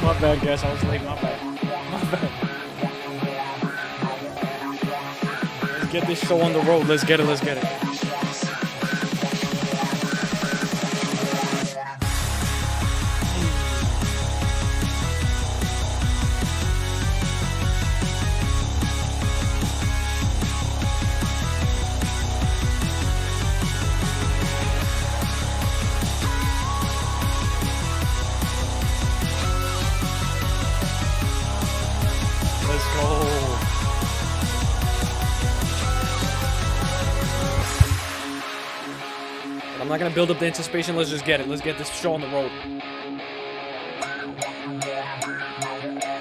My bad, guys. I was late. My bad. My bad. Let's get this show on the road. Let's get it. Let's get it. Let's go. I'm not gonna build up the anticipation. Let's just get it. Let's get this show on the road.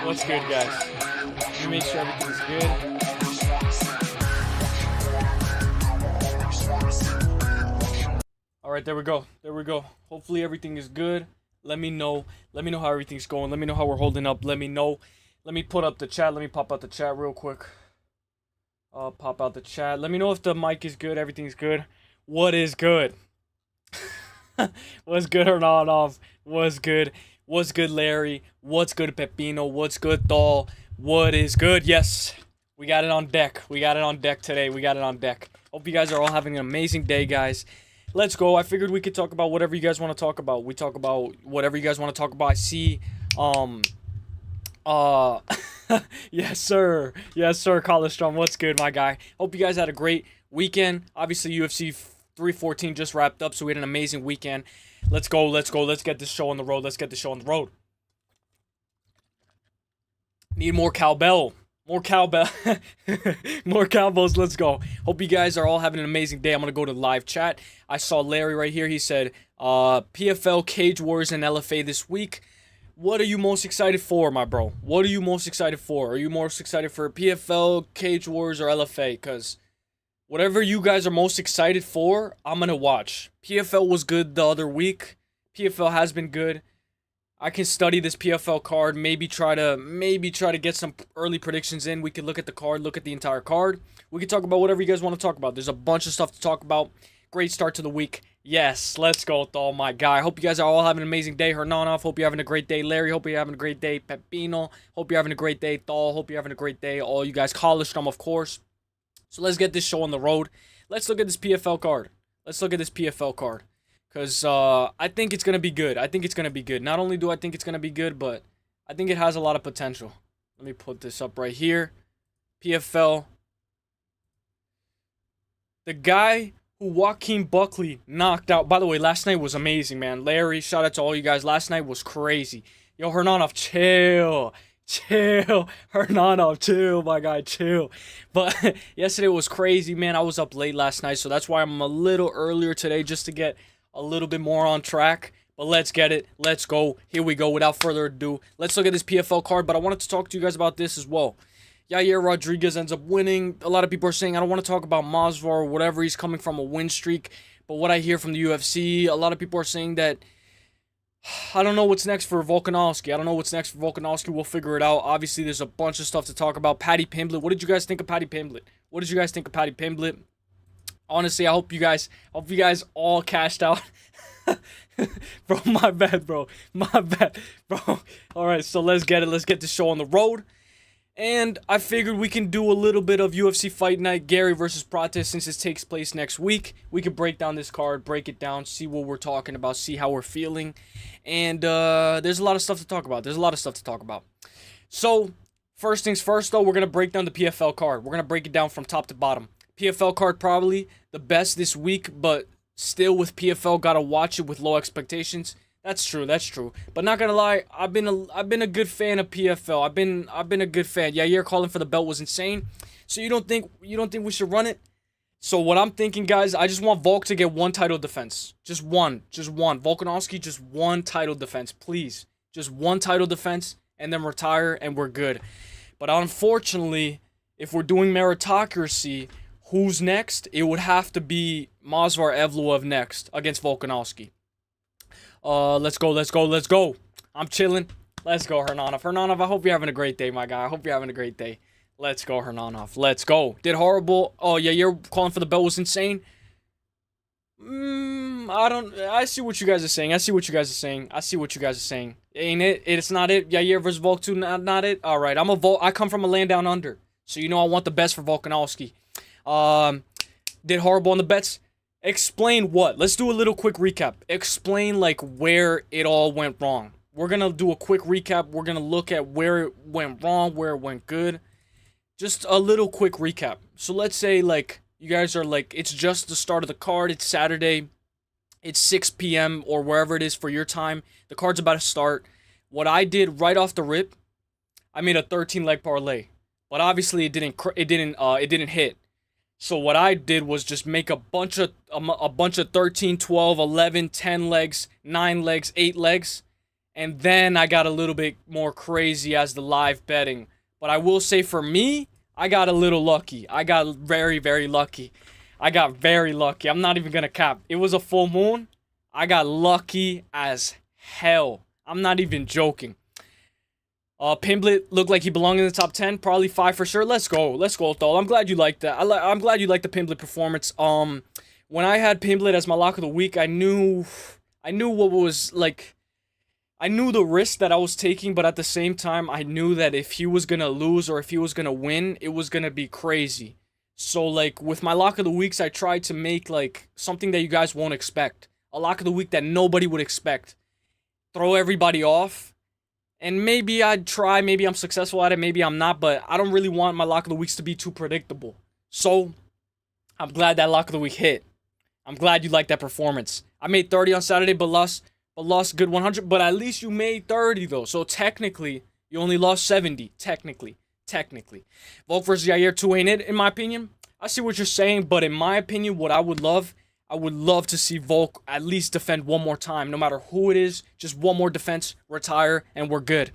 What's good, guys? Let me make sure everything's good. All right, there we go. There we go. Hopefully everything is good. Let me know. Let me know how everything's going. Let me know how we're holding up. Let me know. Let me put up the chat. Let me pop out the chat real quick. Pop out the chat. Let me know if the mic is good. Everything's good. What is good? What's good or not off? What's good? What's good, Larry? What's good, Pepino? What's good, Doll? What is good? Yes, we got it on deck. We got it on deck today. We got it on deck. Hope you guys are all having an amazing day, guys. Let's go. I figured we could talk about whatever you guys want to talk about. We talk about whatever you guys want to talk about. I see, yes, sir. Yes, sir, Colostrum. What's good, my guy? Hope you guys had a great weekend. Obviously, UFC 314 just wrapped up, so we had an amazing weekend. Let's go. Let's go. Let's get this show on the road. Let's get this show on the road. Need more cowbell. More cowbell. More cowbells. Let's go. Hope you guys are all having an amazing day. I'm going to go to live chat. I saw Larry right here. He said, PFL, Cage Wars, and LFA this week. What are you most excited for, my bro? What are you most excited for? Are you most excited for PFL, Cage Wars, or LFA? Because whatever you guys are most excited for, I'm going to watch. PFL was good the other week. PFL has been good. I can study this PFL card, maybe try to get some early predictions in. We could look at the card, look at the entire card. We could talk about whatever you guys want to talk about. There's a bunch of stuff to talk about. Great start to the week. Yes, let's go, Thal, my guy. Hope you guys are all having an amazing day. Hernanov, hope you're having a great day. Larry, hope you're having a great day. Pepino, hope you're having a great day. Thal, hope you're having a great day. All you guys, Colostrum, of course. So let's get this show on the road. Let's look at this PFL card. Let's look at this PFL card. Because I think it's going to be good. I think it's going to be good. Not only do I think it's going to be good, but I think it has a lot of potential. Let me put this up right here. PFL. The guy who Joaquin Buckley knocked out. By the way, last night was amazing, man. Larry, shout out to all you guys. Last night was crazy. Yo, Hernanov, chill. Chill. Hernanov, chill, my guy, chill. But yesterday was crazy, man. I was up late last night, so that's why I'm a little earlier today, just to get a little bit more on track. But let's get it. Let's go. Here we go. Without further ado, let's look at this PFL card. But I wanted to talk to you guys about this as well. Yair Rodriguez ends up winning. A lot of people are saying, I don't want to talk about Masvidal or whatever. He's coming from a win streak. But what I hear from the UFC, a lot of people are saying that I don't know what's next for Volkanovski. I don't know what's next for Volkanovski. We'll figure it out. Obviously, there's a bunch of stuff to talk about. Paddy Pimblett. What did you guys think of Paddy Pimblett? What did you guys think of Paddy Pimblett? Honestly, I hope you guys all cashed out. Bro, my bad, bro. My bad, bro. All right, so let's get it. Let's get the show on the road. And I figured we can do a little bit of UFC Fight Night Garry versus Pratees since it takes place next week. We could break down this card, break it down, see what we're talking about, see how we're feeling. And there's a lot of stuff to talk about. There's a lot of stuff to talk about. So, first things first, though, we're going to break down the PFL card. We're going to break it down from top to bottom. PFL card probably the best this week, but still with PFL, got to watch it with low expectations. That's true. That's true. But not gonna lie, I've been a good fan of PFL. I've been a good fan. Yair calling for the belt was insane. So you don't think we should run it? So what I'm thinking, guys, I just want Volk to get one title defense. Just one. Volkanovski, just one title defense, please. Just one title defense and then retire and we're good. But unfortunately, if we're doing meritocracy, who's next? It would have to be Movsar Evloev next against Volkanovski. Let's go. I'm chilling. Let's go, Hernanov, I hope you're having a great day, my guy. I hope you're having a great day. Let's go, Hernanov. Let's go. Did horrible. Oh, yeah, you're calling for the belt was insane. I see what you guys are saying. Ain't it? It's not it. Yair versus Volk 2, not it. All right, I'm a Volk. I come from a land down under, so you know I want the best for Volkanovski. Did horrible on the bets. Explain what? Let's do a little quick recap. Explain like where it all went wrong. We're gonna do a quick recap. We're gonna look at where it went wrong, where it went good. Just a little quick recap. So let's say like you guys are like, it's just the start of the card. It's Saturday. It's 6 p.m. or wherever it is for your time. The card's about to start. What I did right off the rip, I made a 13 leg parlay, but obviously it didn't hit. So what I did was just make a bunch of 13, 12, 11, 10 legs, 9 legs, 8 legs, and then I got a little bit more crazy as the live betting. But I will say for me, I got a little lucky. I got very, very lucky. I'm not even gonna cap. It was a full moon. I got lucky as hell. I'm not even joking. Pimblett looked like he belonged in the top 10, probably 5 for sure. Let's go, though. I'm glad you liked that. I'm glad you liked the Pimblett performance. When I had Pimblett as my lock of the week, I knew what was like. I knew the risk that I was taking, but at the same time, I knew that if he was gonna lose or if he was gonna win, it was gonna be crazy. So like with my lock of the weeks, I tried to make like something that you guys won't expect. A lock of the week that nobody would expect. Throw everybody off. And maybe I'd try, maybe I'm successful at it, maybe I'm not, but I don't really want my lock of the weeks to be too predictable. So, I'm glad that lock of the week hit. I'm glad you liked that performance. I made 30 on Saturday, but lost a good 100, but at least you made 30 though. So technically, you only lost 70. Technically. Volk versus Yair 2 ain't it, in my opinion. I see what you're saying, but in my opinion, what I would love to see Volk at least defend one more time, no matter who it is. Just one more defense, retire, and we're good.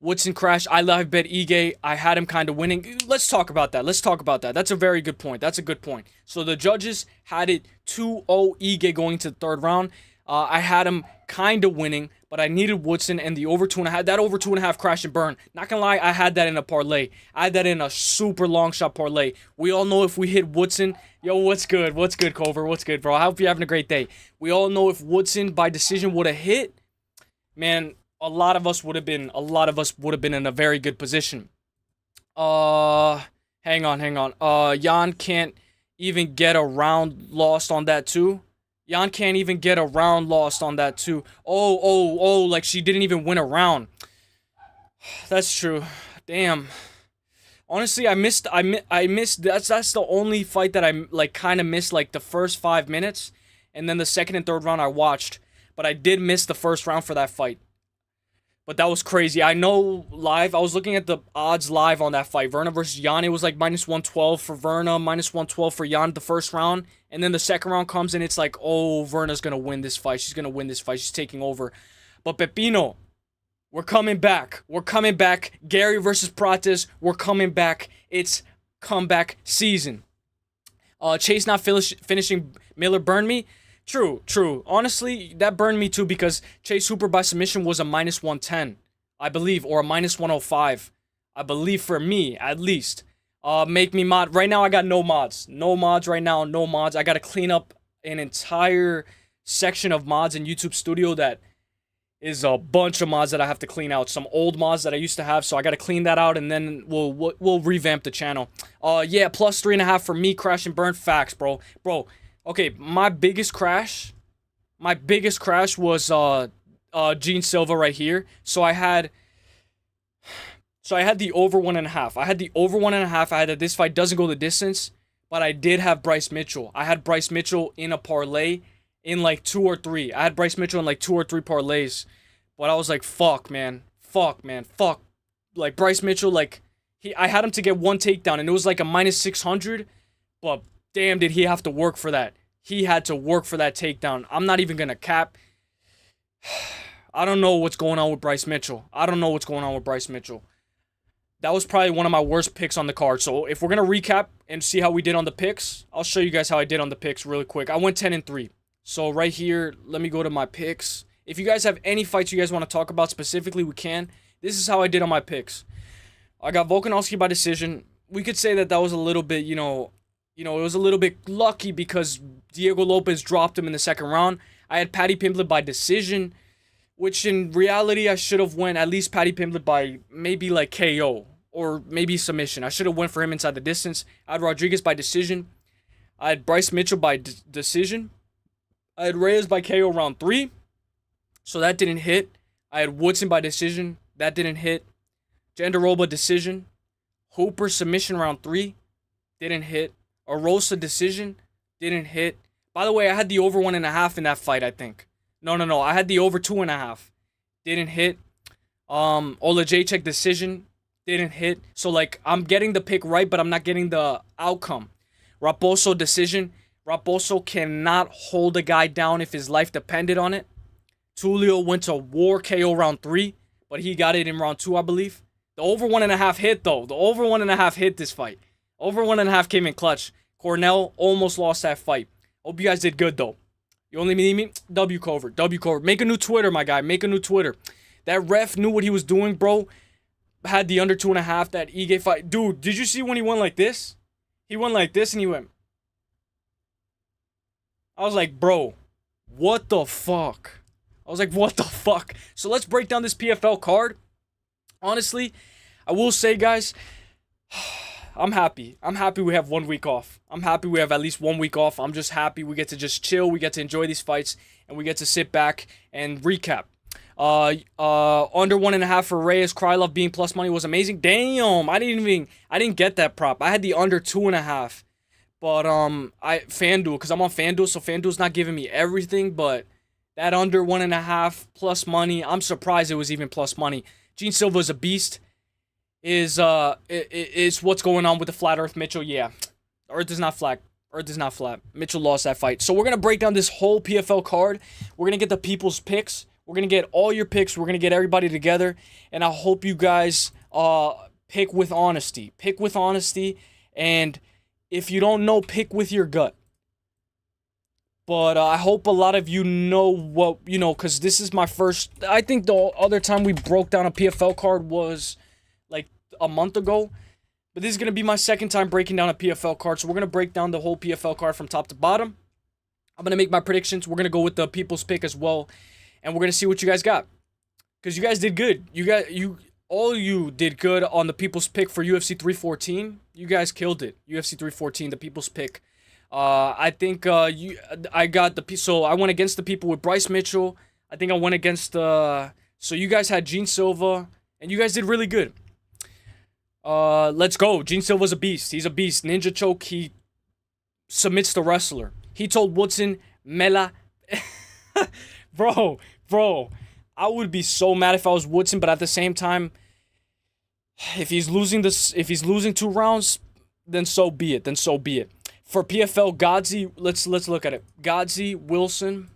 Woodson crash. I live bet Ige. I had him kind of winning. Let's talk about that. That's a very good point. That's a good point. So the judges had it 2-0 Ige going to the third round. I had him kind of winning, but I needed Woodson and the over 2.5. That over 2.5 crash and burn. Not gonna lie, I had that in a parlay. I had that in a super long shot parlay. We all know if we hit Woodson, yo, what's good? What's good, Culver? What's good, bro? I hope you're having a great day. We all know if Woodson by decision would have hit, man, a lot of us would have been in a very good position. Hang on. Jan can't even get a round lost on that too. Jan can't even get a round lost on that too. Oh, like she didn't even win a round. That's true. Damn. Honestly, I missed that's the only fight that I like kind of missed like the first 5 minutes, and then the second and third round I watched, but I did miss the first round for that fight. But that was crazy. I know live, I was looking at the odds live on that fight. Verna versus Jan, it was like minus 112 for Verna, minus 112 for Jan the first round. And then the second round comes and it's like, oh, Verna's going to win this fight. She's going to win this fight. She's taking over. But Pepino, we're coming back. Garry versus Prates, we're coming back. It's comeback season. Chase not finishing Miller burned me. True. Honestly, that burned me too because Chase Hooper by submission was a minus 110, I believe, or a minus 105. I believe for me, at least. Make me mod. Right now, I got no mods. No mods right now, no mods. I got to clean up an entire section of mods in YouTube Studio that is a bunch of mods that I have to clean out. Some old mods that I used to have, so I got to clean that out, and then we'll revamp the channel. Yeah, plus 3.5 for me, crash and burn. Facts, bro. Okay, my biggest crash was Gene Silva right here. So I had the over 1.5. I had the over 1.5. I had that this fight doesn't go the distance, but I did have Bryce Mitchell. I had Bryce Mitchell in a parlay in like 2 or 3. I had Bryce Mitchell in like 2 or 3 parlays, but I was like, fuck, man. Like Bryce Mitchell, like I had him to get one takedown, and it was like a minus 600, but damn, did he have to work for that. He had to work for that takedown. I'm not even going to cap. I don't know what's going on with Bryce Mitchell. That was probably one of my worst picks on the card. So if we're going to recap and see how we did on the picks, I'll show you guys how I did on the picks really quick. I went 10-3. So right here, let me go to my picks. If you guys have any fights you guys want to talk about specifically, we can. This is how I did on my picks. I got Volkanovski by decision. We could say that was a little bit, it was a little bit lucky because Diego Lopez dropped him in the second round. I had Paddy Pimblett by decision, which in reality I should have went at least Paddy Pimblett by maybe like KO or maybe submission. I should have went for him inside the distance. I had Rodriguez by decision. I had Bryce Mitchell by decision. I had Reyes by KO round 3. So that didn't hit. I had Woodson by decision. That didn't hit. Jandiroba decision. Hooper submission round 3. Didn't hit. Arosa decision. Didn't hit. By the way, I had the over 1.5 in that fight, I think. No. I had the over 2.5. Didn't hit. Olajaychik decision. Didn't hit. So, like, I'm getting the pick right, but I'm not getting the outcome. Raposo decision. Raposo cannot hold a guy down if his life depended on it. Tulio went to war KO round 3, but he got it in round 2, I believe. The over 1.5 hit, though. The over 1.5 hit this fight. Over 1.5 came in clutch. Cornell almost lost that fight. Hope you guys did good, though. You only need me? W cover. W cover. Make a new Twitter, my guy. Make a new Twitter. That ref knew what he was doing, bro. Had the under 2.5, that Ige fight. Dude, did you see when he went like this? He went like this and he went. I was like, bro, what the fuck? I was like, what the fuck? So let's break down this PFL card. Honestly, I will say, guys, I'm happy. I'm happy we have 1 week off. I'm happy we have at least 1 week off. I'm just happy we get to just chill. We get to enjoy these fights. And we get to sit back and recap. Under 1.5 for Reyes. Krylov being plus money was amazing. Damn, I didn't get that prop. I had the under 2.5. But FanDuel, because I'm on FanDuel, so FanDuel's not giving me everything, but that under 1.5 plus money, I'm surprised it was even plus money. Gene Silva's a beast. Is what's going on with the flat Earth Mitchell? Yeah, Earth is not flat. Earth is not flat. Mitchell lost that fight. So we're gonna break down this whole PFL card. We're gonna get the people's picks. We're gonna get all your picks. We're gonna get everybody together, and I hope you guys pick with honesty. Pick with honesty, and if you don't know, pick with your gut. But I hope a lot of you know what, because this is my first. I think the other time we broke down a PFL card was like a month ago. But this is going to be my second time breaking down a PFL card. So we're going to break down the whole PFL card from top to bottom. I'm going to make my predictions. We're going to go with the people's pick as well. And we're going to see what you guys got. Because you guys did good. All you did good on the people's pick for UFC 314. You guys killed it. UFC 314, the people's pick. I think I got so I went against the people with Bryce Mitchell. I think I went against so you guys had Gene Silva, and you guys did really good. Let's go. Gene Silva's a beast. He's a beast. Ninja choke. He submits the wrestler. He told Woodson, Mela. Bro. I would be so mad if I was Woodson, but at the same time, if he's losing 2 rounds, then so be it. For PFL, Godzi, let's look at it. Godzi, Wilson.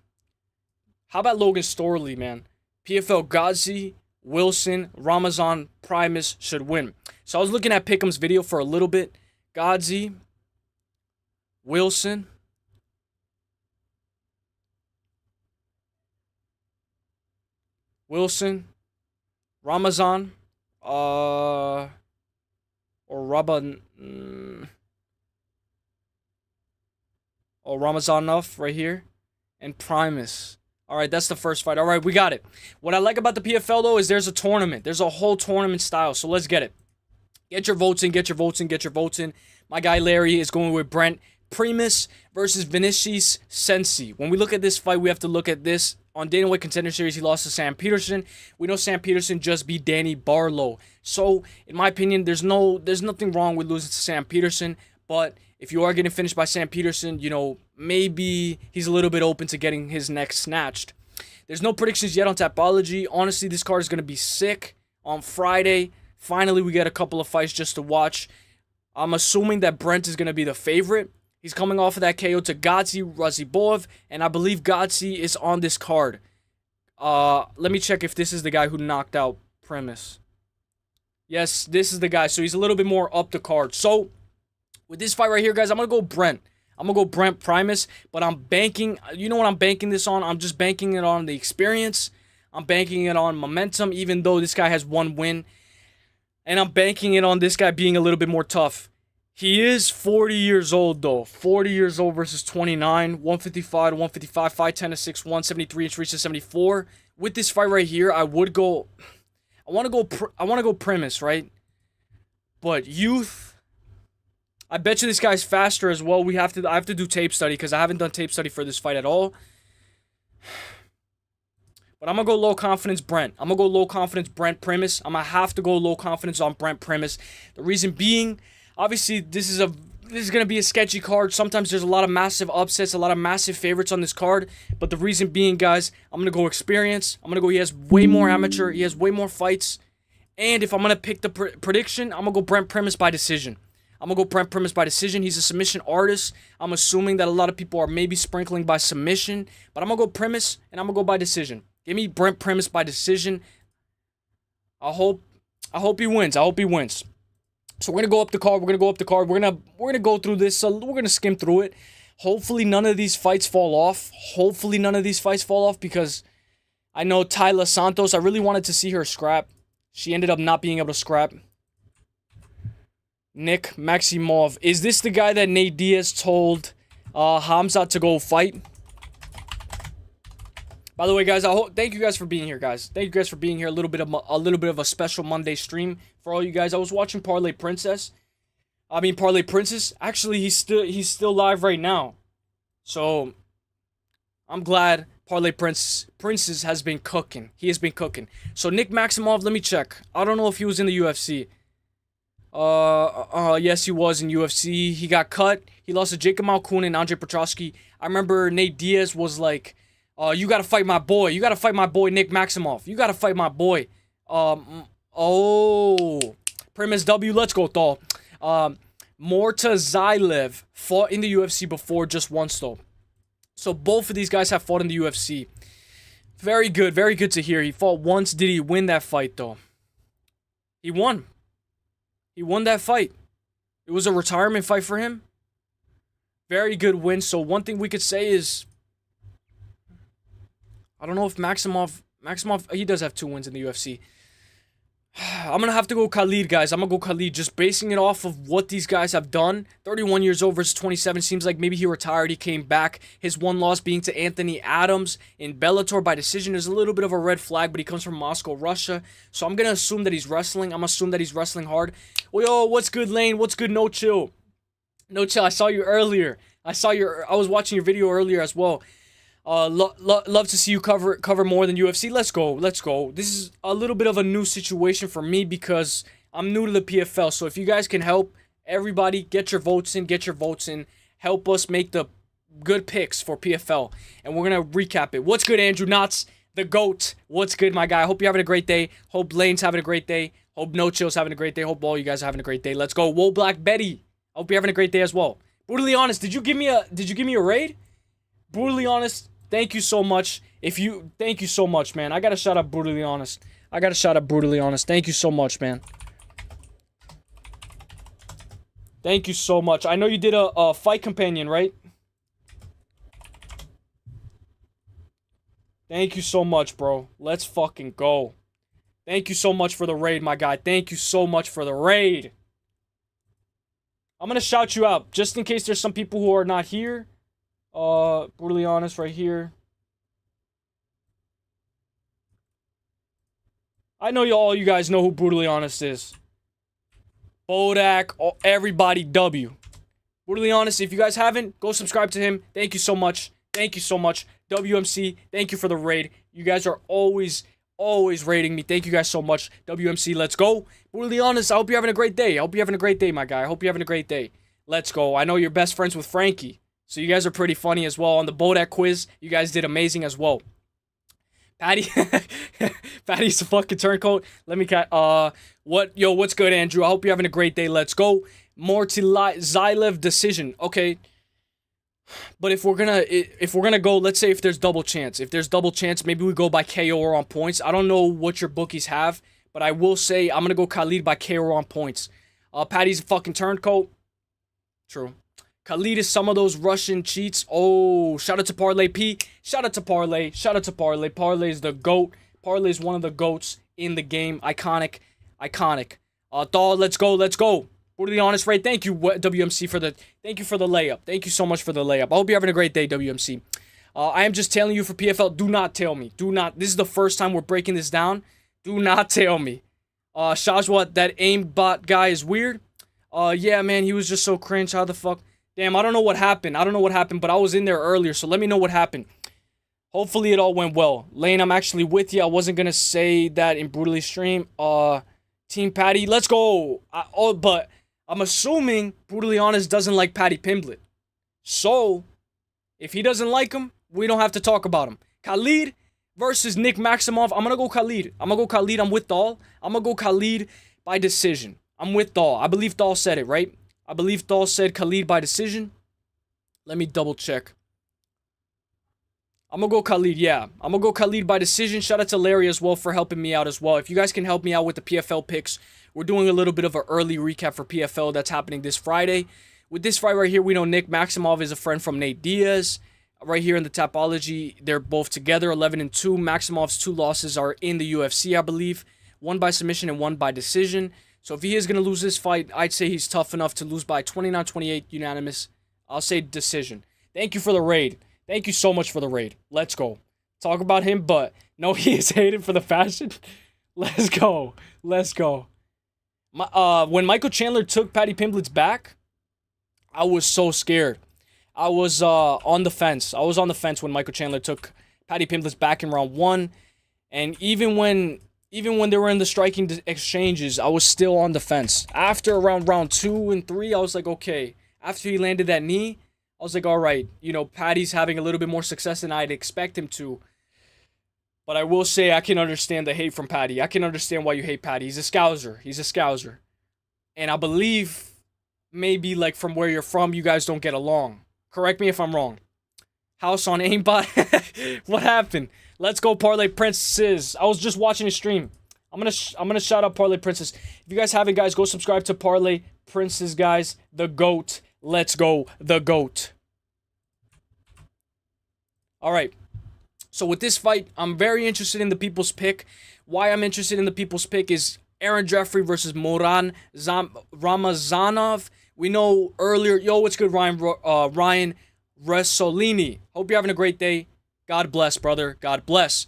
How about Logan Storley, man? PFL, Godzi, Wilson, Ramazan, Primus should win. So I was looking at Pick'em's video for a little bit. Godzi, Wilson, Ramazan, or Ramazanov right here, and Primus. All right, that's the first fight. All right, we got it. What I like about the PFL, though, is there's a tournament. There's a whole tournament style, so let's get it. Get your votes in. My guy Larry is going with Brent. Primus versus Vinicius Sensi. When we look at this fight, we have to look at this. On Dana White Contender Series, he lost to Sam Peterson. We know Sam Peterson just beat Danny Barlow. So, in my opinion, there's nothing wrong with losing to Sam Peterson. But if you are getting finished by Sam Peterson, maybe he's a little bit open to getting his neck snatched. There's no predictions yet on Tapology. Honestly, this card is going to be sick on Friday. Finally, we get a couple of fights just to watch. I'm assuming that Brent is going to be the favorite. He's coming off of that KO to Godzi Razibov, and I believe Godzi is on this card. Let me check if this is the guy who knocked out Primus. Yes, this is the guy, so he's a little bit more up the card. So, with this fight right here, guys, I'm going to go Brent. I'm going to go Brent Primus, but I'm banking, you know what I'm banking this on? I'm just banking it on the experience. I'm banking it on momentum, even though this guy has 1 win. And I'm banking it on this guy being a little bit more tough. He is 40 years old, though. 40 years old versus 29. 155 to 155. 5'10 to 6'1. 73-inch reach to 74. With this fight right here, I would go... I want to go premise, right? But youth... I bet you this guy's faster as well. I have to do tape study because I haven't done tape study for this fight at all. But I'm going to go low confidence Brent. I'm going to go low confidence Brent premise. I'm going to have to go low confidence on Brent premise. The reason being, obviously, this is going to be a sketchy card. Sometimes there's a lot of massive upsets, a lot of massive favorites on this card. But the reason being, guys, I'm going to go experience. I'm going to go, he has way more amateur. He has way more fights. And if I'm going to pick the prediction, I'm going to go Brent premise by decision. I'm going to go Brent premise by decision. He's a submission artist. I'm assuming that a lot of people are maybe sprinkling by submission. But I'm going to go premise, and I'm going to go by decision. Give me Brent premise by decision. I hope he wins. I hope he wins. So we're gonna go up the card. We're gonna go through this. So we're gonna skim through it. Hopefully none of these fights fall off. Because I know Tyla Santos. I really wanted to see her scrap. She ended up not being able to scrap. Nick Maximov. Is this the guy that Nate Diaz told Hamza to go fight? By the way, guys, thank you guys for being here, guys. Thank you guys for being here. A little bit of a special Monday stream for all you guys. I was watching Parlay Princess. Actually, he's still live right now. So I'm glad Parlay Princess has been cooking. He has been cooking. So Nick Maximov, let me check. I don't know if he was in the UFC. Yes, he was in UFC. He got cut. He lost to Jacob Malkoun and Andre Petrosky. I remember Nate Diaz was like, you gotta fight my boy. You gotta fight my boy, Nick Maximov. You gotta fight my boy. Premise W, let's go, though. Mortazilev fought in the UFC before just once, though. So both of these guys have fought in the UFC. Very good to hear. He fought once. Did he win that fight, though? He won. He won that fight. It was a retirement fight for him. Very good win. So one thing we could say is, I don't know if Maximov, he does have 2 wins in the UFC. I'm going to have to go Khalid, guys. I'm going to go Khalid, just basing it off of what these guys have done. 31 years old versus 27. Seems like maybe he retired. He came back. His one loss being to Anthony Adams in Bellator by decision is a little bit of a red flag, but he comes from Moscow, Russia. So I'm going to assume that he's wrestling. I'm going to assume that he's wrestling hard. Oh, yo, what's good, Lane? What's good, No Chill? No Chill, I saw you earlier. I was watching your video earlier as well. Love to see you cover more than UFC. Let's go. This is a little bit of a new situation for me because I'm new to the PFL. So if you guys can help, everybody get your votes in. Help us make the good picks for PFL. And we're going to recap it. What's good, Andrew Knotts, the GOAT? What's good, my guy? Hope you're having a great day. Hope Lane's having a great day. Hope No Chill's having a great day. Hope all you guys are having a great day. Let's go. Whoa, Black Betty. Hope you're having a great day as well. Brutally honest, did you give me a raid? Brutally honest, thank you so much. Thank you so much, man. I gotta shout out Brutally Honest. Thank you so much, man. Thank you so much. I know you did a fight companion, right? Thank you so much, bro. Let's fucking go. Thank you so much for the raid, my guy. Thank you so much for the raid. I'm gonna shout you out, just in case there's some people who are not here. Brutally Honest right here. I know all you guys know who Brutally Honest is. Bodak, everybody W. Brutally Honest, if you guys haven't, go subscribe to him. Thank you so much. WMC, thank you for the raid. You guys are always rating me. Thank you guys so much. WMC, let's go. Brutally Honest, I hope you're having a great day. My guy. I hope you're having a great day. Let's go. I know you're best friends with Frankie. So you guys are pretty funny as well. On the Bodak quiz, you guys did amazing as well. Patty's a fucking turncoat. Let me what's good, Andrew? I hope you're having a great day. Let's go. Mortazilev decision. Okay. But if we're gonna go, let's say if there's double chance. Maybe we go by KO or on points. I don't know what your bookies have, but I will say I'm gonna go Khalid by KO or on points. Patty's a fucking turncoat. True. Khalid is some of those Russian cheats. Oh, shout out to Parlay P. Shout out to Parlay. Parlay is the GOAT. Parlay is one of the GOATs in the game. Iconic. Dawg, let's go. Brutally honest, right? Thank you, WMC, for the layup. Thank you so much for the layup. I hope you're having a great day, WMC. I am just telling you for PFL, do not tell me. Do not. This is the first time we're breaking this down. Do not tell me. Shajwat, that aimbot guy is weird. Yeah, man, he was just so cringe. How the fuck? Damn, I don't know what happened. But I was in there earlier, so let me know what happened. Hopefully it all went well. Lane, I'm actually with you. I wasn't gonna say that in Brutally stream. Team Patty, let's go. But I'm assuming Brutally Honest doesn't like Patty Pimblett. So, if he doesn't like him, we don't have to talk about him. Khalid versus Nick Maximov. I'm gonna go Khalid. I'm with Dahl. I'm gonna go Khalid by decision. I'm with Dahl. I believe Dahl said it, right? I believe Dahl said Khalid by decision. Let me double check. I'm gonna go Khalid, yeah. I'm gonna go Khalid by decision. Shout out to Larry as well for helping me out as well. If you guys can help me out with the PFL picks, we're doing a little bit of an early recap for PFL that's happening this Friday. With this fight right here, we know Nick Maximov is a friend from Nate Diaz. Right here in the Tapology, they're both together, 11-2. Maximov's 2 losses are in the UFC, I believe. 1 by submission and 1 by decision. So if he is going to lose this fight, I'd say he's tough enough to lose by 29-28 unanimous. I'll say decision. Thank you for the raid. Thank you so much for the raid. Let's go. Talk about him, but no, he is hated for the fashion. Let's go. Let's go. When Michael Chandler took Patty Pimblett's back, I was so scared. I was on the fence. I was on the fence when Michael Chandler took Patty Pimblett's back in round 1. And even when they were in the striking exchanges, I was still on the fence. After around round 2 and 3, I was like, okay. After he landed that knee, I was like, all right, you know, Patty's having a little bit more success than I'd expect him to. But I will say I can understand the hate from Patty. I can understand why you hate Patty. He's a scouser. And I believe maybe like from where you're from, you guys don't get along. Correct me if I'm wrong. House on aimbot. What happened? Let's go Parlay Princesses. I was just watching his stream. I'm gonna shout out Parlay Princess. If you guys haven't, guys, go subscribe to Parlay Princess, guys. The GOAT. Let's go, the GOAT. All right. So with this fight, I'm very interested in the people's pick. Why I'm interested in the people's pick is Aaron Jeffrey versus Moran Ramazanov. We know earlier, yo, what's good, Ryan Resolini. Hope you're having a great day. God bless, brother. God bless.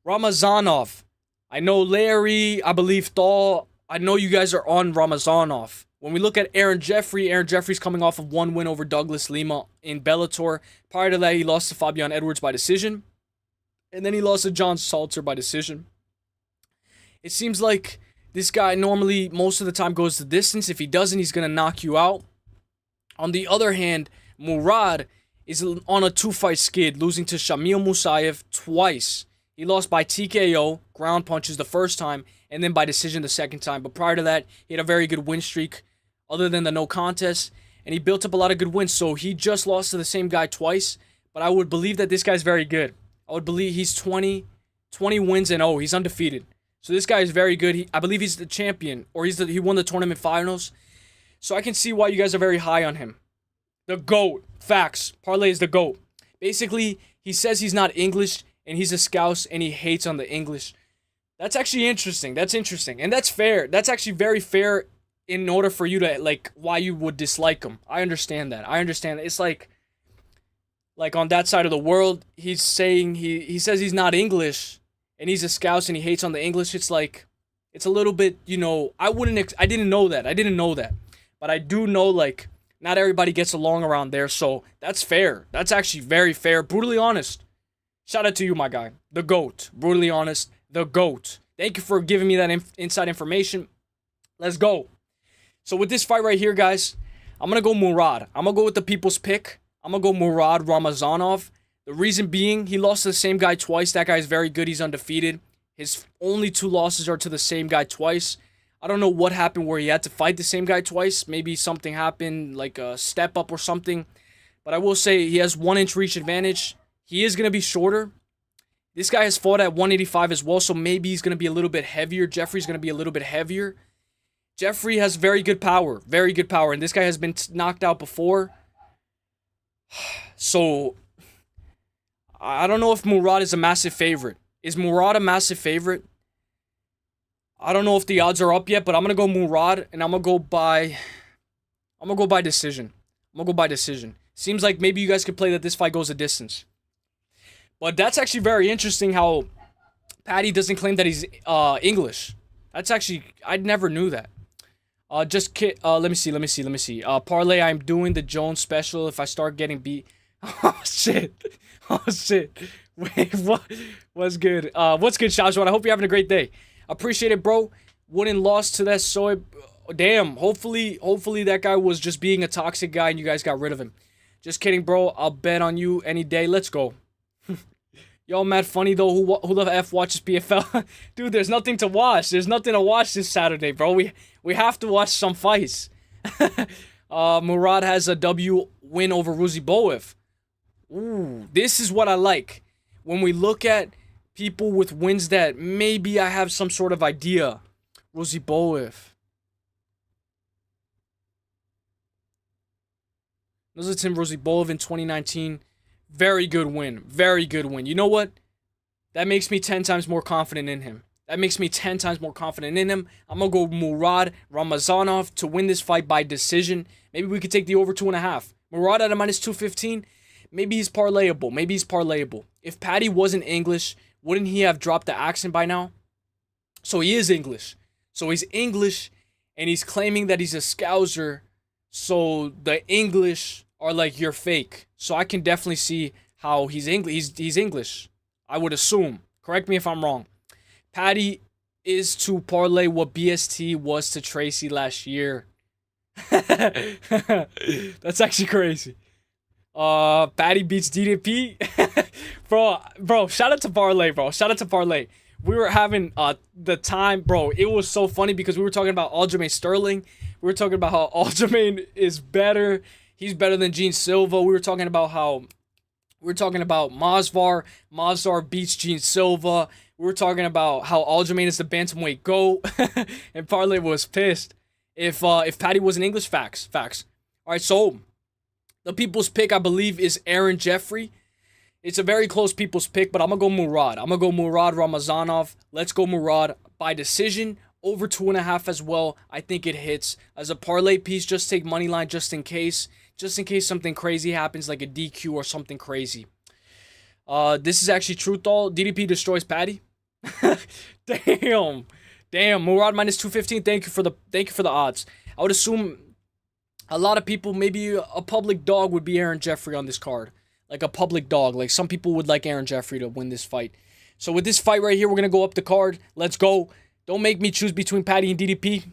Ramazanov. I know Larry, I believe Thal. I know you guys are on Ramazanov. When we look at Aaron Jeffrey's coming off of 1 win over Douglas Lima in Bellator. Prior to that, he lost to Fabian Edwards by decision. And then he lost to John Salter by decision. It seems like this guy normally, most of the time, goes the distance. If he doesn't, he's going to knock you out. On the other hand, Murad is on a 2-fight skid, losing to Shamil Musayev twice. He lost by TKO, ground punches the first time, and then by decision the second time. But prior to that, he had a very good win streak, other than the no contest, and he built up a lot of good wins. So he just lost to the same guy twice, but I would believe that this guy's very good. I would believe he's 20 wins and he's undefeated. So this guy is very good. I believe he's the champion, or he won the tournament finals. So I can see why you guys are very high on him. The GOAT. Facts. Parlay is the GOAT. Basically, he says he's not English, and he's a Scouse, and he hates on the English. That's actually interesting. That's interesting. And that's fair. That's actually very fair in order for you to, like, why you would dislike him. I understand that. It's like on that side of the world, he's saying, he says he's not English, and he's a Scouse, and he hates on the English. It's like, it's a little bit, you know, I didn't know that. But I do know, like, not everybody gets along around there, so that's fair. That's actually very fair. Brutally honest. Shout out to you, my guy. The GOAT. Brutally honest. The GOAT. Thank you for giving me that inside information. Let's go. So with this fight right here, guys, I'm going to go Murad. I'm going to go with the people's pick. I'm going to go Murad Ramazanov. The reason being, he lost to the same guy twice. That guy's very good. He's undefeated. His only 2 losses are to the same guy twice. I don't know what happened where he had to fight the same guy twice. Maybe something happened, like a step up or something. But I will say he has 1-inch reach advantage. He is going to be shorter. This guy has fought at 185 as well, so maybe he's going to be a little bit heavier. Jeffrey's going to be a little bit heavier. Jeffrey has very good power, and this guy has been knocked out before. So, I don't know if Murad is a massive favorite. Is Murad a massive favorite? I don't know if the odds are up yet, but I'm gonna go Murad, and I'm gonna go by decision. I'm gonna go by decision. Seems like maybe you guys could play that this fight goes a distance. But that's actually very interesting how Paddy doesn't claim that he's English. That's actually, I never knew that. Let me see. Parlay, I'm doing the Jones special if I start getting beat. Oh shit. Oh shit. Wait, what? What's good? What's good, Shajwan? I hope you're having a great day. Appreciate it, bro. Wouldn't lost to that soy. Damn. Hopefully that guy was just being a toxic guy and you guys got rid of him. Just kidding, bro. I'll bet on you any day. Let's go. Yo, mad funny though. Who the F watches PFL? Dude, there's nothing to watch. There's nothing to watch this Saturday, bro. We have to watch some fights. Murad has a W win over Uselyis. Ooh, this is what I like. When we look at people with wins that maybe I have some sort of idea. Uselyis. Nuzlatan Uselyis in 2019. Very good win. Very good win. You know what? That makes me 10 times more confident in him. I'm going to go Murad Ramazanov to win this fight by decision. Maybe we could take the over 2.5. Murad at a minus 215. Maybe he's parlayable. If Paddy wasn't English, wouldn't he have dropped the accent by now? So he is English. And he's claiming that he's a Scouser. So the English are like, you're fake. So I can definitely see how he's English. I would assume. Correct me if I'm wrong. Paddy is to parlay what BST was to Tracy last year. That's actually crazy. Paddy beats DDP. bro, shout out to Parlay, We were having the time, bro. It was so funny because we were talking about Aljamain Sterling. We were talking about how Aljamain is better. He's better than Gene Silva. We were talking about Masvar. Masvar beats Gene Silva. We were talking about how Aljamain is the bantamweight GOAT. And Parlay was pissed. If Paddy was an English, facts. All right, so the people's pick, I believe, is Aaron Jeffrey. It's a very close people's pick, but I'm going to go Murad. Murad Ramazanov. Let's go Murad by decision. Over 2.5 as well. I think it hits. As a parlay piece, just take money line just in case. Just in case something crazy happens, like a DQ or something crazy. This is actually truth, though. DDP destroys Paddy. Damn. Murad minus 215. Thank you for the odds. I would assume a lot of people, maybe a public dog would be Aaron Jeffrey on this card. Like a public dog. Like some people would like Aaron Jeffrey to win this fight. So with this fight right here, we're going to go up the card. Let's go. Don't make me choose between Paddy and DDP.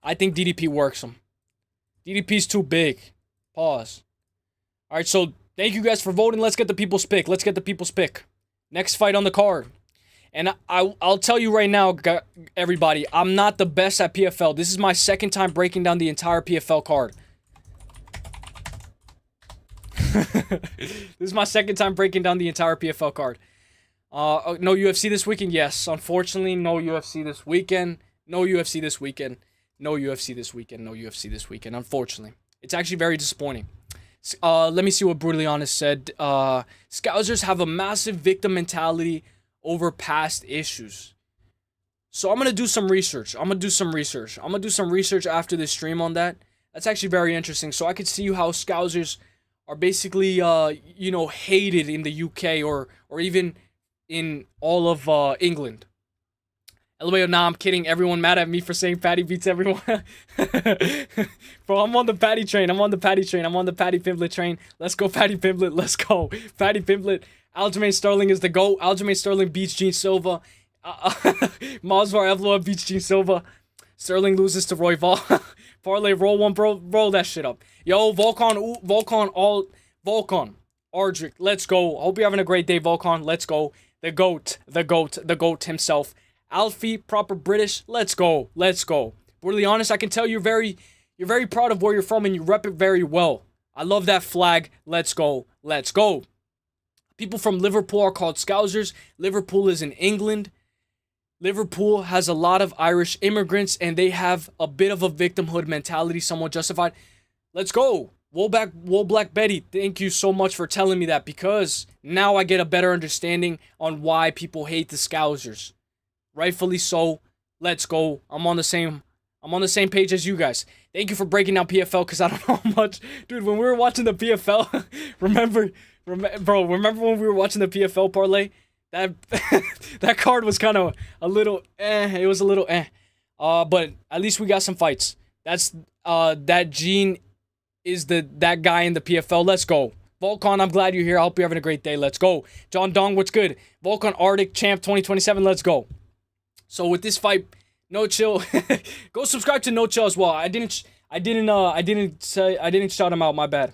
I think DDP works him. DDP's too big. Pause. All right, so thank you guys for voting. Let's get the people's pick. Next fight on the card. And I'll tell you right now, everybody, I'm not the best at PFL. This is my second time breaking down the entire PFL card. This is my second time breaking down the entire PFL card. No UFC this weekend? Yes. Unfortunately, no UFC this weekend. Unfortunately. It's actually very disappointing. Let me see what Brutally Honest said. Scousers have a massive victim mentality over past issues. So I'm going to do some research. I'm going to do some research after this stream on that. That's actually very interesting. So I could see how Scousers are basically, hated in the UK or even in all of England. LMAO, nah, I'm kidding. Everyone mad at me for saying Paddy beats everyone. Bro, I'm on the Paddy train. I'm on the Paddy Pimblett train. Let's go, Paddy Pimblett. Let's go. Paddy Pimblett. Aljamain Sterling is the GOAT. Aljamain Sterling beats Gene Silva. Masvar Evloev beats Gene Silva. Sterling loses to Roy Vol. Parlay, roll one, bro. Roll that shit up. Yo, Volkan, Ardrick, let's go. Hope you're having a great day, Volkan. Let's go. The GOAT himself. Alfie, proper British. Let's go. Brutally Honest, I can tell you're very proud of where you're from and you rep it very well. I love that flag. Let's go. People from Liverpool are called Scousers. Liverpool is in England. Liverpool has a lot of Irish immigrants and they have a bit of a victimhood mentality, somewhat justified. Let's go. Wool Black Betty, thank you so much for telling me that because now I get a better understanding on why people hate the Scousers. Rightfully so. Let's go. I'm on the same page as you guys. Thank you for breaking down PFL, because I don't know how much. Dude, when we were watching the PFL, remember when we were watching the PFL parlay? That that card was kind of a little it was a little but at least we got some fights. That's that Gene is that guy in the PFL. Let's go. Volkan, I'm glad you're here. I hope you're having a great day. Let's go. John Dong, what's good? Volkan Arctic Champ 2027. Let's go. So with this fight, No Chill, go subscribe to No Chill as well. I didn't shout him out. My bad,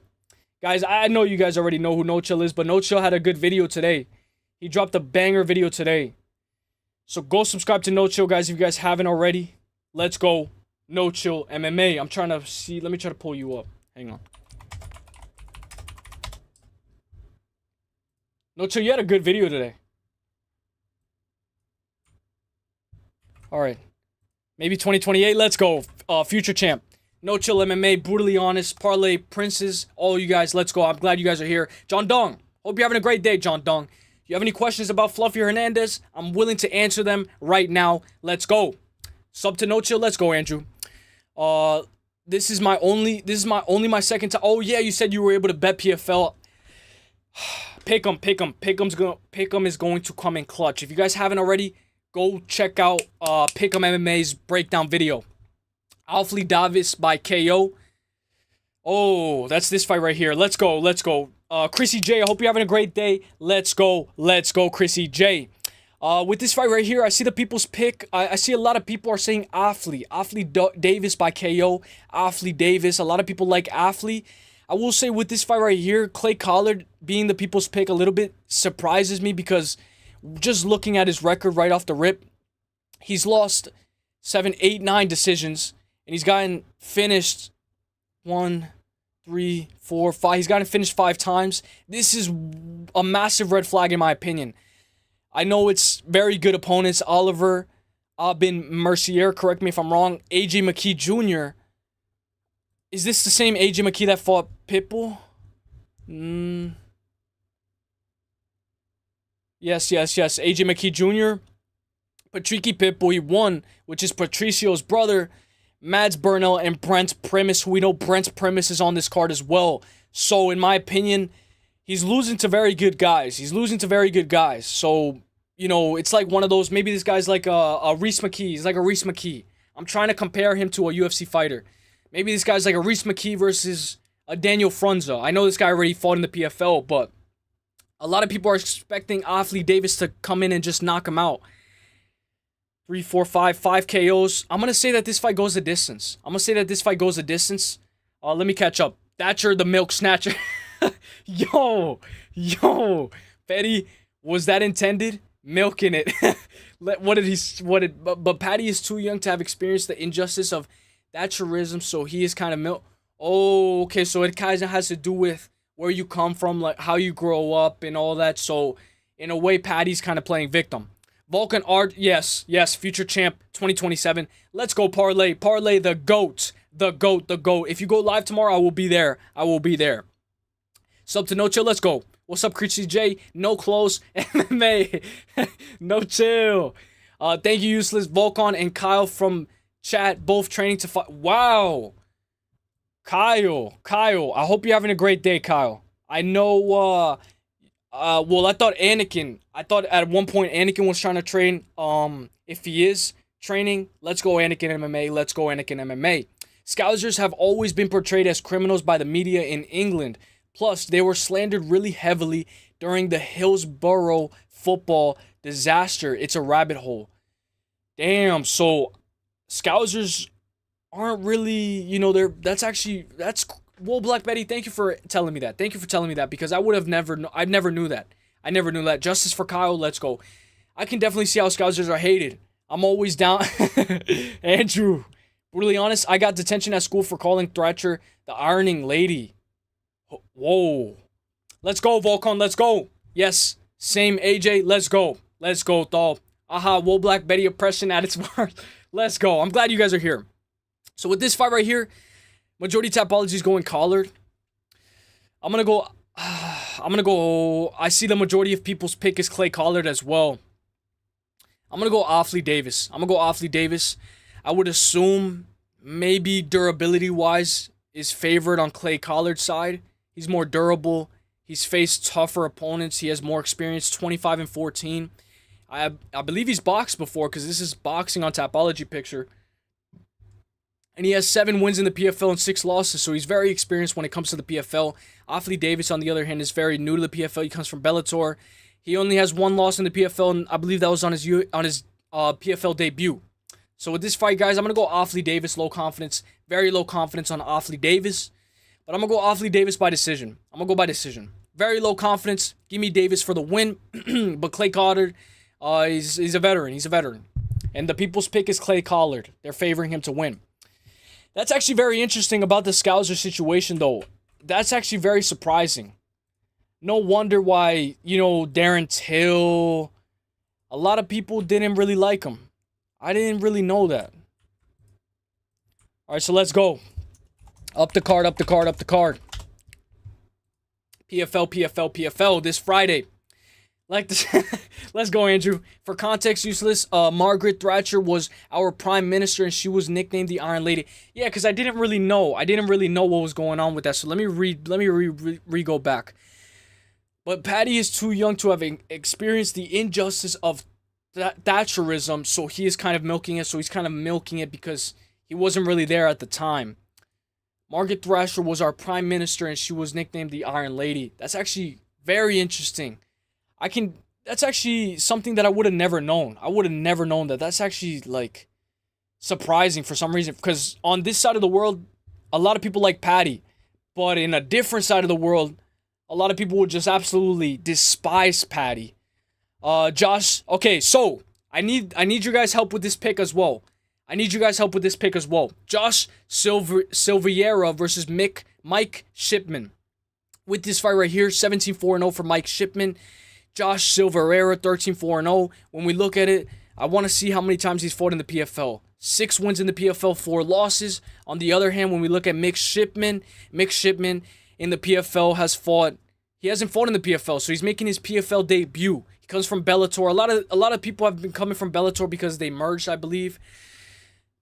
guys. I know you guys already know who No Chill is, but No Chill had a good video today. He dropped a banger video today. So go subscribe to No Chill, guys, if you guys haven't already. Let's go. No Chill MMA. I'm trying to see. Let me try to pull you up. Hang on. No Chill, you had a good video today. Alright. Maybe 2028. Let's go. Future champ. No Chill MMA. Brutally honest. Parlay Princes. All you guys. Let's go. I'm glad you guys are here. John Dong. Hope you're having a great day, John Dong. If you have any questions about Fluffy Hernandez, I'm willing to answer them right now. Let's go. Sub to No Chill. Let's go, Andrew. This is my second time. Oh yeah, you said you were able to bet PFL. Pick'em. Pick'em is going to come in clutch. If you guys haven't already, go check out Pick'em MMA's breakdown video. Uselyis Davis by KO. Oh, that's this fight right here. Let's go. Chrissy J, I hope you're having a great day. Let's go, Chrissy J. With this fight right here, I see the people's pick. I see a lot of people are saying Uselyis Davis by KO. Uselyis Davis. A lot of people like Uselyis. I will say with this fight right here, Clay Collard being the people's pick a little bit surprises me, because just looking at his record right off the rip, he's lost 7, 8, 9 decisions, and he's gotten finished 1, 3, 4, 5. He's gotten finished 5 times. This is a massive red flag in my opinion. I know it's very good opponents. Oliver Abin Mercier, correct me if I'm wrong. AJ McKee Jr. Is this the same AJ McKee that fought Pitbull? Yes. AJ McKee Jr. Patricky Pitbull, he won, which is Patricio's brother. Mads Burnell and Brent Primus, who we know Brent Primus is on this card as well. So, in my opinion, he's losing to very good guys. So, you know, it's like one of those, maybe this guy's like a Reese McKee. He's like a Reese McKee. I'm trying to compare him to a UFC fighter. Maybe this guy's like a Reese McKee versus a Daniel Frunza. I know this guy already fought in the PFL, but a lot of people are expecting Uselyis Davis to come in and just knock him out. 3, 4, 5 KOs. I'm going to say that this fight goes the distance. Let me catch up. Thatcher, the milk snatcher. Yo. Petty, was that intended? Milking it. But Patty is too young to have experienced the injustice of Thatcherism, so he is kind of milk. Oh, okay, so it kind of has to do with where you come from, like how you grow up and all that. So, in a way, Patty's kind of playing victim. Vulcan Art, yes, future champ 2027. Let's go, Parlay, the GOAT. If you go live tomorrow, I will be there. Sub to No Chill, let's go. What's up, Chrissy J? No close, MMA. No Chill. Thank you, Uselyis, Volkan, and Kyle from chat, both training to fight. Wow. Kyle, I hope you're having a great day, Kyle. I know, well, I thought at one point Anakin was trying to train. If he is training, let's go Anakin MMA. Scousers have always been portrayed as criminals by the media in England. Plus, they were slandered really heavily during the Hillsborough football disaster. It's a rabbit hole. Damn, so Scousers aren't really, you know, that's Wool Black Betty, thank you for telling me that. Because I never knew that. Justice for Kyle, let's go. I can definitely see how Scousers are hated. I'm always down. Andrew, brutally honest, I got detention at school for calling Thrasher the ironing lady. Whoa. Let's go, Volkan, let's go. Yes, same AJ, let's go. Dawg. Aha, Wool Black Betty oppression at its worst. Let's go. I'm glad you guys are here. So with this fight right here, majority Tapology is going Collard. I'm going to go, I see the majority of people's pick is Clay Collard as well. I'm going to go Uselyis Davis. I'm going to go Uselyis Davis. I would assume maybe durability-wise is favored on Clay Collard's side. He's more durable. He's faced tougher opponents. He has more experience, 25-14. I believe he's boxed before because this is boxing on Tapology picture. And he has 7 wins in the PFL and 6 losses, so he's very experienced when it comes to the PFL. Uselyis Davis, on the other hand, is very new to the PFL. He comes from Bellator. He only has 1 loss in the PFL, and I believe that was on his PFL debut. So with this fight, guys, I'm going to go Uselyis Davis, low confidence. Very low confidence on Uselyis Davis. But I'm going to go Uselyis Davis by decision. I'm going to go by decision. Very low confidence. Give me Davis for the win. But Clay Collard, he's a veteran. He's a veteran. And the people's pick is Clay Collard. They're favoring him to win. That's actually very interesting about the Scouser situation, though. That's actually very surprising. No wonder why, Darren Till, a lot of people didn't really like him. I didn't really know that. All right, so let's go. Up the card, up the card, up the card. PFL, PFL, PFL this Friday. Like this. Let's go, Andrew. For context, Uselyis, Margaret Thatcher was our prime minister, and she was nicknamed the Iron Lady. Yeah, because I didn't really know. I didn't really know what was going on with that. So let me go back. But Patty is too young to have experienced the injustice of Thatcherism, so he is kind of milking it. So he's kind of milking it because he wasn't really there at the time. Margaret Thatcher was our prime minister, and she was nicknamed the Iron Lady. That's actually very interesting. That's actually something that I would have never known. I would have never known that. That's actually, surprising for some reason. Because on this side of the world, a lot of people like Patty. But in a different side of the world, a lot of people would just absolutely despise Patty. Josh, okay, so I need your guys' help with this pick as well. Josh Silveira versus Mike Shipman. With this fight right here, 17-4-0 for Mike Shipman. Josh Silveira, 13-4-0. When we look at it, I want to see how many times he's fought in the PFL. 6 wins in the PFL, 4 losses. On the other hand, when we look at Mike Shipman in the PFL he hasn't fought in the PFL, so he's making his PFL debut. He comes from Bellator. A lot of people have been coming from Bellator because they merged, I believe.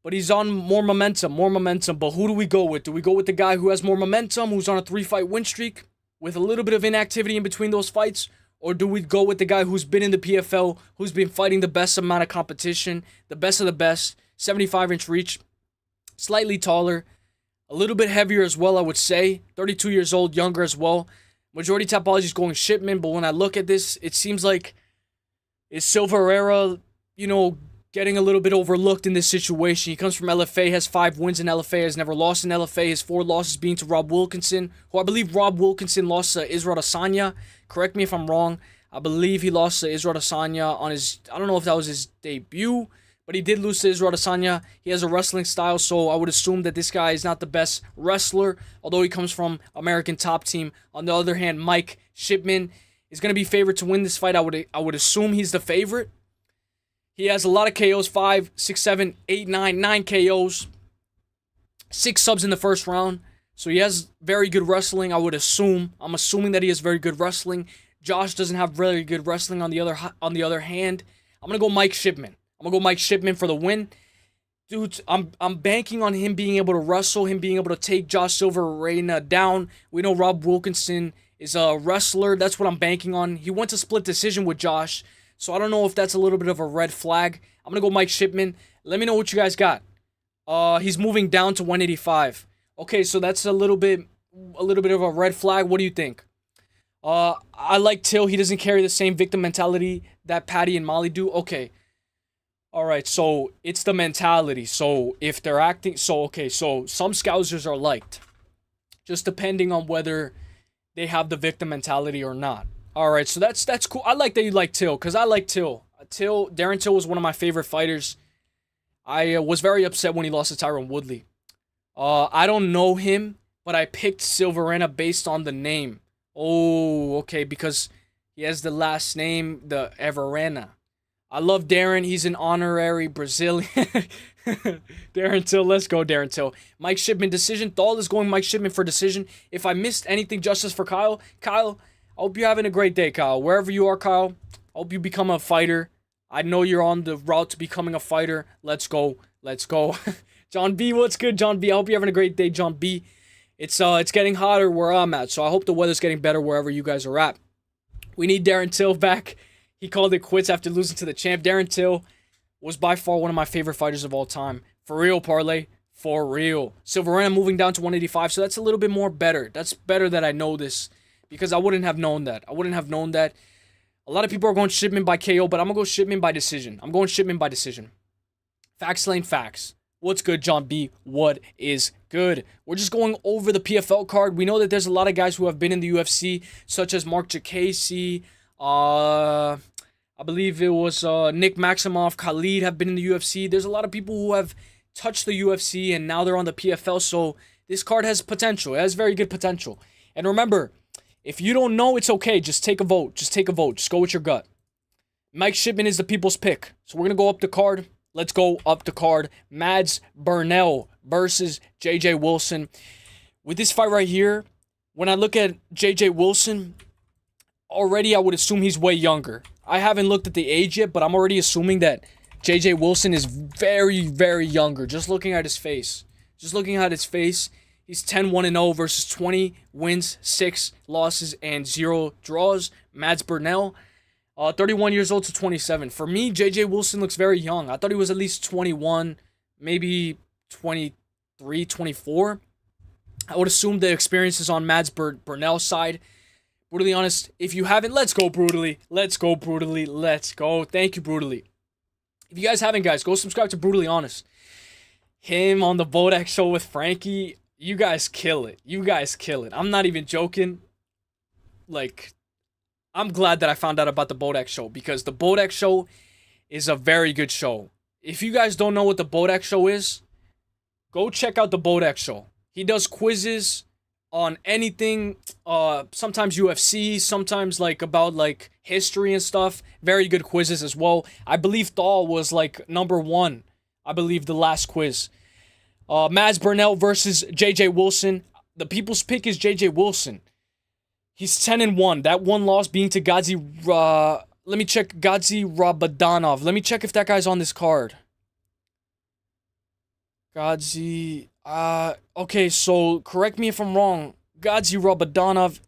But he's on more momentum. But who do we go with? Do we go with the guy who has more momentum, who's on a 3-fight win streak, with a little bit of inactivity in between those fights? Or do we go with the guy who's been in the PFL, who's been fighting the best amount of competition, the best of the best, 75-inch reach, slightly taller, a little bit heavier as well, I would say, 32 years old, younger as well. Majority Tapology is going Shipman, but when I look at this, it seems like is Silveira, getting a little bit overlooked in this situation. He comes from LFA, has 5 wins in LFA, has never lost in LFA. His 4 losses being to Rob Wilkinson, who I believe Rob Wilkinson lost to Israel Adesanya. Correct me if I'm wrong. I believe he lost to Israel Adesanya on his, I don't know if that was his debut, but he did lose to Israel Adesanya. He has a wrestling style, so I would assume that this guy is not the best wrestler, although he comes from American Top Team. On the other hand, Mike Shipman is going to be favored to win this fight. I would assume he's the favorite. He has a lot of KOs, 5, 6, 7, 8, 9 KOs. 6 subs in the first round. So he has very good wrestling, I would assume. I'm assuming that he has very good wrestling. Josh doesn't have very good wrestling on the other hand. I'm going to go Mike Shipman. I'm going to go Mike Shipman for the win. Dude, I'm banking on him being able to wrestle, him being able to take Josh Silveira down. We know Rob Wilkinson is a wrestler. That's what I'm banking on. He went to split decision with Josh. So I don't know if that's a little bit of a red flag. I'm going to go Mike Shipman. Let me know what you guys got. He's moving down to 185. Okay, so that's a little bit of a red flag. What do you think? I like Till. He doesn't carry the same victim mentality that Patty and Molly do. Okay. All right, so it's the mentality. So if they're acting... So some Scousers are liked. Just depending on whether they have the victim mentality or not. All right, so that's cool. I like that you like Till, because I like Till. Darren Till was one of my favorite fighters. I was very upset when he lost to Tyron Woodley. I don't know him, but I picked Silveira based on the name. Oh, okay, because he has the last name, the Everena. I love Darren. He's an honorary Brazilian. Darren Till, let's go, Darren Till. Mike Shipman, decision. Thal is going Mike Shipman for decision. If I missed anything, justice for Kyle. Kyle, I hope you're having a great day, Kyle. Wherever you are, Kyle, I hope you become a fighter. I know you're on the route to becoming a fighter. Let's go. Let's go. John B, what's good, John B? I hope you're having a great day, John B. It's getting hotter where I'm at, so I hope the weather's getting better wherever you guys are at. We need Darren Till back. He called it quits after losing to the champ. Darren Till was by far one of my favorite fighters of all time. For real, Parlay. For real. Silverana moving down to 185, so that's a little bit more better. That's better that I know this, because I wouldn't have known that. I wouldn't have known that. A lot of people are going Shipman by KO, but I'm going to go Shipman by decision. I'm going Shipman by decision. Facts lane facts. What's good, John B? What is good? We're just going over the PFL card. We know that there's a lot of guys who have been in the UFC, such as Mark Jacasey, I believe it was Nick Maximoff, Khalid have been in the UFC. There's a lot of people who have touched the UFC, and now they're on the PFL, so this card has potential. It has very good potential. And remember, if you don't know, it's okay. Just take a vote. Just take a vote. Just go with your gut. Mike Shipman is the people's pick. So we're going to go up the card. Let's go up the card. Mads Burnell versus JJ Wilson. With this fight right here, when I look at JJ Wilson, already I would assume he's way younger. I haven't looked at the age yet, but I'm already assuming that JJ Wilson is very, very younger. Just looking at his face. Just looking at his face. He's 10-1-0 versus 20 wins, 6 losses, and 0 draws. Mads Burnell, 31 years old to 27. For me, JJ Wilson looks very young. I thought he was at least 21, maybe 23, 24. I would assume the experience is on Mads Burnell's side. Brutally honest, if you haven't, let's go Brutally. Let's go Brutally. Let's go. Thank you, Brutally. If you guys haven't, guys, go subscribe to Brutally Honest. Him on the Bodak show with Frankie. You guys kill it. You guys kill it. I'm not even joking. Like, I'm glad that I found out about the Bodak show, because the Bodak show is a very good show. If you guys don't know what the Bodak show is, go check out the Bodak show. He does quizzes on anything, sometimes UFC, sometimes like about like history and stuff. Very good quizzes as well. I believe Thal was like number 1. I believe the last quiz. Mads Burnell versus JJ Wilson. The people's pick is JJ Wilson. He's 10-1. That one loss being to Gadzi. Let me check Gadzi Rabadanov. Let me check if that guy's on this card. Gadzi. Okay, so correct me if I'm wrong. Gadzi Rabadanov.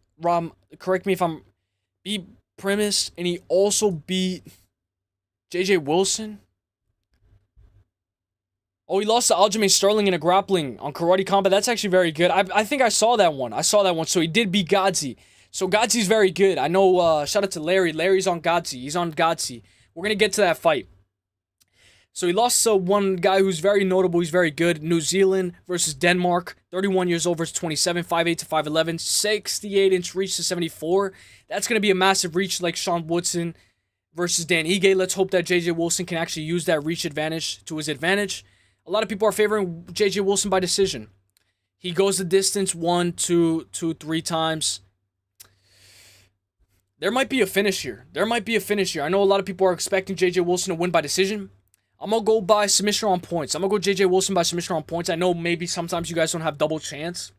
Correct me if I'm. Beat Primus, and he also beat JJ Wilson. Oh, he lost to Aljamain Sterling in a grappling on Karate Combat. That's actually very good. I think I saw that one. So he did beat Gadzi. So Gadzi's very good. I know, shout out to Larry. Larry's on Gadzi. He's on Gadzi. We're going to get to that fight. So he lost to one guy who's very notable. He's very good. New Zealand versus Denmark. 31 years old versus 27. 5'8 to 5'11. 68-inch reach to 74. That's going to be a massive reach like Sean Woodson versus Dan Ige. Let's hope that JJ Wilson can actually use that reach advantage to his advantage. A lot of people are favoring JJ Wilson by decision. He goes the distance 1, 2, 3 times. There might be a finish here. I know a lot of people are expecting JJ Wilson to win by decision. I'm going to go by submission on points. I'm going to go JJ Wilson by submission on points. I know maybe sometimes you guys don't have double chance,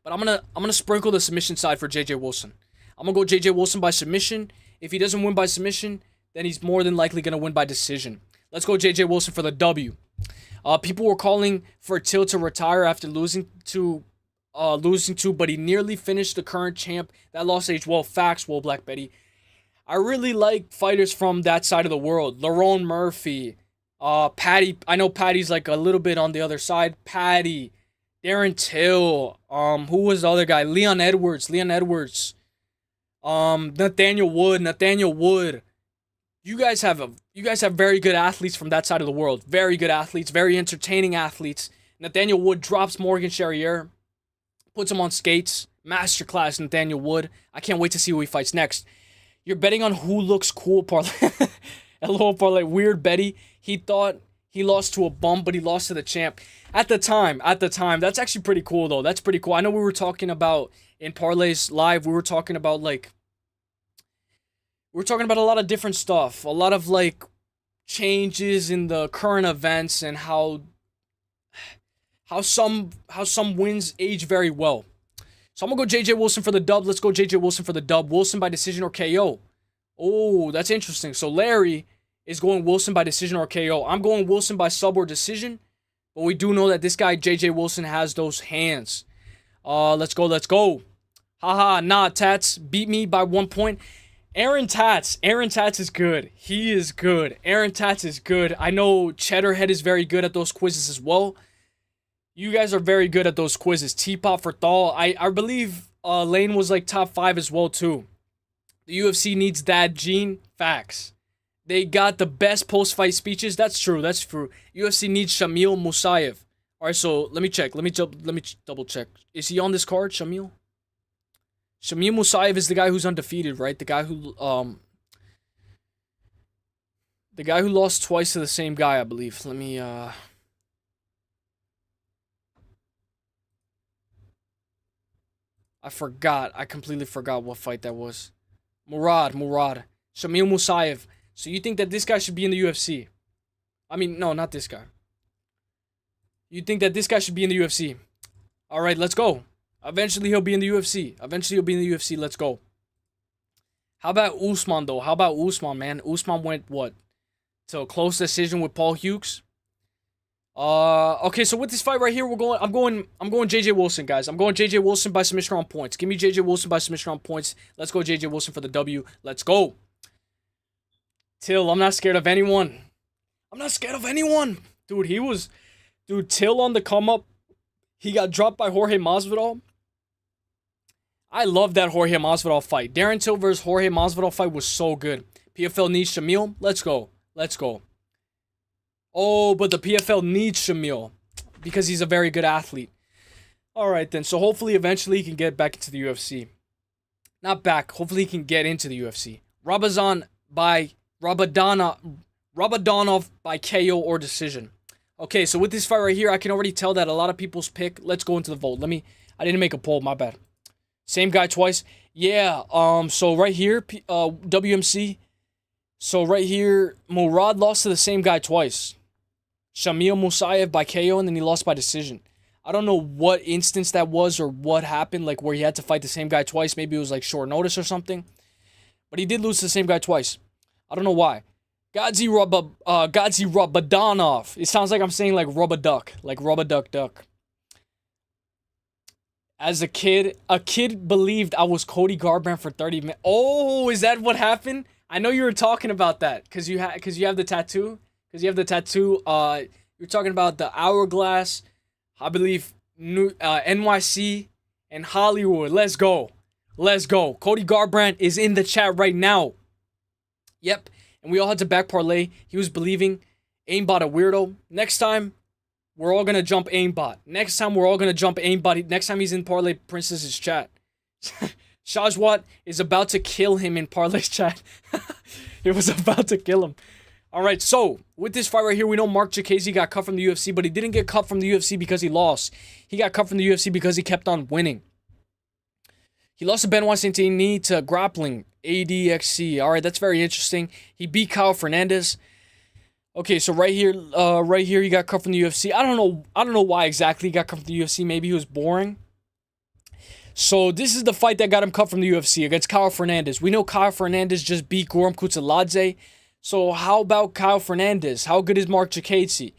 but I'm going to sprinkle the submission side for JJ Wilson. I'm going to go JJ Wilson by submission. If he doesn't win by submission, then he's more than likely going to win by decision. Let's go JJ Wilson for the W. People were calling for Till to retire after losing to, but he nearly finished the current champ. That loss aged well. Facts, Will Black Betty. I really like fighters from that side of the world. Lerone Murphy, Patty. I know Patty's like a little bit on the other side. Patty, Darren Till. Who was the other guy? Leon Edwards. Nathaniel Wood. You guys have very good athletes from that side of the world. Very good athletes, very entertaining athletes. Nathaniel Wood drops Morgan Charrier, puts him on skates. Masterclass, Nathaniel Wood. I can't wait to see who he fights next. You're betting on who looks cool, Parlay. Hello, Parlay. Weird Betty. He thought he lost to a bum, but he lost to the champ. At the time. That's actually pretty cool, though. That's pretty cool. I know we were talking about, in Parlay's live, we were talking about a lot of different stuff. A lot of, like, changes in the current events and how some wins age very well. So I'm going to go JJ Wilson for the dub. Let's go JJ Wilson for the dub. Wilson by decision or KO. Oh, that's interesting. So Larry is going Wilson by decision or KO. I'm going Wilson by sub or decision, but we do know that this guy, JJ Wilson, has those hands. Let's go, let's go. Haha, nah, Tats beat me by 1 point. Aaron Tats is good. He is good. Aaron Tats is good. I know Cheddarhead is very good at those quizzes as well. You guys are very good at those quizzes. Teapot for Thal. I believe Lane was like top 5 as well too. The UFC needs that gene. Facts. They got the best post-fight speeches. That's true. That's true. UFC needs Shamil Musayev. All right, so let me check. Let me double check. Is he on this card, Shamil? Shamil Musayev is the guy who's undefeated, right? The guy who lost twice to the same guy, I believe. Let me I forgot. I completely forgot what fight that was. Murad. Shamil Musayev. So you think that this guy should be in the UFC? I mean, no, not this guy. You think that this guy should be in the UFC? All right, let's go. Eventually, he'll be in the UFC. Let's go. How about Usman, though? How about Usman, man? Usman went, what? To a close decision with Paul Hughes. Okay, so with this fight right here, I'm going JJ Wilson, guys. I'm going JJ Wilson by submission round points. Give me JJ Wilson by submission round points. Let's go JJ Wilson for the W. Let's go. Till, I'm not scared of anyone. Dude, Till on the come up. He got dropped by Jorge Masvidal. I love that Jorge Masvidal fight. Darren Till versus Jorge Masvidal fight was so good. PFL needs Shamil. Let's go. Oh, but the PFL needs Shamil because he's a very good athlete. All right, then. So hopefully, eventually, he can get back into the UFC. Not back. Hopefully, he can get into the UFC. Rabadonov by KO or decision. Okay, so with this fight right here, I can already tell that a lot of people's pick. Let's go into the vote. I didn't make a poll. My bad. Same guy twice. Yeah. So right here, WMC. So right here, Murad lost to the same guy twice. Shamil Musayev by KO, and then he lost by decision. I don't know what instance that was or what happened, like where he had to fight the same guy twice. Maybe it was like short notice or something. But he did lose to the same guy twice. I don't know why. Gadzi Rabadonov. It sounds like I'm saying like rub-a-duck. Like rub-a-duck-duck. As a kid believed I was Cody Garbrandt for 30 minutes. Oh, is that what happened? I know you were talking about that because you have the tattoo. You're talking about the hourglass, I believe, NYC and Hollywood. Let's go. Cody Garbrandt is in the chat right now. Yep. And we all had to back parlay. He was believing aimbot a weirdo. Next time, we're all going to jump aimbot. Next time he's in Parlay Princess's chat. Shajwat is about to kill him in Parlay's chat. It was about to kill him. All right, so with this fight right here, we know Mark Chikadze got cut from the UFC, but he didn't get cut from the UFC because he lost. He got cut from the UFC because he kept on winning. He lost to Benoit Saint-Denis to grappling, ADXC. All right, that's very interesting. He beat Kyle Fernandez. Okay, so right here he got cut from the UFC. I don't know why exactly he got cut from the UFC. Maybe he was boring. So this is the fight that got him cut from the UFC against Kyle Fernandez. We know Kyle Fernandez just beat Guram Kutsaladze. So how about Kyle Fernandez? How good is Mark Chikadze?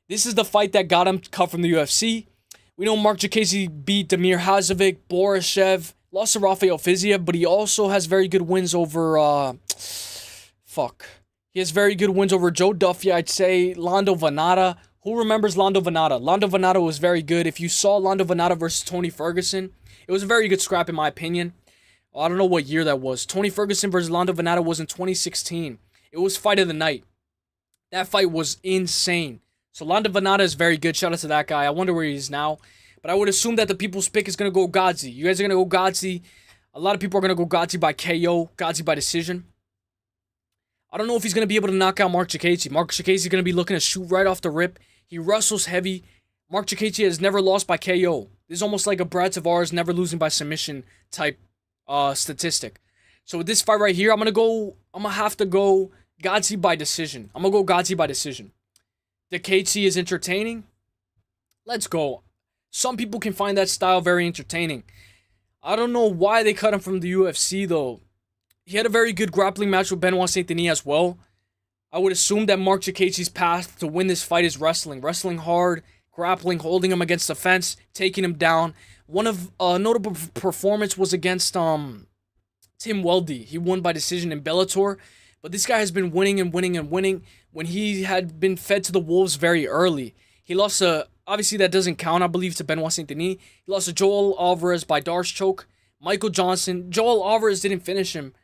This is the fight that got him cut from the UFC. We know Mark Chikadze beat Damir Hazovic, Borishev, lost to Rafael Fiziev, but he also has very good wins over He has very good wins over Joe Duffy, I'd say. Lando Venata. Who remembers Lando Venata? Lando Venata was very good. If you saw Lando Venata versus Tony Ferguson, it was a very good scrap in my opinion. I don't know what year that was. Tony Ferguson versus Lando Venata was in 2016. It was fight of the night. That fight was insane. So Lando Venata is very good. Shout out to that guy. I wonder where he is now. But I would assume that the people's pick is going to go Godzi. You guys are going to go Godzi. A lot of people are going to go Godzi by KO, Godzi by decision. I don't know if he's going to be able to knock out Mark Chikadze. Mark Chikadze is going to be looking to shoot right off the rip. He wrestles heavy. Mark Chikadze has never lost by KO. This is almost like a Brad Tavares never losing by submission type statistic. So with this fight right here, I'm going to have to go Godzi by decision. The KC is entertaining. Let's go. Some people can find that style very entertaining. I don't know why they cut him from the UFC though. He had a very good grappling match with Benoit Saint-Denis as well. I would assume that Mark Jacasey's path to win this fight is wrestling. Wrestling hard, grappling, holding him against the fence, taking him down. One of notable performance was against Tim Weldy. He won by decision in Bellator. But this guy has been winning and winning and winning when he had been fed to the wolves very early. He lost obviously that doesn't count, I believe, to Benoit Saint-Denis. He lost to Joel Alvarez by Darce choke. Michael Johnson. Joel Alvarez didn't finish him.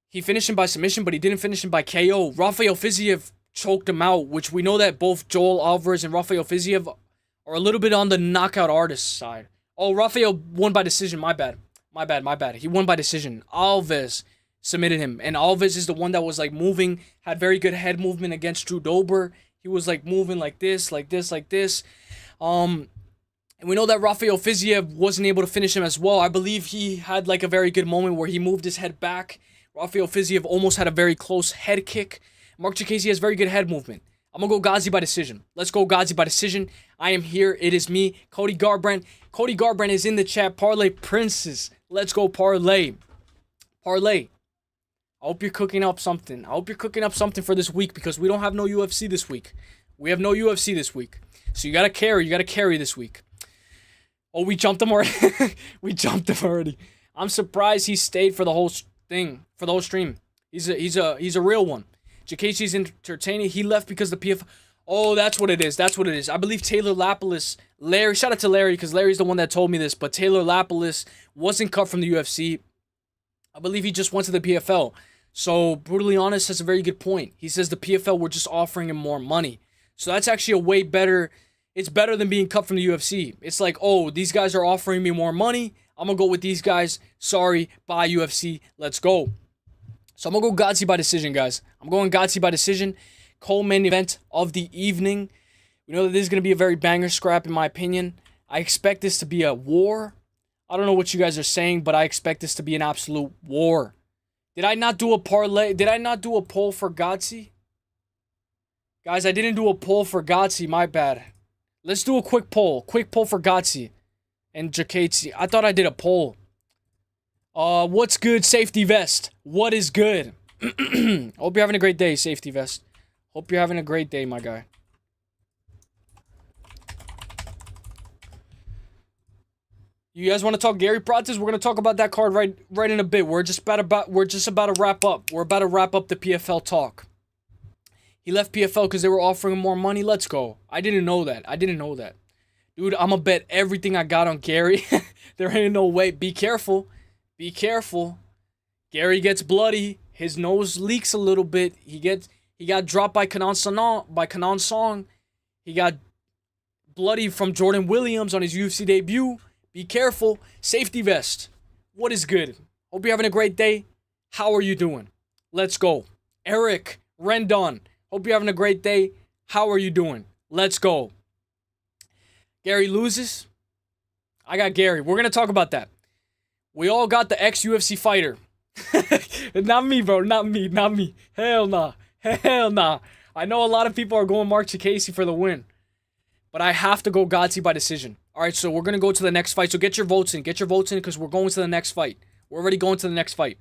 He finished him by submission, but he didn't finish him by KO. Rafael Fiziev choked him out, which we know that both Joel Alvarez and Rafael Fiziev are a little bit on the knockout artist side. Oh, Rafael won by decision. My bad. He won by decision. Alves submitted him. And Alves is the one that was like moving, had very good head movement against Drew Dober. He was like moving like this, like this, like this. And we know that Rafael Fiziev wasn't able to finish him as well. I believe he had like a very good moment where he moved his head back. Rafael Fiziev almost had a very close head kick. Mark Jacasey has very good head movement. I'm going to go Ghazi by decision. Let's go Ghazi by decision. I am here. It is me, Cody Garbrandt. Cody Garbrandt is in the chat. Parlay Princess. Let's go Parlay. Parlay. I hope you're cooking up something. I hope you're cooking up something for this week because we don't have no UFC this week. We have no UFC this week. So you got to carry. You got to carry this week. Oh, we jumped him already. We jumped him already. I'm surprised he stayed for the whole thing, for the whole stream. He's a real one. Jacasey's entertaining. He left because the PFL. Oh, that's what it is. That's what it is. I believe Taylor Lapilus, Larry, shout out to Larry because Larry's the one that told me this, but Taylor Lapilus wasn't cut from the UFC. I believe he just went to the PFL. So, brutally honest, that's a very good point. He says the PFL were just offering him more money. So that's actually a way better, it's better than being cut from the UFC. It's like, oh, these guys are offering me more money. I'm going to go with these guys. Sorry, bye UFC. Let's go. So I'm going to go Ghazi by decision, guys. I'm going Ghazi by decision. Co-main event of the evening. We know that this is going to be a very banger scrap, in my opinion. I expect this to be a war. I don't know what you guys are saying, but I expect this to be an absolute war. Did I not do a parlay? Did I not do a poll for Ghazi? Guys, I didn't do a poll for Ghazi. My bad. Let's do a quick poll. Quick poll for Ghazi and Jacasey. I thought I did a poll. What's good, Safety Vest? What is good? Hope you're having a great day, Safety Vest. Hope you're having a great day, my guy. You guys want to talk Garry Prates? We're gonna talk about that card right in a bit. We're just about to wrap up. We're about to wrap up the PFL talk. He left PFL because they were offering him more money. Let's go. I didn't know that. Dude, I'm gonna bet everything I got on Garry. There ain't no way. Be careful. Be careful. Garry gets bloody. His nose leaks a little bit. He got dropped by Kanan Song. He got bloody from Jordan Williams on his UFC debut. Be careful. Safety Vest. What is good? Hope you're having a great day. How are you doing? Let's go. Eric Rendon. Hope you're having a great day. How are you doing? Let's go. Garry loses. I got Garry. We're going to talk about that. We all got the ex-UFC fighter. Not me, bro. Not me. Hell nah. I know a lot of people are going Mark Jacasey for the win. But I have to go Ghazi by decision. Alright, so we're going to go to the next fight. So get your votes in. Because we're going to the next fight. We're already going to the next fight.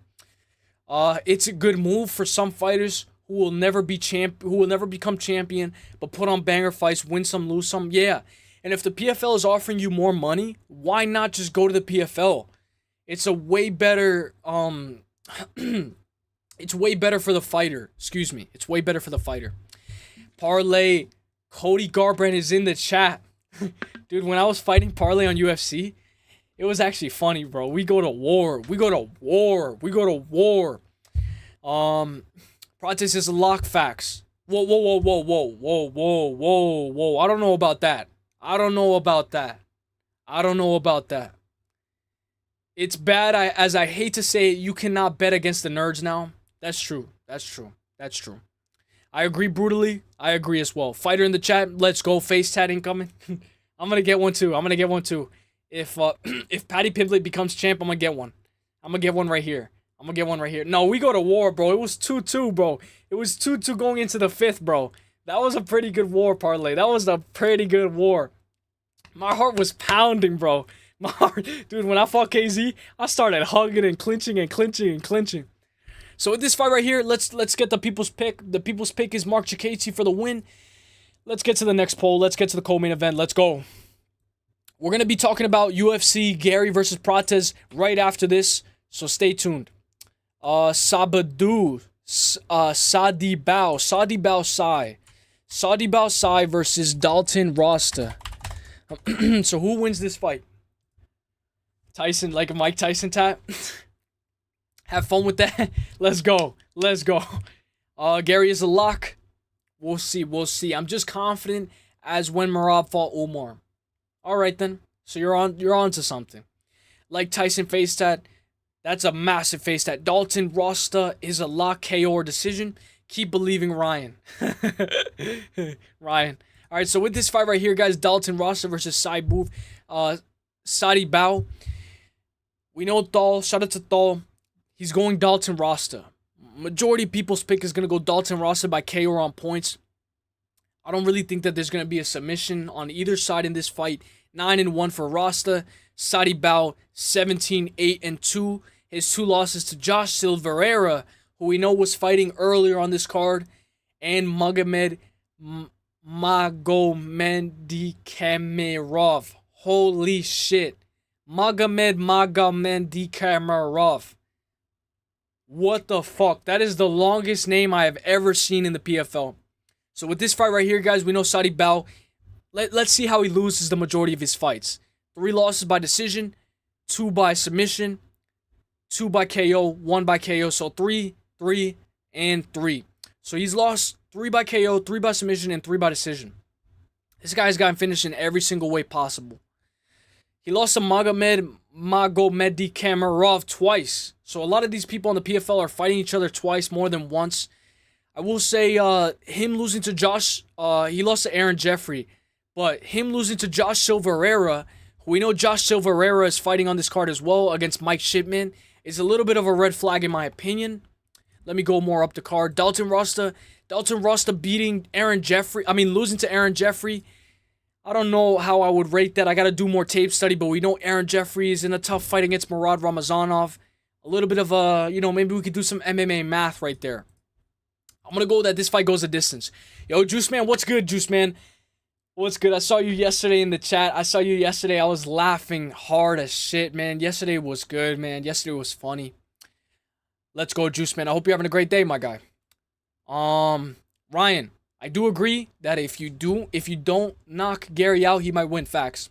It's a good move for some fighters who will never become champion, but put on banger fights, win some, lose some. Yeah. And if the PFL is offering you more money, why not just go to the PFL? It's a way better, it's way better for the fighter. Excuse me. It's way better for the fighter. Parlay, Cody Garbrandt is in the chat. Dude, when I was fighting Parlay on UFC, it was actually funny, bro. We go to war. Prates is lock facts. Whoa. I don't know about that. It's bad. As I hate to say it, you cannot bet against the nerds now. That's true. I agree brutally. I agree as well. Fighter in the chat. Let's go. Face tat incoming. I'm gonna get one too. If Paddy Pimblett becomes champ, I'm gonna get one. I'm gonna get one right here. No, we go to war, bro. It was 2-2, bro. It was 2-2 going into the 5th, bro. That was a pretty good war, Parlay. That was a pretty good war. My heart was pounding, bro. Dude, when I fought KZ, I started hugging and clinching. So with this fight right here, let's get the people's pick. The people's pick is Mark Chikadze for the win. Let's get to the next poll. Let's get to the co-main event. Let's go. We're going to be talking about UFC Garry versus Prates right after this, so stay tuned. Sadibou Sai versus Dalton Rasta. So who wins this fight? Tyson, like a Mike Tyson tat? Have fun with that. Let's go. Garry is a lock. We'll see. I'm just confident as when Merab fought Umar. All right then. So you're on to something. Like Tyson face tat. That's a massive face tat. Dalton Rasta is a lock, KO or decision. Keep believing Ryan. Ryan. All right. So with this fight right here, guys, Dalton Rasta versus Sadibou. We know Thal. Shout out to Thal. He's going Dalton Rasta. Majority of people's pick is going to go Dalton Rasta by KO or on points. I don't really think that there's going to be a submission on either side in this fight. 9-1 for Rasta. Sadibou 17-8-2. His 2 losses to Josh Silveira, who we know was fighting earlier on this card, and Magomed Magomedikamirov. Holy shit. Magomed Magomedikamirov. What the fuck? That is the longest name I have ever seen in the PFL. So with this fight right here, guys, we know Sadibou. Let's see how he loses the majority of his fights. 3 losses by decision, 2 by submission, 2 by KO, 1 by KO. So 3, 3, and 3. So he's lost 3 by KO, 3 by submission, and 3 by decision. This guy's gotten finished in every single way possible. He lost to Magomed Magomedikamirov twice. So a lot of these people on the PFL are fighting each other twice, more than once. I will say him losing to Josh, he lost to Aaron Jeffrey. But him losing to Josh Silveira, who we know Josh Silveira is fighting on this card as well against Mike Shipman, is a little bit of a red flag in my opinion. Let me go more up the card. Dalton Rasta beating Aaron Jeffrey. Losing to Aaron Jeffrey. I don't know how I would rate that. I got to do more tape study, but we know Aaron Jeffrey is in a tough fight against Murad Ramazanov. A little bit of a, maybe we could do some MMA math right there. I'm going to go that this fight goes a distance. Yo, Juice Man, what's good, Juice Man? What's good? I saw you yesterday in the chat. I was laughing hard as shit, man. Yesterday was good, man. Yesterday was funny. Let's go, Juice Man. I hope you're having a great day, my guy. Ryan, I do agree that if you don't knock Garry out, he might win. Facts.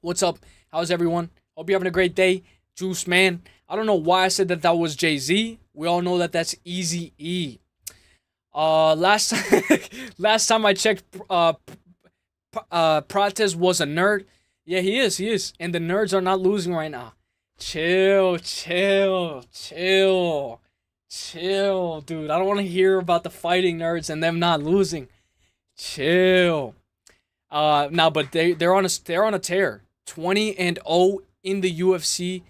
What's up? How's everyone? Hope you're having a great day. Juice Man. I don't know why I said that was Jay-Z. We all know that that's Eazy-E. Last time I checked, Prates was a nerd. Yeah, he is. And the nerds are not losing right now. Chill, dude. I don't want to hear about the fighting nerds and them not losing. Chill. But they're on a tear. 20-0 in the UFC.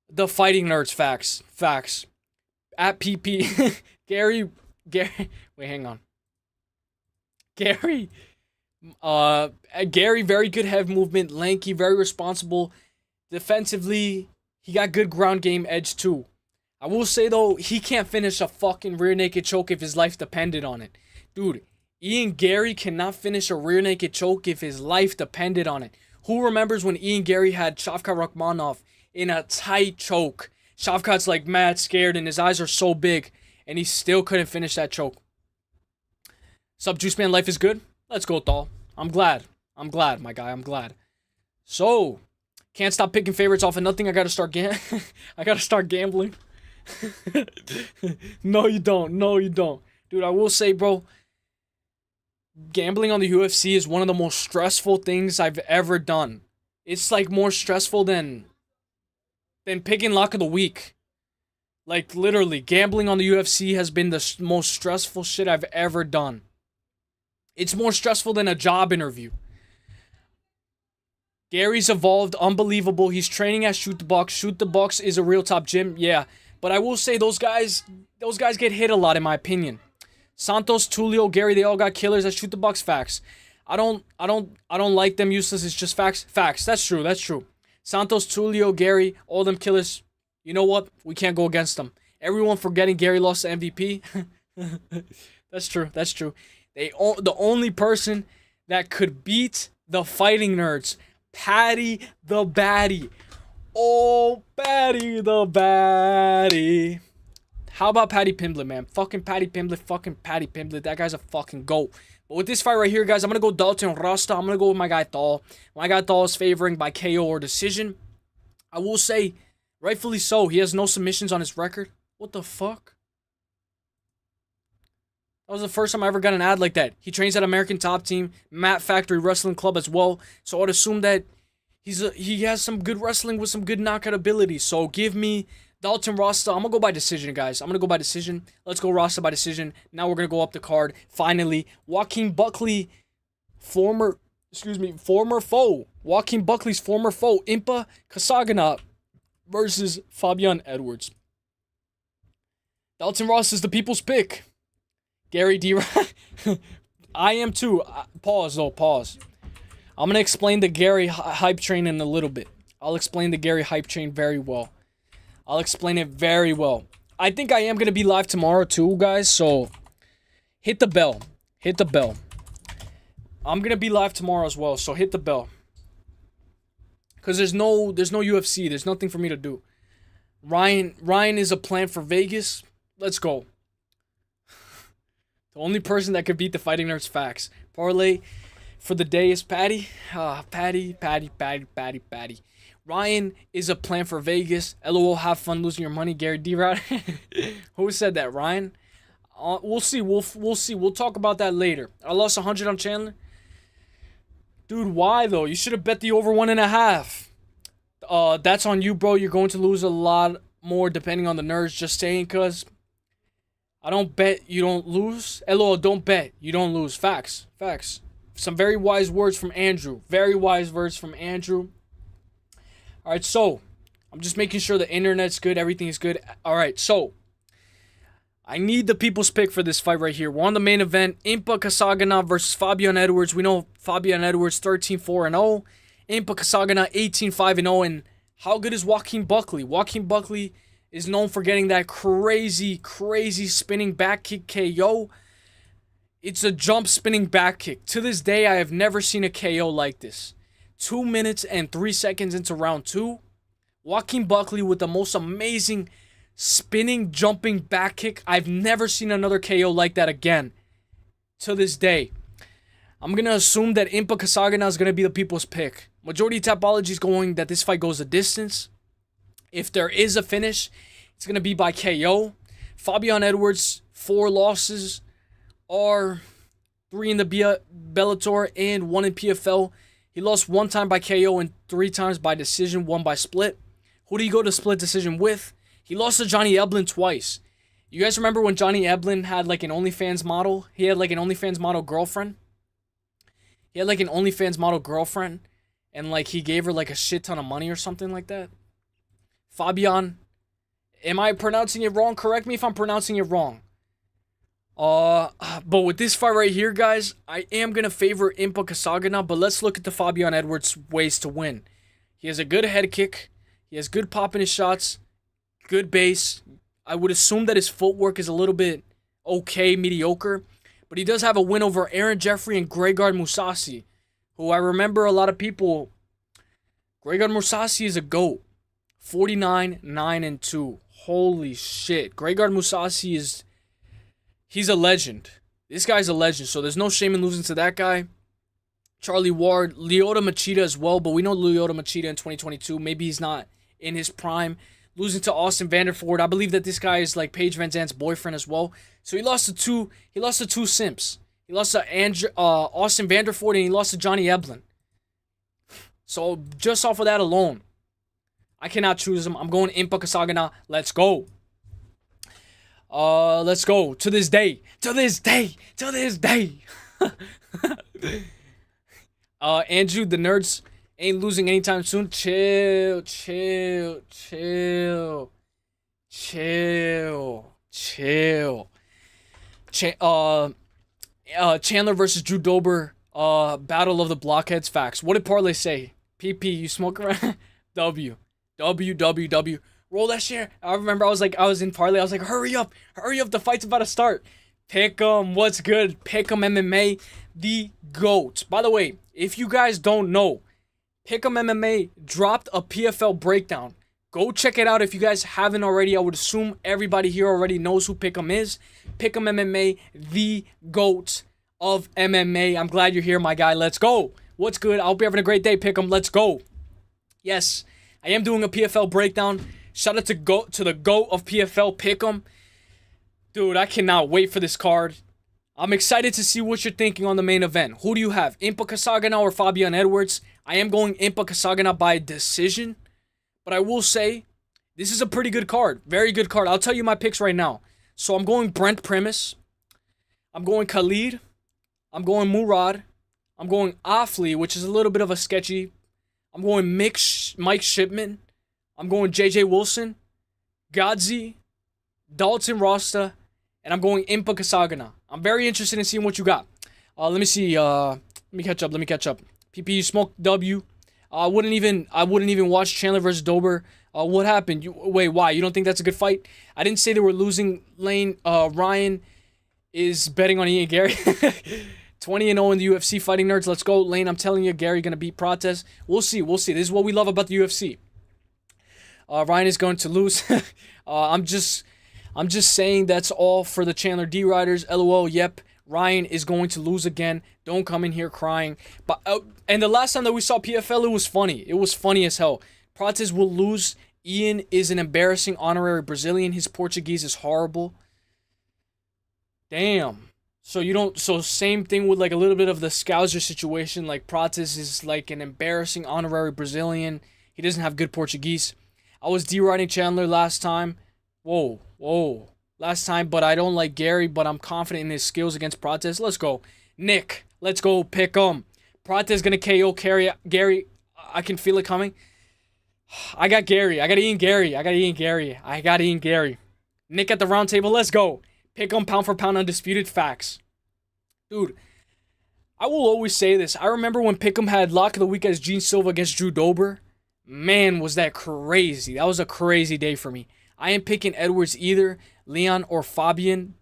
The fighting nerds, facts. At PP, Garry. Wait, hang on. Garry, very good head movement, lanky, very responsible. Defensively, he got good ground game edge too. I will say though, he can't finish a fucking rear naked choke if his life depended on it. Dude, Ian Garry cannot finish a rear naked choke if his life depended on it. Who remembers when Ian Garry had Shavkat Rakhmonov in a tight choke? Shavkat's like mad scared and his eyes are so big and he still couldn't finish that choke. Sup, Juice Man, life is good? Let's go, Thal. I'm glad, my guy, I'm glad. So, can't stop picking favorites off of nothing. I gotta start gambling. No, you don't. Dude, I will say, bro, gambling on the UFC is one of the most stressful things I've ever done. It's like more stressful than picking lock of the week. Like, literally, gambling on the UFC has been the most stressful shit I've ever done. It's more stressful than a job interview. Garry's evolved, unbelievable. He's training at Shoot the Box. Shoot the Box is a real top gym, yeah. But I will say those guys get hit a lot, in my opinion. Santos, Tulio, Garry, they all got killers at Shoot the Box. Facts. I don't like them. Useless. It's just facts. Facts. That's true. Santos, Tulio, Garry, all them killers. You know what? We can't go against them. Everyone forgetting Garry lost the MVP. That's true. That's true. The only person that could beat the Fighting Nerds, Patty the Batty. Oh, Patty the Batty. How about Patty Pimblett, man? Fucking Patty Pimblett. Fucking Patty Pimblett. That guy's a fucking GOAT. But with this fight right here, guys, I'm going to go Dalton Rasta. I'm going to go with my guy Thal. My guy Thal is favoring by KO or decision. I will say, rightfully so, he has no submissions on his record. What the fuck? That was the first time I ever got an ad like that. He trains at American Top Team, Matt Factory Wrestling Club as well. So I'd assume that he has some good wrestling with some good knockout ability. So give me Dalton Rasta. I'm going to go by decision, guys. I'm going to go by decision. Let's go Rasta by decision. Now we're going to go up the card. Finally, Joaquin Buckley, former foe. Joaquin Buckley's former foe, Impa Kasanganov versus Fabian Edwards. Dalton Rasta is the people's pick. Gary D. I am too. Pause. I'm going to explain the Gary hype train in a little bit. I'll explain the Gary hype train very well. I'll explain it very well. I think I am going to be live tomorrow too, guys. So hit the bell. Hit the bell. I'm going to be live tomorrow as well. So hit the bell. Because there's no UFC. There's nothing for me to do. Ryan is a plan for Vegas. Let's go. The only person that could beat the Fighting Nerds, facts. Parlay for the day is Patty. Patty. Ryan is a plan for Vegas. LOL, have fun losing your money. Gary D-Rod. Who said that? Ryan? We'll see. We'll see. We'll talk about that later. I lost 100 on Chandler. Dude, why though? You should have bet the over 1.5. That's on you, bro. You're going to lose a lot more depending on the nerds. Just saying, cuz I don't bet you don't lose. LOL, don't bet you don't lose. Facts. Some very wise words from Andrew. Alright, so I'm just making sure the internet's good, everything is good. Alright, so I need the people's pick for this fight right here. We're on the main event. Impa Kasanganov versus Fabian Edwards. We know Fabian Edwards 13-4-0. Impa Kasanganov 18-5-0. And how good is Joaquin Buckley? Joaquin Buckley is known for getting that crazy spinning back kick KO. It's a jump spinning back kick. To this day, I have never seen a KO like this. 2 minutes and 3 seconds into round 2. Joaquin Buckley with the most amazing spinning, jumping back kick. I've never seen another KO like that again. To this day. I'm going to assume that Impa Kasanganov is going to be the people's pick. Majority Tapology is going that this fight goes a distance. If there is a finish, it's going to be by KO. Fabian Edwards, 4 losses are 3 in the Bellator and 1 in PFL. He lost 1 time by KO and 3 times by decision, 1 by split. Who do you go to split decision with? He lost to Johnny Eblen twice. You guys remember when Johnny Eblen had like an OnlyFans model? He had like an OnlyFans model girlfriend. And like he gave her like a shit ton of money or something like that. Fabian, am I pronouncing it wrong? Correct me if I'm pronouncing it wrong. But with this fight right here, guys, I am going to favor Impa Kasanganov, but let's look at the Fabian Edwards ways to win. He has a good head kick. He has good pop in his shots. Good base. I would assume that his footwork is a little bit okay, mediocre. But he does have a win over Aaron Jeffrey and Gegard Mousasi, who I remember a lot of people. Gegard Mousasi is a GOAT. 49-9-2. Holy shit. Gegard Mousasi he's a legend. This guy's a legend, so there's no shame in losing to that guy. Charlie Ward, Lyoto Machida as well, but we know Lyoto Machida in 2022. Maybe he's not in his prime. Losing to Austin Vanderford. I believe that this guy is like Paige Van Zandt's boyfriend as well. So he lost to two simps. He lost to Austin Vanderford and he lost to Johnny Eblen. So just off of that alone, I cannot choose him. I'm going Impa Kasanganov. Let's go. Let's go. To this day. Andrew, the nerds ain't losing anytime soon. Chill. Chandler versus Drew Dober. Battle of the Blockheads. Facts. What did Parlay say? PP, you smoke around? W. Roll that share. I remember I was in parlay. I was like, hurry up, the fight's about to start. Pick'em, what's good? Pick'em MMA, the GOAT. By the way, if you guys don't know, Pick'em MMA dropped a PFL breakdown. Go check it out if you guys haven't already. I would assume everybody here already knows who Pick'em is. Pick'em MMA, the GOAT of MMA. I'm glad you're here, my guy. Let's go. What's good? I hope you're having a great day, Pick'em. Let's go. Yes, I am doing a PFL breakdown. Shout out to the GOAT of PFL, Pick'em. Dude, I cannot wait for this card. I'm excited to see what you're thinking on the main event. Who do you have? Impa Kasanganay or Fabian Edwards? I am going Impa Kasanganay by decision. But I will say, this is a pretty good card. Very good card. I'll tell you my picks right now. So I'm going Brent Primus. I'm going Khalid. I'm going Murad. I'm going Uselyis, which is a little bit of a sketchy. I'm going Mike Shipman. I'm going JJ Wilson. Godzi. Dalton Rasta. And I'm going Impa Kasanganay. I'm very interested in seeing what you got. Let me see. Let me catch up. PP, smoke W. I wouldn't even watch Chandler versus Dober. What happened? Wait, why? You don't think that's a good fight? I didn't say they were losing. Lane. Ryan is betting on Ian Garry. 20-0 in the UFC Fighting Nerds. Let's go, Lane. I'm telling you, Garry gonna beat Prates. We'll see. This is what we love about the UFC. Ryan is going to lose. I'm just saying that's all for the Chandler D Riders. LOL. Yep. Ryan is going to lose again. Don't come in here crying. But and the last time that we saw PFL, it was funny. It was funny as hell. Prates will lose. Ian is an embarrassing honorary Brazilian. His Portuguese is horrible. Damn. So same thing with like a little bit of the Scouser situation. Like Prates is like an embarrassing honorary Brazilian. He doesn't have good Portuguese. I was D-riding Chandler last time. Whoa. Last time, but I don't like Garry, but I'm confident in his skills against Prates. Let's go. Nick, let's go pick him. Prates gonna KO Garry. I can feel it coming. I got Garry. I got Ian Garry. Nick at the round table. Let's go. Pick him pound for pound undisputed facts. Dude, I will always say this. I remember when Pick'em had lock of the week as Gene Silva against Drew Dober. Man, was that crazy. That was a crazy day for me. I am picking Edwards either. Leon or Fabian.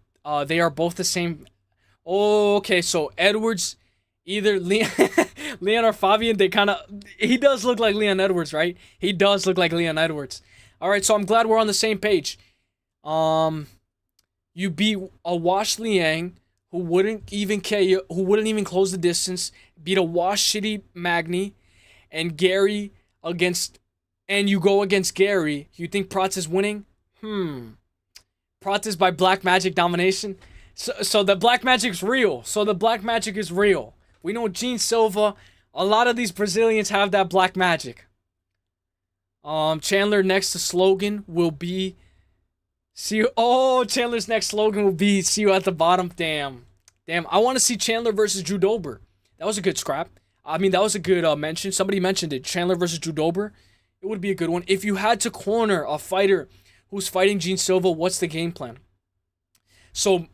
They are both the same. Oh, okay, so Edwards, either Leon or Fabian, he does look like Leon Edwards, right? He does look like Leon Edwards. All right, so I'm glad we're on the same page. You beat a Wash Liang who wouldn't even close the distance, beat a Wash Shitty Magny, and Garry and you go against Garry. You think Prates is winning? Prates by Black Magic domination. So the Black Magic's real. We know Gene Silva. A lot of these Brazilians have that Black Magic. Chandler next to slogan will be Chandler's next slogan will be see you at the bottom. Damn. I want to see Chandler versus Drew Dober. That was a good scrap. I mean, that was a good mention. Somebody mentioned it. Chandler versus Drew Dober. It would be a good one. If you had to corner a fighter who's fighting Gene Silva, what's the game plan? So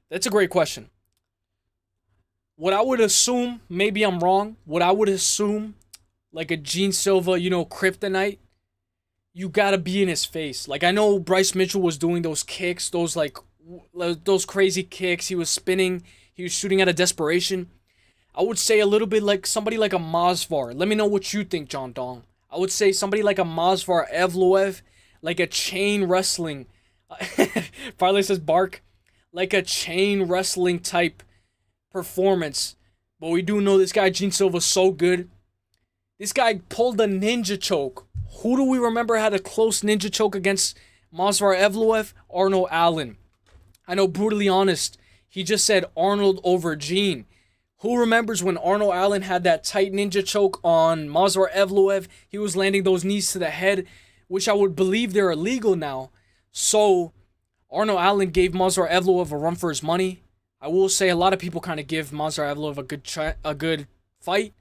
that's a great question. What I would assume, maybe I'm wrong, like a Gene Silva, kryptonite, you gotta be in his face. Like, I know Bryce Mitchell was doing those kicks, those crazy kicks. He was spinning. He was shooting out of desperation. I would say a little bit like somebody like a Masvar. Let me know what you think, John Dong. I would say somebody like a Masvar Evloev, like a chain wrestling. Farley says bark. Like a chain wrestling type performance. But we do know this guy, Gene Silva, so good. This guy pulled a ninja choke. Who do we remember had a close ninja choke against Masvar Evloev? Arnold Allen. I know, brutally honest, he just said Arnold over Gene. Who remembers when Arnold Allen had that tight ninja choke on Masvar Evloev? He was landing those knees to the head, which I would believe they're illegal now. So, Arnold Allen gave Masvar Evloev a run for his money. I will say a lot of people kind of give Masvar Evloev a good fight.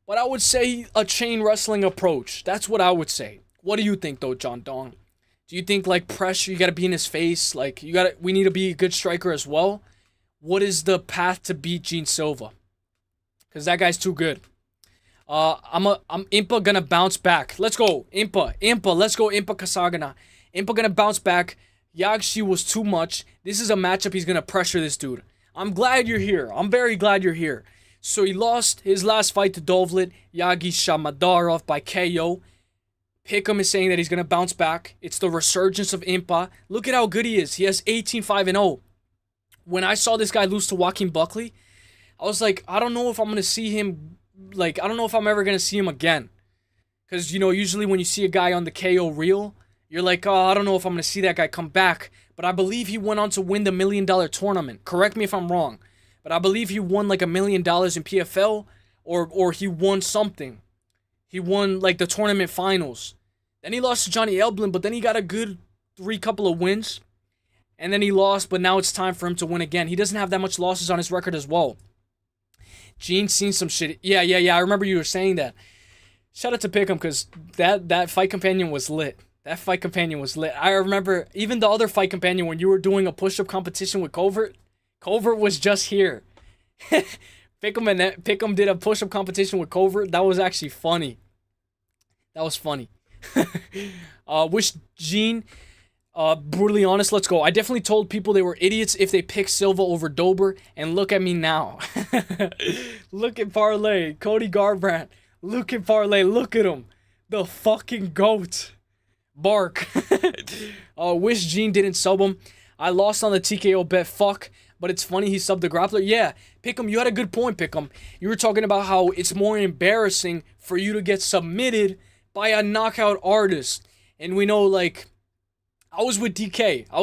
But I would say a chain wrestling approach. That's what I would say. What do you think, though, John Dong? Do you think, like, pressure, you got to be in his face? Like, we need to be a good striker as well? What is the path to beat Gene Silva? Because that guy's too good. I'm Impa gonna bounce back. Let's go, Impa. Let's go, Impa Kasagana. Impa gonna bounce back. Yagshi was too much. This is a matchup he's gonna pressure this dude. I'm glad you're here. I'm very glad you're here. So he lost his last fight to Dovlet. Yagi Shamadarov by KO. Pick'em is saying that he's gonna bounce back. It's the resurgence of Impa. Look at how good he is. He has 18-5-0. When I saw this guy lose to Joaquin Buckley, I was like, I don't know if I'm gonna see him. Like, I don't know if I'm ever gonna see him again. Because, you know, usually when you see a guy on the KO reel, you're like, oh, I don't know if I'm gonna see that guy come back. But I believe he went on to win the $1 million tournament. Correct me if I'm wrong. But I believe he won like $1 million in PFL, or he won something. He won like the tournament finals. Then he lost to Johnny Elblin, but then he got a good couple of wins. And then he lost, but now it's time for him to win again. He doesn't have that much losses on his record as well. Gene's seen some shit. Yeah. I remember you were saying that. Shout out to Pick'em, because that fight companion was lit. That fight companion was lit. I remember even the other fight companion when you were doing a push-up competition with Covert. Covert was just here. Pick'em did a push-up competition with Covert. That was actually funny. That was funny. Wish Gene, brutally honest, let's go. I definitely told people they were idiots if they picked Silva over Dober, and look at me now. Look at Parlay. Cody Garbrandt. Look at Parlay. Look at him. The fucking GOAT. Bark. Wish Gene didn't sub him. I lost on the TKO bet. Fuck. But it's funny he subbed the grappler. Yeah, Pick'em, you had a good point, Pick'em. You were talking about how it's more embarrassing for you to get submitted by a knockout artist. And we know, like, I was with DK. I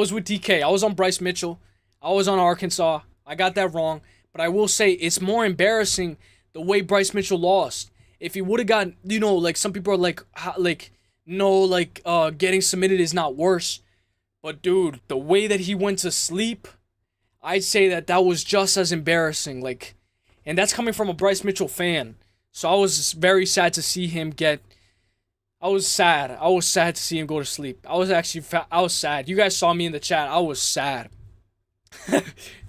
was on Bryce Mitchell. I was on Arkansas. I got that wrong. But I will say it's more embarrassing the way Bryce Mitchell lost. If he would have gotten, you know, like, some people are like, getting submitted is not worse. But, dude, the way that he went to sleep, I'd say that was just as embarrassing. Like, and that's coming from a Bryce Mitchell fan. So I was very sad to see him get... I was sad to see him go to sleep. I was sad. You guys saw me in the chat. I was sad.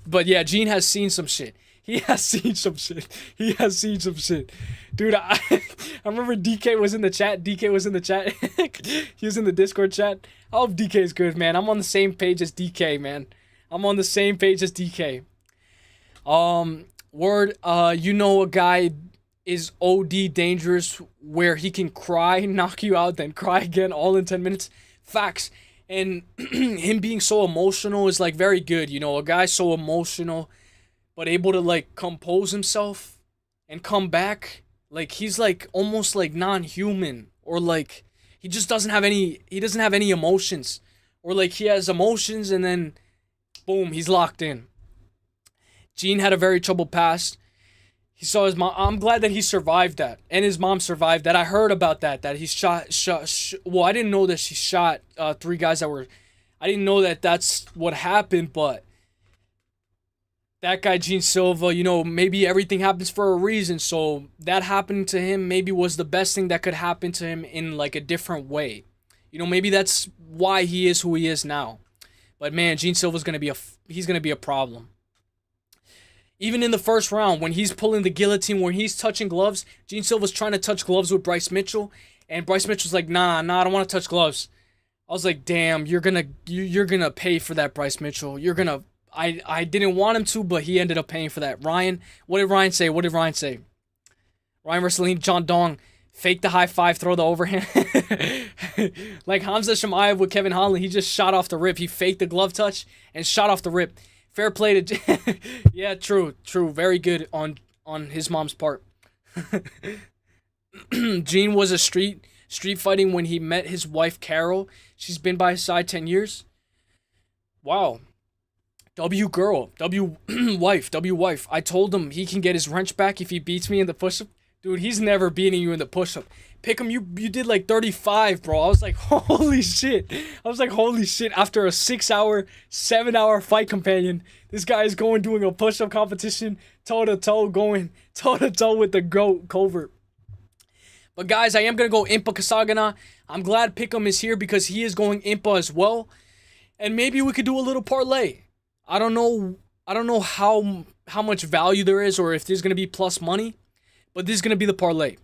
But yeah, Gene has seen some shit. He has seen some shit. Dude, I remember DK was in the chat. He was in the Discord chat. I hope DK is good, man. I'm on the same page as DK, man. You know a guy is OD dangerous where he can cry, knock you out, then cry again all in 10 minutes. Facts. And him being so emotional is like very good. You know, a guy so emotional but able to like compose himself and come back. Like he's like almost like non-human, or like he just doesn't have any emotions, or like he has emotions and then boom, he's locked in. Gene had a very troubled past. He saw his mom. I'm glad that he survived that. And his mom survived that. I heard about that he shot. Well, I didn't know that she shot 3 guys that were... I didn't know that that's what happened, but... That guy, Gene Silva, you know, maybe everything happens for a reason. So that happening to him maybe was the best thing that could happen to him in like a different way. You know, maybe that's why he is who he is now. But man, Gene Silva's going to be a problem. Even in the first round, when he's pulling the guillotine, when he's touching gloves, Gene Silva's trying to touch gloves with Bryce Mitchell, and Bryce Mitchell's like, nah, I don't want to touch gloves. I was like, damn, you're gonna pay for that, Bryce Mitchell. I didn't want him to, but he ended up paying for that. Ryan, what did Ryan say? Ryan Versailles, John Dong, fake the high five, throw the overhand. Like Hamza Shemaev with Kevin Holland, he just shot off the rip. He faked the glove touch and shot off the rip. Fair play to... Yeah, true. Very good on his mom's part. Gene was a street fighting when he met his wife, Carol. She's been by his side 10 years. Wow. W girl. W wife. I told him he can get his wrench back if he beats me in the push-up. Dude, he's never beating you in the push-up. Pick'em, you did like 35, bro. I was like, holy shit. After a 6-hour, 7-hour fight companion, this guy is doing a push-up competition, toe-to-toe with the GOAT, Covert. But guys, I am going to go Impa Kasagana. I'm glad Pick'em is here because he is going Impa as well. And maybe we could do a little parlay. I don't know how much value there is or if there's going to be plus money, but this is going to be the parlay.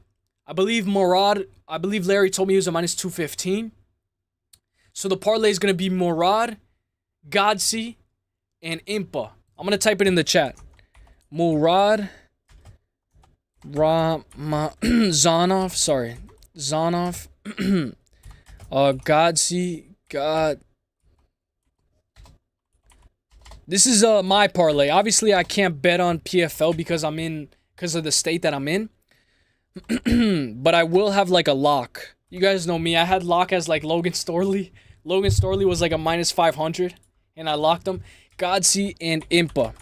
I believe Larry told me he was a minus 215. So the parlay is going to be Murad, Godsi, and Impa. I'm going to type it in the chat. Murad, Zonov, Godsi, God. This is my parlay. Obviously, I can't bet on PFL because of the state that I'm in. But I will have like a lock. You guys know me. I had lock as like Logan Storley. Logan Storley was like a minus 500, and I locked him. Godsi and Impa.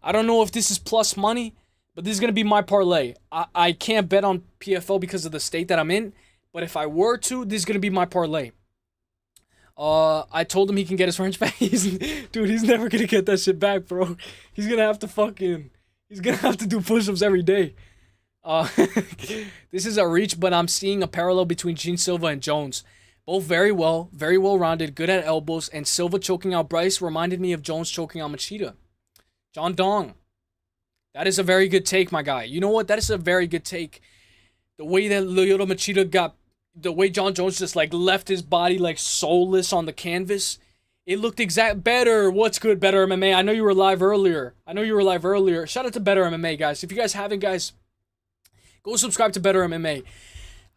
I don't know if this is plus money, but this is gonna be my parlay. I can't bet on PFL because of the state that I'm in. But if I were to, this is gonna be my parlay. I told him he can get his wrench back. Dude, he's never gonna get that shit back, bro. He's gonna have to do push-ups every day. This is a reach, but I'm seeing a parallel between Gene Silva and Jones. Both very well-rounded, good at elbows, and Silva choking out Bryce reminded me of Jones choking out Machida. John Dong. That is a very good take, my guy. You know what? That is a very good take. The way that Lyoto Machida the way John Jones just like left his body like soulless on the canvas, it looked better. What's good, Better MMA? I know you were live earlier. Shout out to Better MMA, guys. If you guys haven't, guys, go subscribe to Better MMA.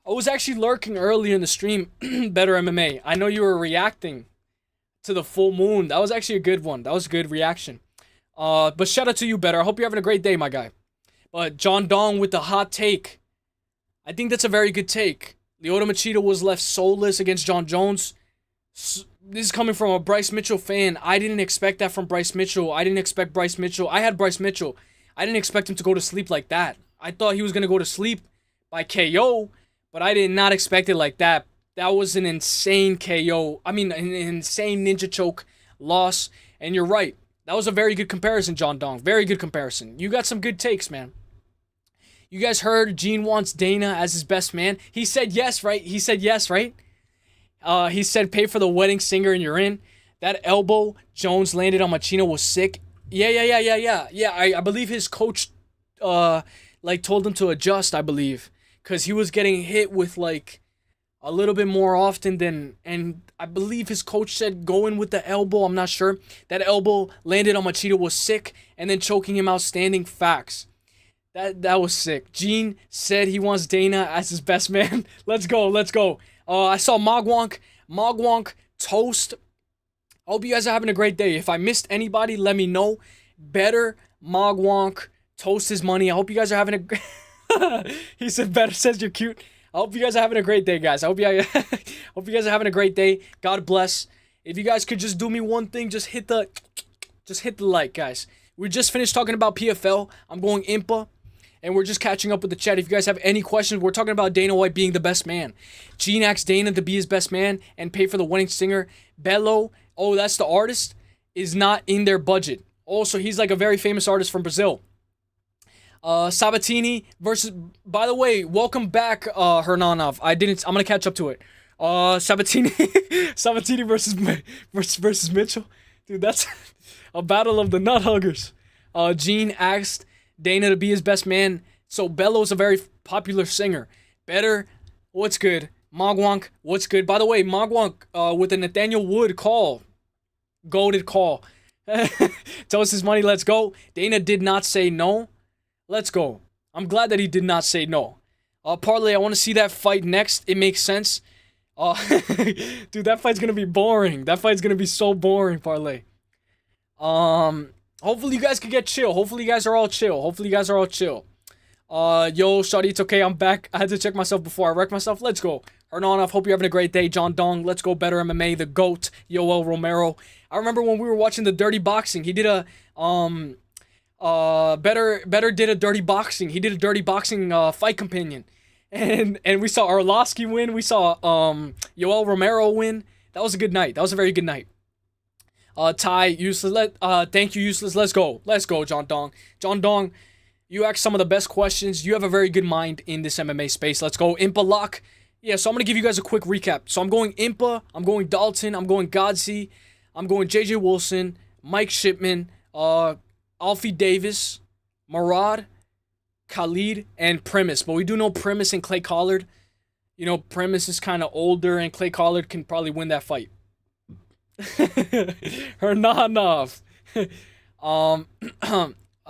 I was actually lurking earlier in the stream, Better MMA. I know you were reacting to the full moon. That was actually a good one. That was a good reaction. But shout out to you, Better. I hope you're having a great day, my guy. But John Dong with the hot take. I think that's a very good take. Lyoto Machida was left soulless against John Jones. This is coming from a Bryce Mitchell fan. I didn't expect that from Bryce Mitchell. I didn't expect Bryce Mitchell. I had Bryce Mitchell. I didn't expect him to go to sleep like that. I thought he was going to go to sleep by KO, but I did not expect it like that. That was an insane KO. I mean, an insane ninja choke loss. And you're right. That was a very good comparison, John Dong. Very good comparison. You got some good takes, man. You guys heard Gene wants Dana as his best man. He said yes, right? He said pay for the wedding singer and you're in. That elbow Jones landed on Machino was sick. Yeah. I believe his coach told him to adjust, I believe. Because he was getting hit with like a little bit more often than, and I believe his coach said go in with the elbow. I'm not sure. That elbow landed on Machida was sick and then choking him out standing. Facts. That was sick. Gene said he wants Dana as his best man. Let's go. I saw Mogwonk toast. I hope you guys are having a great day. If I missed anybody, let me know. Better Mogwonk toast his money. I hope you guys are having a he said better says you're cute. I hope you guys are having a great day, guys. I hope you guys are having a great day. God bless. If you guys could just do me one thing, just hit the like, guys. We just finished talking about PFL. I'm going Impa. And we're just catching up with the chat. If you guys have any questions, we're talking about Dana White being the best man. Gene asked Dana to be his best man and pay for the wedding singer. Belo, oh, that's the artist, is not in their budget. Also, he's like a very famous artist from Brazil. Sabatini versus, by the way, welcome back, Hernanov. I'm going to catch up to it. Sabatini versus Mitchell. Dude, that's a battle of the nut huggers. Gene asked Dana to be his best man. So Bello's a very popular singer. Better, what's good? Mogwonk, what's good? By the way, Mogwonk with the Nathaniel Wood call. Goated call. Tell us his money, let's go. Dana did not say no. Let's go. I'm glad that he did not say no. Parlay, I want to see that fight next. It makes sense. Dude, that fight's going to be boring. That fight's going to be so boring, Parlay. Hopefully you guys can get chill. Hopefully you guys are all chill. Yo, shawty, it's okay. I'm back. I had to check myself before I wrecked myself. Let's go. Hernanov, hope you're having a great day. John Dong, let's go. Better MMA, the GOAT, Yoel Romero. I remember when we were watching the Dirty Boxing. He did a, Better did a Dirty Boxing. He did a Dirty Boxing fight companion. And we saw Arlovsky win. We saw Yoel Romero win. That was a good night. That was a very good night. Ty, Useless. Thank you, Useless. Let's go, John Dong. John Dong, you asked some of the best questions. You have a very good mind in this MMA space. Let's go. Impa lock. Yeah, so I'm going to give you guys a quick recap. So I'm going Impa. I'm going Dalton. I'm going Godsey. I'm going JJ Wilson. Mike Shipman. Alfie Davis. Murad. Khalid and Primus. But we do know Primus and Clay Collard. You know, Primus is kind of older, and Clay Collard can probably win that fight. Hernanov.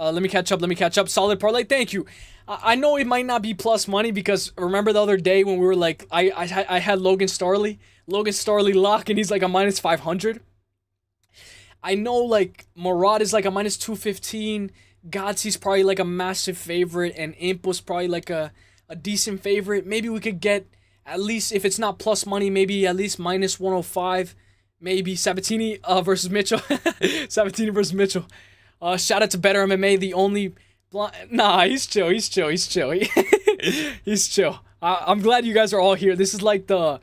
Let me catch up. Let me catch up. Solid parlay. Thank you. I know it might not be plus money because remember the other day when we were like, I had Logan Starley lock, and he's like a minus 500. I know like Murad is like a minus 215. Gotzi's probably like a massive favorite, and Imp was probably like a decent favorite. Maybe we could get at least, if it's not plus money, maybe at least minus 105. Maybe Sabatini versus Mitchell. Sabatini versus Mitchell. Shout out to Better MMA, the only nah, he's chill. He's chill. He's chill. I'm glad you guys are all here. This is like a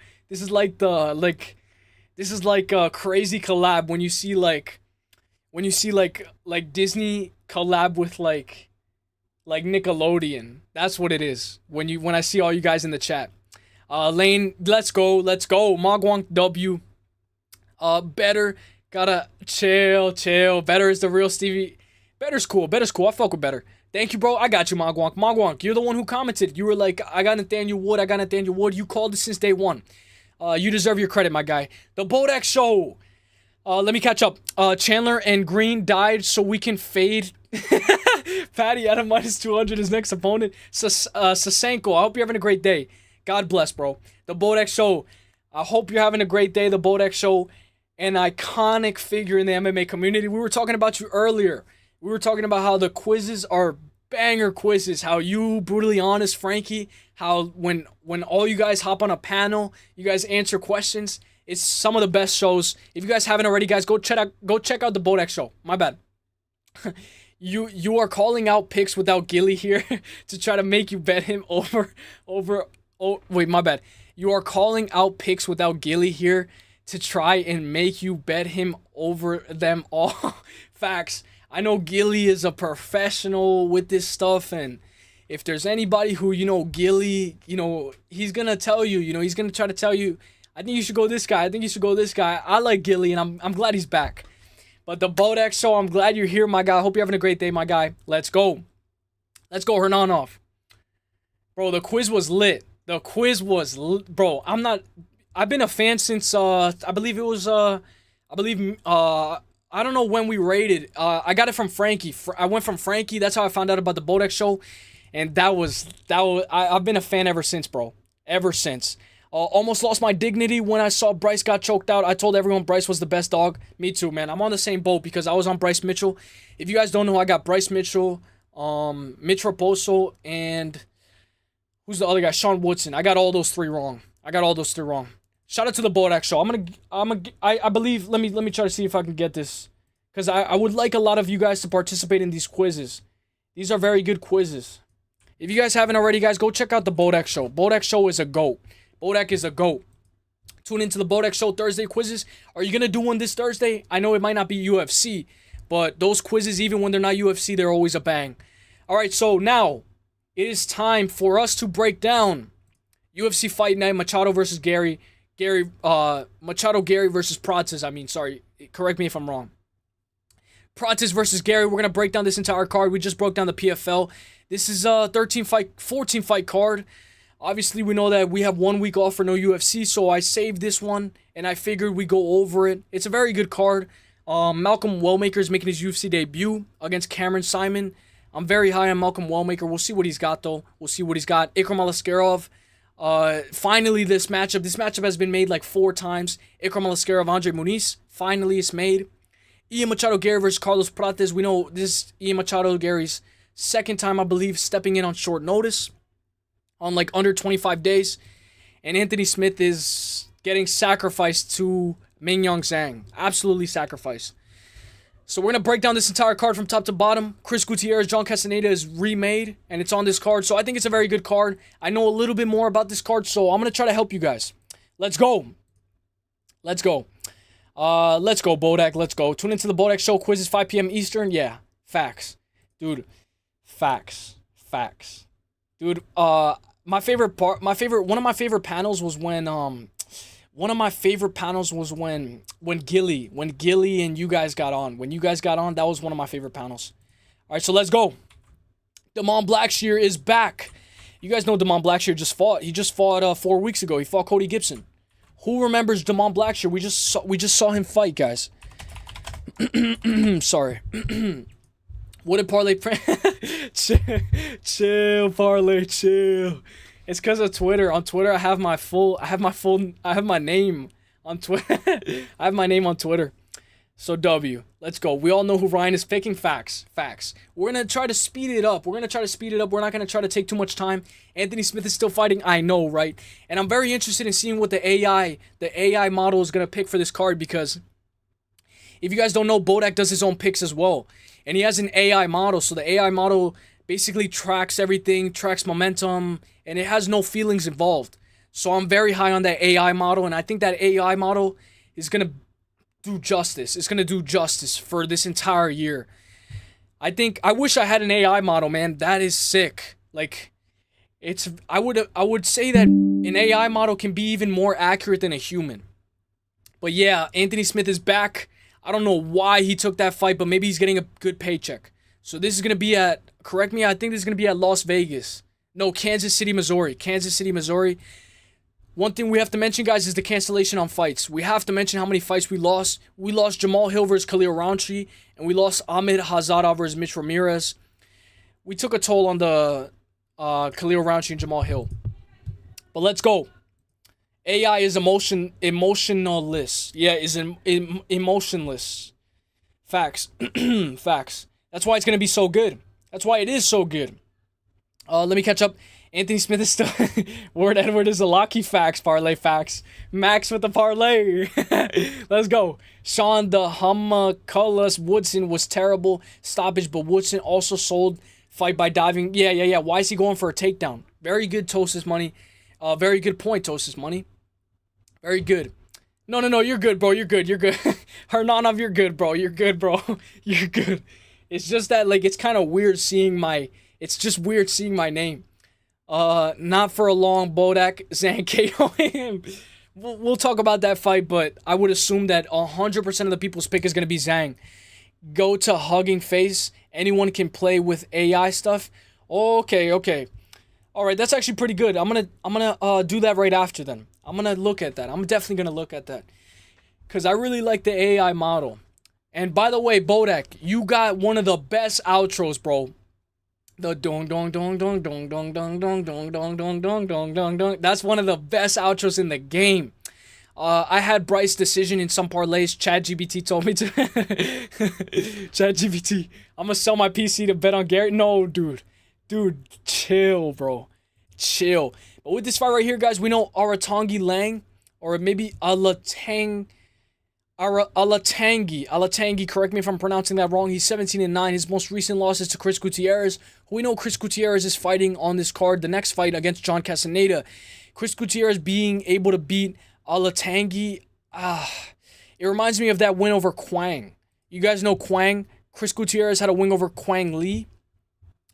crazy collab when you see like Disney collab with like Nickelodeon. That's what it is. When I see all you guys in the chat. Lane, let's go. Magwang W. Better gotta chill. Better is the real Stevie. Better's cool. I fuck with Better. Thank you, bro. I got you, Magwonk. You're the one who commented. You were like, I got Nathaniel Wood. You called it since day one. You deserve your credit, my guy. The Bodak Show. Let me catch up. Chandler and Green died so we can fade. Patty at a minus 200, his next opponent. Sasenko, I hope you're having a great day. God bless, bro. The Bodak Show. I hope you're having a great day. The Bodak Show. An iconic figure in the MMA community. We were talking about you earlier. We were talking about how the quizzes are banger quizzes. How you, Brutally Honest, Frankie, how when all you guys hop on a panel, you guys answer questions. It's some of the best shows. If you guys haven't already, guys, go check out the Bodak Show. My bad. You are calling out picks without Gilly here to try to make you bet him over. Oh, wait, my bad. You are calling out picks without Gilly here to try and make you bet him over them all. Facts. I know Gilly is a professional with this stuff, and if there's anybody who, Gilly, he's going to tell you, he's going to try to tell you, I think you should go this guy. I like Gilly, and I'm glad he's back. But the Bodak Show, I'm glad you're here, my guy. I hope you're having a great day, my guy. Let's go, Hernanov. Bro, the quiz was lit. Bro, I've been a fan since, I don't know when we rated. I got it from Frankie. I went from Frankie. That's how I found out about the Bodak Show. And I've been a fan ever since, bro. Ever since. Almost lost my dignity when I saw Bryce got choked out. I told everyone Bryce was the best dog. Me too, man. I'm on the same boat because I was on Bryce Mitchell. If you guys don't know, I got Bryce Mitchell, Mitch Raposo, and who's the other guy? Sean Woodson. I got all those three wrong. Shout out to the Bodak Show. I believe, let me try to see if I can get this. Because I would like a lot of you guys to participate in these quizzes. These are very good quizzes. If you guys haven't already, guys, go check out the Bodak Show. Bodak Show is a GOAT. Bodak is a GOAT. Tune into the Bodak Show Thursday quizzes. Are you going to do one this Thursday? I know it might not be UFC, but those quizzes, even when they're not UFC, they're always a bang. All right, so now it is time for us to break down UFC Fight Night, Machado versus Garry. Machado Garry versus Prates. Correct me if I'm wrong. Prates versus Garry. We're going to break down this entire card. We just broke down the PFL. This is a 14 fight card. Obviously, we know that we have 1 week off for no UFC, so I saved this one, and I figured we go over it. It's a very good card. Malcolm Wellmaker is making his UFC debut against Cameron Simon. I'm very high on Malcolm Wellmaker. We'll see what he's got, though. Ikram Alaskarov. Finally, this matchup has been made like 4 times. Ikram Alaskarov, Andre Muniz. Finally, it's made. Ian Machado Garry versus Carlos Prates. We know this is Ian Machado Garry's second time, I believe, stepping in on short notice. On like under 25 days. And Anthony Smith is getting sacrificed to Mingyong Zhang. Absolutely sacrificed. So we're going to break down this entire card from top to bottom. Chris Gutierrez, John Castaneda is remade, and it's on this card. So I think it's a very good card. I know a little bit more about this card, so I'm going to try to help you guys. Let's go. Let's go, Bodak. Let's go. Tune into the Bodak Show quizzes, 5 p.m. Eastern. Yeah, facts. Dude, facts. Dude, one of my favorite panels was when Gilly and you guys got on. When you guys got on, that was one of my favorite panels. All right, so let's go. Damon Blackshear is back. You guys know Damon Blackshear just fought. He just fought 4 weeks ago. He fought Cody Gibson. Who remembers Damon Blackshear? We just saw him fight, guys. Sorry. What did Parlay chill, Parlay, chill. It's because of Twitter. On Twitter, I have my name on Twitter. I have my name on Twitter. So W, let's go. We all know who Ryan is picking. Facts. We're gonna try to speed it up. We're not gonna try to take too much time. Anthony Smith is still fighting. I know, right? And I'm very interested in seeing what the AI model is gonna pick for this card, because if you guys don't know, Bodak does his own picks as well, and he has an AI model. So the AI model basically tracks everything, tracks momentum, and it has no feelings involved. So I'm very high on that AI model, and I think that AI model is gonna do justice. It's gonna do justice for this entire year. I wish I had an AI model, man. That is sick. Like, I would say that an AI model can be even more accurate than a human. But yeah, Anthony Smith is back. I don't know why he took that fight, but maybe he's getting a good paycheck. So this is gonna be at, correct me, I think this is gonna be at Las Vegas. No, Kansas City, Missouri. One thing we have to mention, guys, is the cancellation on fights. We have to mention how many fights we lost. We lost Jamal Hill versus Khalil Rountree, and we lost Ahmed Hazada versus Mitch Ramirez. We took a toll on the Khalil Rountree and Jamal Hill. But let's go. AI is emotionless. Yeah, is emotionless. Facts. Facts. That's why it's going to be so good. That's why it is so good. Let me catch up. Anthony Smith is still... Ward Edward is a lucky. Facts, Parlay, facts. Max with the parlay. Let's go. Sean the Hummaculus Woodson was terrible stoppage, but Woodson also sold fight by diving. Yeah. Why is he going for a takedown? Very good, Tosis Money. Very good point, Tosis Money. Very good. No, you're good, bro. You're good. Hernanov, you're good, bro. You're good. It's just that, like, it's kind of weird seeing my... It's just weird seeing my name. Not for a long, Bodak, Zhang KO him. We'll talk about that fight, but I would assume that 100% of the people's pick is going to be Zhang. Go to hugging face. Anyone can play with AI stuff. Okay. All right, that's actually pretty good. I'm gonna do that right after then. I'm gonna look at that. I'm definitely gonna look at that, because I really like the AI model. And by the way, Bodak, you got one of the best outros, bro. The dong dong dong dong dong dong dong dong dong dong dong dong dong dong dong. That's one of the best outros in the game. I had Bryce decision in some parlays. ChatGPT told me to. ChatGPT, I'm gonna sell my PC to bet on Garry. No, dude, chill, bro, chill. But with this fight right here, guys, we know Aratangi Lang, or maybe Alatangi, correct me if I'm pronouncing that wrong. He's 17-9. His most recent loss is to Chris Gutierrez, who we know Chris Gutierrez is fighting on this card, the next fight against John Castaneda. Chris Gutierrez being able to beat Alatangi, it reminds me of that win over Kwang. You guys know Kwang. Chris Gutierrez had a win over Kwang Lee.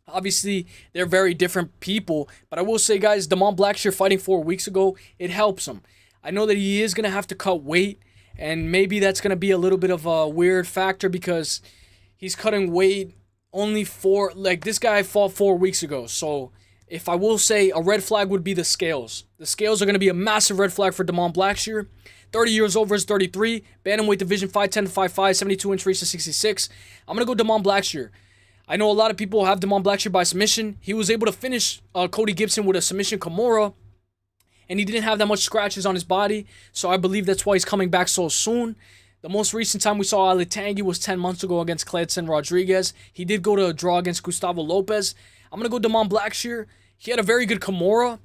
Obviously, they're very different people, but I will say, guys, Damon Blackshear fighting 4 weeks ago, it helps him. I know that he is going to have to cut weight, and maybe that's going to be a little bit of a weird factor, because he's cutting weight only for, like, this guy fought 4 weeks ago. So if I will say a red flag would be the scales. The scales are going to be a massive red flag for Damon Blackshear. 30 years old versus 33. Bantamweight division, 5'10 to 5'5", 72-inch reach to 66. I'm going to go Damon Blackshear. I know a lot of people have Damon Blackshear by submission. He was able to finish Cody Gibson with a submission Kimura, and he didn't have that much scratches on his body, so I believe that's why he's coming back so soon. The most recent time we saw Alatangi was 10 months ago against Cledson Rodriguez. He did go to a draw against Gustavo Lopez. I'm going to go Damon Blackshear. He had a very good Kimura.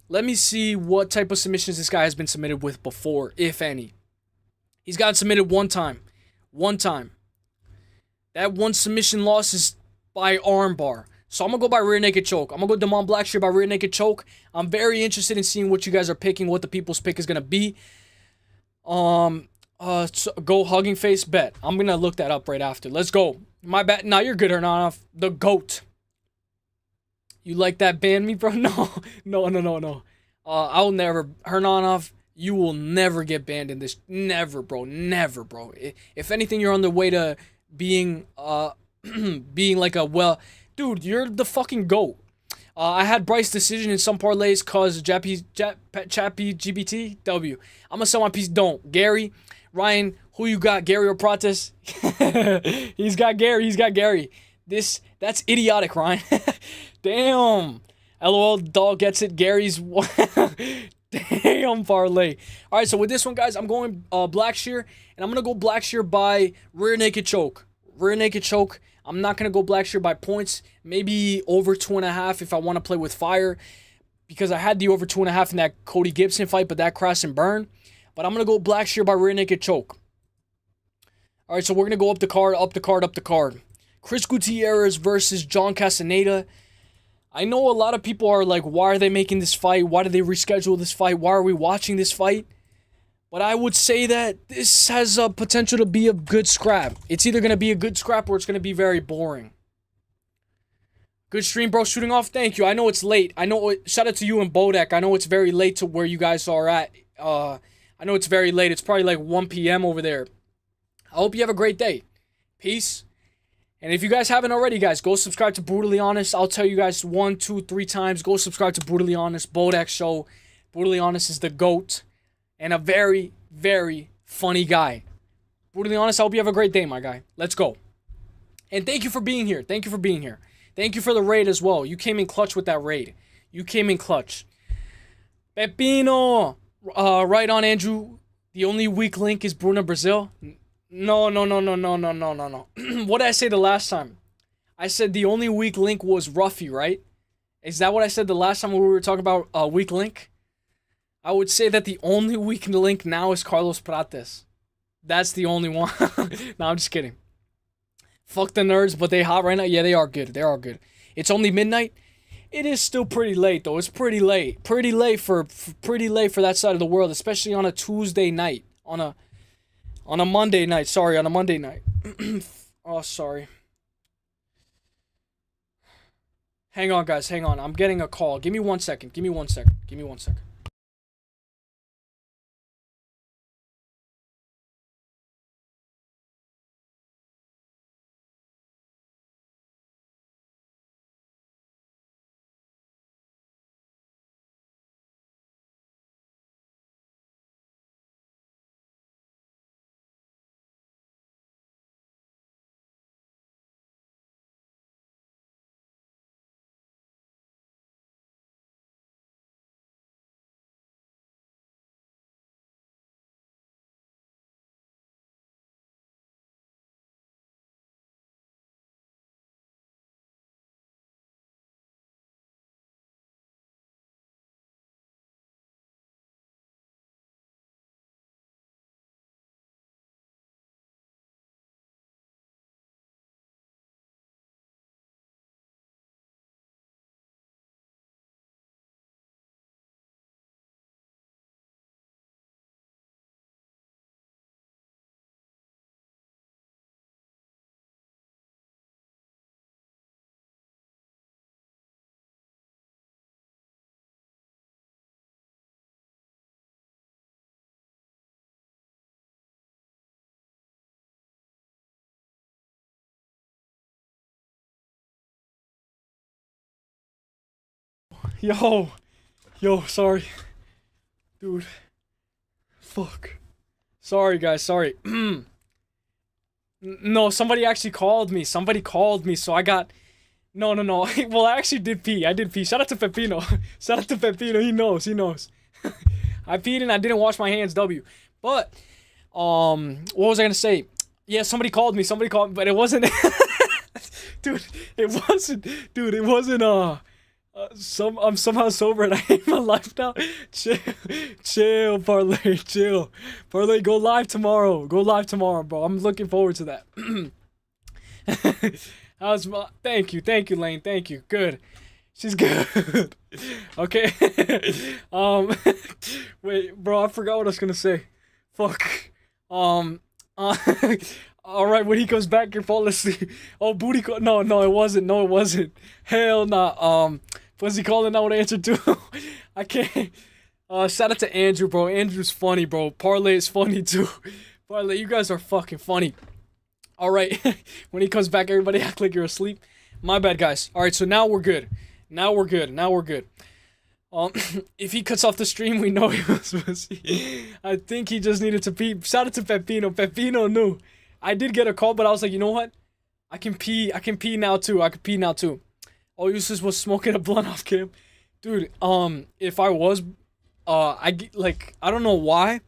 Let me see what type of submissions this guy has been submitted with before, if any. He's gotten submitted one time. That one submission loss is by armbar. So I'm going to go by rear naked choke. I'm going to go Damon Blackshear by rear naked choke. I'm very interested in seeing what you guys are picking, what the people's pick is going to be. So go hugging face bet. I'm going to look that up right after. Let's go. My bad. Nah, you're good, Hernanov. The GOAT. You like that ban me, bro? No. I'll never. Hernanov, you will never get banned in this. Never, bro. If anything, you're on the way to being being like a, well, dude, you're the fucking GOAT. I had Bryce decision in some parlays cause Chappy GBT W. I'm gonna sell my piece. Don't. Gary, Ryan, who you got? Gary or Prates? He's got Gary. He's got Gary. That's idiotic, Ryan. Damn. LOL, dog gets it. Gary's. Damn parlay. All right, so with this one, guys, I'm going black shear, and I'm gonna go black shear by rear naked choke. Rear naked choke. I'm not gonna go black shear by points. Maybe over 2.5 if I want to play with fire, because I had the over 2.5 in that Cody Gibson fight, but that crashed and burned. But I'm gonna go black shear by rear naked choke. All right, so we're gonna go up the card, up the card, up the card. Chris Gutierrez versus John Castaneda. I know a lot of people are like, why are they making this fight? Why did they reschedule this fight? Why are we watching this fight? But I would say that this has a potential to be a good scrap. It's either going to be a good scrap or it's going to be very boring. Good stream, bro. Shooting off. Thank you. I know it's late. I know. Shout out to you and Bodek. I know it's very late to where you guys are at. I know it's very late. It's probably like 1 p.m. over there. I hope you have a great day. Peace. And if you guys haven't already, guys, go subscribe to Brutally Honest. I'll tell you guys 1, 2, 3 times. Go subscribe to Brutally Honest. Bodek Show. Brutally Honest is the GOAT. And a very, very funny guy. Brutally Honest, I hope you have a great day, my guy. Let's go. And thank you for being here. Thank you for being here. Thank you for the raid as well. You came in clutch with that raid. You came in clutch. Pepino. Right on, Andrew. The only weak link is Bruna Brazil. No. What did I say the last time? I said the only weak link was Ruffy, right? Is that what I said the last time when we were talking about weak link? I would say that the only weak link now is Carlos Prates. That's the only one. No, I'm just kidding. Fuck the nerds, but they hot right now? Yeah, they are good. They are good. It's only midnight. It is still pretty late, though. It's pretty late. Pretty late for that side of the world, especially on a Tuesday night. On a Monday night. Sorry, on a Monday night. Oh, sorry. Hang on, guys. Hang on. I'm getting a call. Give me 1 second. Give me 1 second. Give me 1 second. Yo, sorry. Dude. Fuck. Sorry, guys, sorry. No, somebody actually called me. Somebody called me, so I got... No. Well, I actually did pee. I did pee. Shout out to Pepino. Shout out to Pepino. He knows. I peed and I didn't wash my hands, W. But, what was I gonna say? Yeah, somebody called me, but it wasn't... Dude, it wasn't, I'm somehow sober and I hate my life now. Chill, Parlay, chill. Parlay, go live tomorrow. Bro. I'm looking forward to that. Thank you, Lane. Thank you. Good. She's good. Okay. Wait, bro, I forgot what I was gonna say. Fuck. All right, when he comes back, you're falling asleep. Oh, booty call. No, it wasn't. Hell nah. Was he calling out what I answered to? I can't. Shout out to Andrew, bro. Andrew's funny, bro. Parlay is funny too. Parlay, you guys are fucking funny. All right. When he comes back, everybody act like you're asleep. My bad, guys. All right, so now we're good. Now we're good. Now we're good. If he cuts off the stream, we know he was pussy. I think he just needed to pee. Shout out to Pepino. Pepino knew. I did get a call, but I was like, you know what? I can pee now too. I can pee now too. Oh, Uselyis was smoking a blunt off cam. Dude, if I was, I don't know why,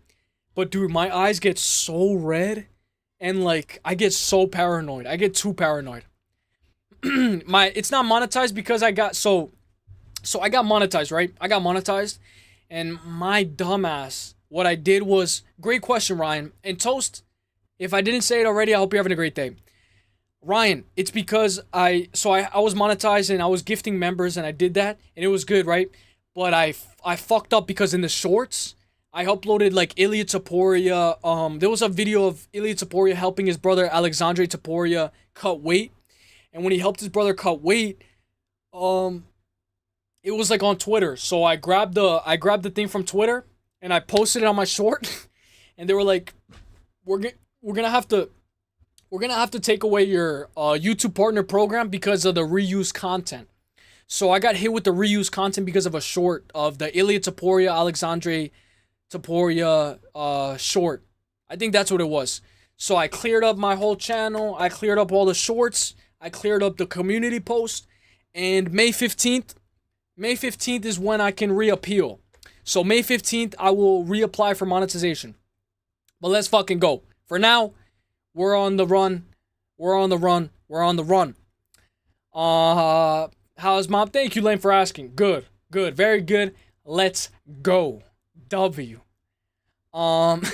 but dude, my eyes get so red, and like, I get so paranoid. I get too paranoid. It's not monetized because I got, so I got monetized, right? I got monetized, and my dumbass, what I did was, great question, Ryan. And Toast, if I didn't say it already, I hope you're having a great day. Ryan, it's because I was monetized and I was gifting members and I did that and it was good, right? But I fucked up because in the shorts, I uploaded like Ilia Topuria. There was a video of Ilia Topuria helping his brother Alexandre Topuria cut weight. And when he helped his brother cut weight, it was like on Twitter. So I grabbed the thing from Twitter and I posted it on my short. And they were like, we're gonna have to take away your YouTube partner program because of the reused content. So I got hit with the reused content because of a short of the Ilia Topuria, Alexandre Topuria short. I think that's what it was. So I cleared up my whole channel. I cleared up all the shorts. I cleared up the community post. And May 15th is when I can reappeal. So May 15th, I will reapply for monetization. But let's fucking go. For now, we're on the run. We're on the run. We're on the run. How's mom? Thank you, Lane, for asking. Good. Good. Very good. Let's go. W. Let's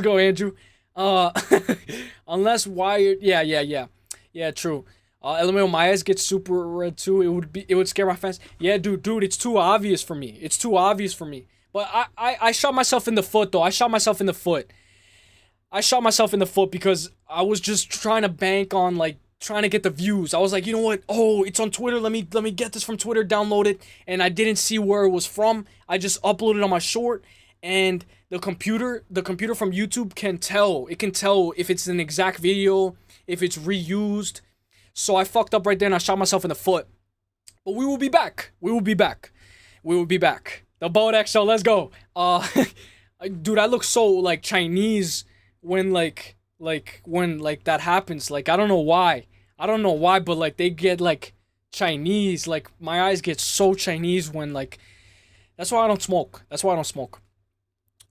go, Andrew. Unless wired. Yeah, true. LMAO, my eyes get super red too. It would scare my fans. Yeah, dude, it's too obvious for me. It's too obvious for me. But I shot myself in the foot, though. I shot myself in the foot because I was just trying to bank on, like, trying to get the views. I was like, you know what? Oh, it's on Twitter. Let me get this from Twitter, download it. And I didn't see where it was from. I just uploaded on my short. And the computer from YouTube can tell. It can tell if it's an exact video, if it's reused. So I fucked up right there and I shot myself in the foot. But we will be back. The Boat X show, let's go. Dude, I look so like Chinese when like that happens. Like, I don't know why, but like they get like Chinese. Like my eyes get so Chinese when like. That's why I don't smoke.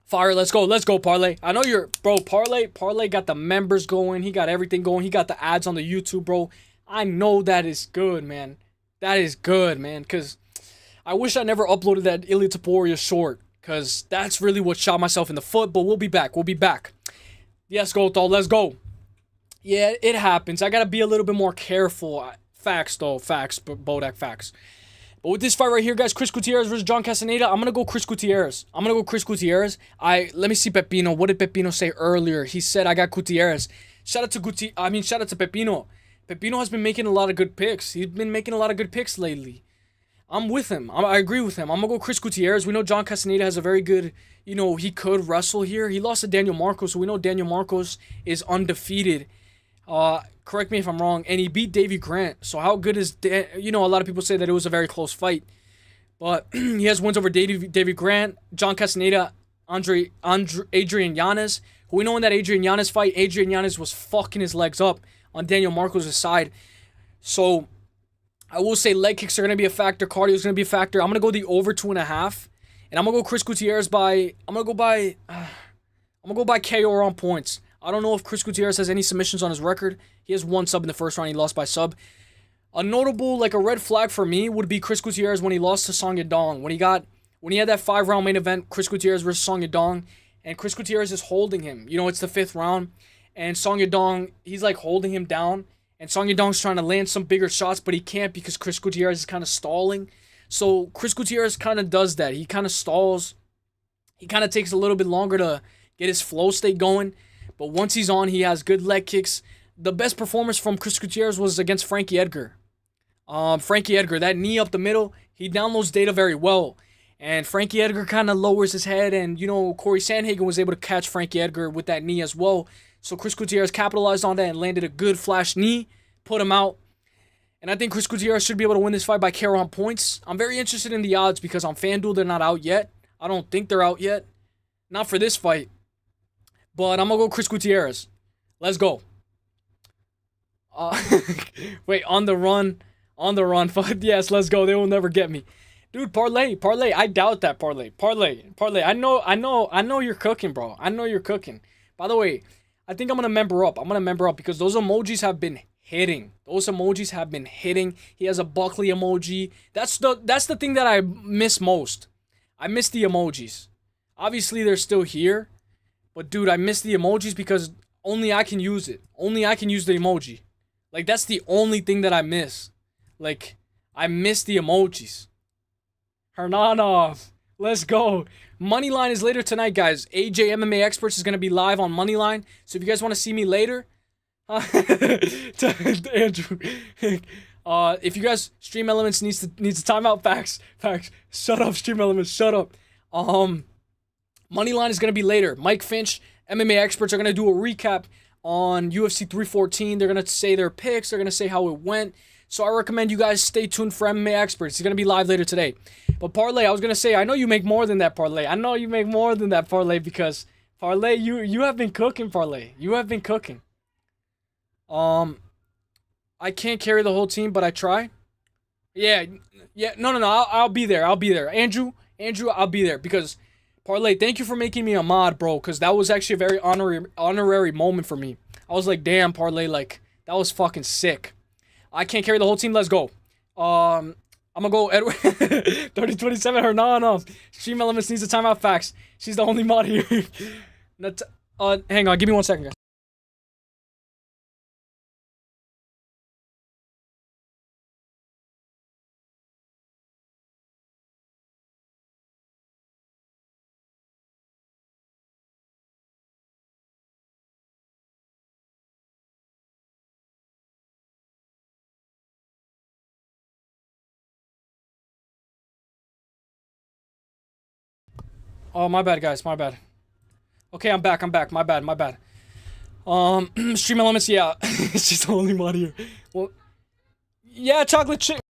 Fire, let's go, Parlay. I know you're, bro. Parlay got the members going. He got everything going. He got the ads on the YouTube, bro. I know that is good, man. Cause I wish I never uploaded that Ilia Topuria short, because that's really what shot myself in the foot, but we'll be back. Yes, Goto, let's go. Yeah, it happens. I gotta be a little bit more careful. Facts, Bodak, facts. But with this fight right here, guys, Chris Gutierrez versus John Castaneda, I'm gonna go Chris Gutierrez. Let me see Pepino. What did Pepino say earlier? He said, I got Gutierrez. Shout out to Pepino. Pepino has been making a lot of good picks. He's been making a lot of good picks lately. I'm with him. I agree with him. I'm going to go Chris Gutierrez. We know John Castaneda has a very good, he could wrestle here. He lost to Daniel Marcos, so we know Daniel Marcos is undefeated. Correct me if I'm wrong. And he beat Davey Grant. So how good is, a lot of people say that it was a very close fight. But he has wins over Davey Grant, John Castaneda, Adrian Yanez. Who we know in that Adrian Yanez fight, Adrian Yanez was fucking his legs up on Daniel Marcos' side. So I will say leg kicks are going to be a factor. Cardio is going to be a factor. I'm going to go the over 2.5. And I'm going to go Chris Gutierrez by KO or on points. I don't know if Chris Gutierrez has any submissions on his record. He has one sub in the first round. He lost by sub. A notable, like a red flag for me would be Chris Gutierrez when he lost to Song Yadong. When he had that 5-round main event, Chris Gutierrez versus Song Yadong. And Chris Gutierrez is holding him. It's the 5th round. And Song Yadong, he's like holding him down. And Song Yadong's trying to land some bigger shots, but he can't because Chris Gutierrez is kind of stalling. So Chris Gutierrez kind of does that. He kind of stalls. He kind of takes a little bit longer to get his flow state going. But once he's on, he has good leg kicks. The best performance from Chris Gutierrez was against Frankie Edgar. Frankie Edgar, that knee up the middle, he downloads data very well. And Frankie Edgar kind of lowers his head, and, you know, Corey Sandhagen was able to catch Frankie Edgar with that knee as well. So Chris Gutierrez capitalized on that and landed a good flash knee, put him out. And I think Chris Gutierrez should be able to win this fight by KO on points. I'm very interested in the odds because on FanDuel, they're not out yet. I don't think they're out yet. Not for this fight. But I'm going to go Chris Gutierrez. Let's go. Wait, on the run. Yes, let's go. They will never get me. Dude, parlay. I doubt that, parlay. I know you're cooking, bro. I know you're cooking. By the way, I think I'm gonna member up. Because those emojis have been hitting. He has a Buckley emoji. That's the thing that I miss most. I miss the emojis. Obviously, they're still here, but dude, I miss the emojis because only I can use it. Only I can use the emoji. Like, that's the only thing that I miss. Like, I miss the emojis. Hernanov. Let's go. Moneyline is later tonight, guys. AJ MMA Experts is going to be live on Moneyline. So if you guys want to see me later, Andrew. If you guys, Stream Elements needs to timeout. Facts. Shut up, Stream Elements. Shut up. Moneyline is going to be later. Mike Finch, MMA Experts, are going to do a recap on UFC 314. They're going to say their picks. They're going to say how it went. So I recommend you guys stay tuned for MMA Experts. It's going to be live later today. But Parlay, I was going to say, I know you make more than that, Parlay. Because, Parlay, you have been cooking, Parlay. I can't carry the whole team, but I try. Yeah, no, I'll be there. Andrew, I'll be there. Because, Parlay, thank you for making me a mod, bro. Because that was actually a very honorary moment for me. I was like, damn, Parlay, like, that was fucking sick. I can't carry the whole team. Let's go. I'm going to go Edward. 3027 Hernanov. Stream Elements needs a timeout. Facts. She's the only mod here. Hang on. Give me 1 second, guys. Oh, my bad, guys. My bad. Okay, I'm back. My bad. Stream Elements, yeah. She's the only mod here. Well, yeah, chocolate chip.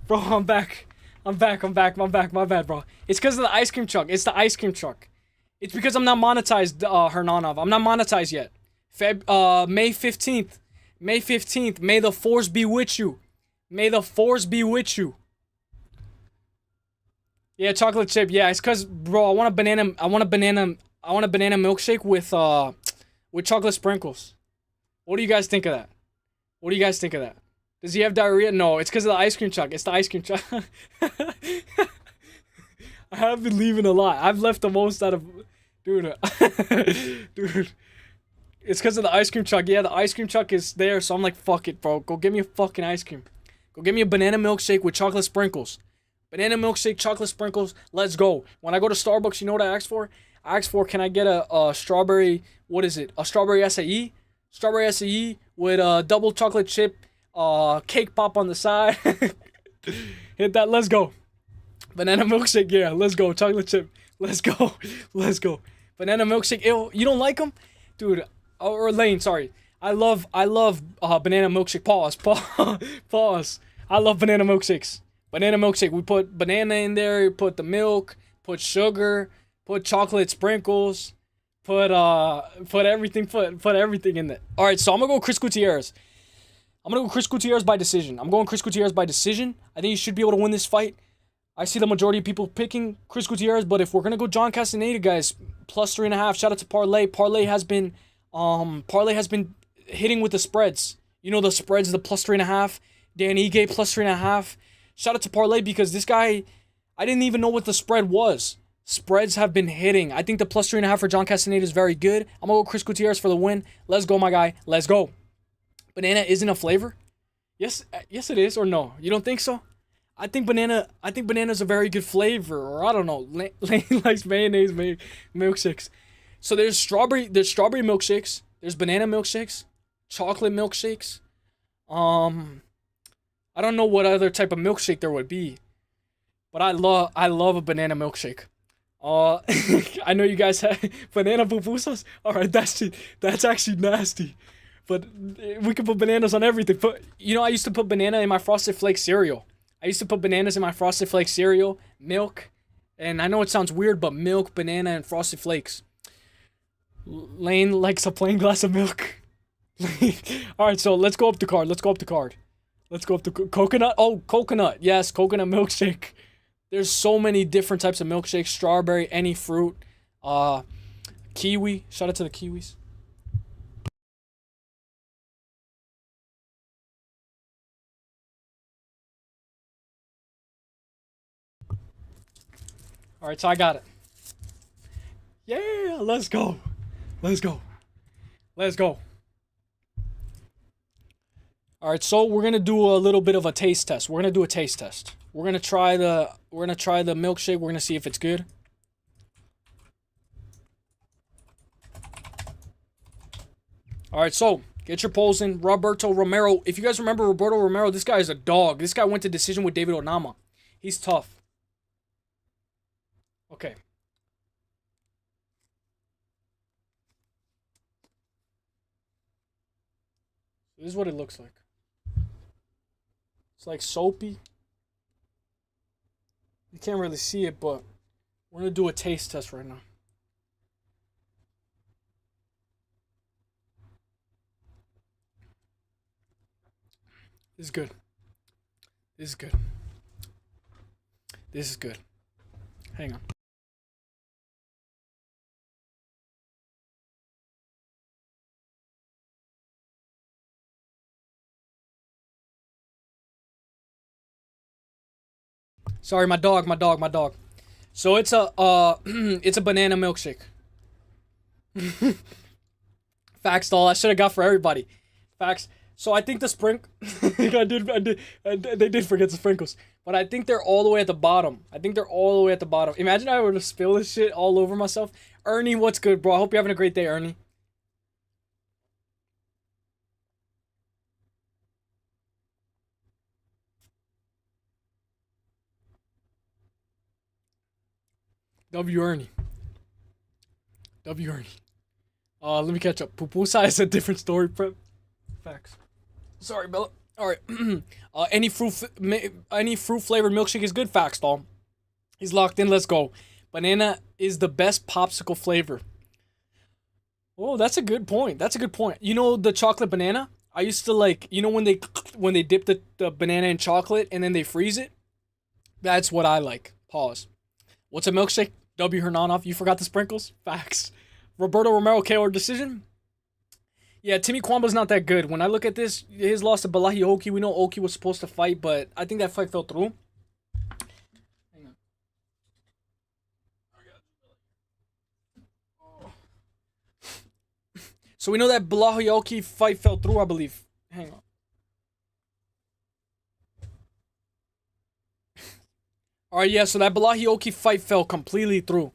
Bro, I'm back. My bad, bro. It's because of the ice cream truck. It's the ice cream truck. It's because I'm not monetized, Hernanov. I'm not monetized yet. May 15th. May the force be with you. Yeah, chocolate chip. Yeah, it's because, bro, I want a banana milkshake with chocolate sprinkles. What do you guys think of that? Does he have diarrhea? No, it's because of the ice cream truck. It's the ice cream truck. I have been leaving a lot. I've left the most out of... Dude. It's because of the ice cream truck. Yeah, the ice cream truck is there, so I'm like, fuck it, bro. Go get me a fucking ice cream. Go get me a banana milkshake with chocolate sprinkles. Banana milkshake, chocolate sprinkles. Let's go. When I go to Starbucks, you know what I ask for? I ask for, can I get a strawberry... What is it? A strawberry acai? Strawberry acai with a double chocolate chip... cake pop on the side. Hit that. Let's go. Banana milkshake. Yeah, let's go. Chocolate chip. Let's go. Banana milkshake. Ew, you don't like them, dude? Or Lane, sorry. I love banana milkshake. Pause. I love banana milkshakes. Banana milkshake. We put banana in there. Put the milk. Put sugar. Put chocolate sprinkles. Put everything. Put everything in there. All right. So I'm gonna go Chris Gutierrez. I'm going to go Chris Gutierrez by decision. I think he should be able to win this fight. I see the majority of people picking Chris Gutierrez, but if we're going to go John Castaneda, guys, plus 3.5. Shout out to Parlay. Parlay has been hitting with the spreads. You know the spreads, the plus 3.5. Dan Ige plus 3.5. Shout out to Parlay because this guy, I didn't even know what the spread was. Spreads have been hitting. I think the plus 3.5 for John Castaneda is very good. I'm going to go Chris Gutierrez for the win. Let's go, my guy. Let's go. Banana isn't a flavor? Yes it is, or no? You don't think so? I think banana's a very good flavor, or I don't know. Lane likes mayonnaise milkshakes. So there's strawberry milkshakes. There's banana milkshakes, chocolate milkshakes. I don't know what other type of milkshake there would be, but I love a banana milkshake. I know you guys have banana pupusas. All right, that's actually nasty. But we can put bananas on everything. But you know, I used to put banana in my Frosted Flakes cereal. I used to put bananas in my Frosted Flakes cereal, milk, and I know it sounds weird, but milk, banana, and Frosted Flakes. Lane likes a plain glass of milk. All right, so let's go up the card. Let's go up the card. Let's go up to coconut. Oh, coconut. Yes, coconut milkshake. There's so many different types of milkshakes. Strawberry, any fruit. Kiwi. Shout out to the kiwis. All right, so I got it. Yeah, let's go. Let's go. Let's go. All right, so we're gonna do a little bit of a taste test. We're gonna do a taste test. We're gonna try the milkshake. We're gonna see if it's good. All right, so get your polls in. Roberto Romero. If you guys remember Roberto Romero, this guy is a dog. This guy went to decision with David Onama. He's tough. Okay. This is what it looks like. It's like soapy. You can't really see it, but we're gonna do a taste test right now. This is good. This is good. This is good. Hang on. Sorry, my dog. So it's a it's a banana milkshake. Facts, doll. I should have got for everybody. Facts. So I think the they did forget the sprinkles, but I think they're all the way at the bottom. Imagine I were to spill this shit all over myself. Ernie, what's good, bro? I hope you're having a great day, Ernie. W Ernie. W Ernie. Let me catch up. Pupusa is a different story, prep. Facts. Sorry, Bella. All right. Any fruit flavored milkshake is good. Facts, doll. He's locked in. Let's go. Banana is the best popsicle flavor. Oh, that's a good point. You know the chocolate banana? I used to like, you know when they dip the banana in chocolate and then they freeze it? That's what I like. Pause. What's a milkshake? W. Hernanoff. You forgot the sprinkles? Facts. Roberto Romero KO decision? Yeah, Timmy Kwamba's not that good. When I look at this, his loss to Balahi Oki, we know Oki was supposed to fight, but I think that fight fell through. Hang on. So we know that Balahi Oki fight fell through, I believe. Hang on. Alright, yeah, so that Balahi Oki fight fell completely through.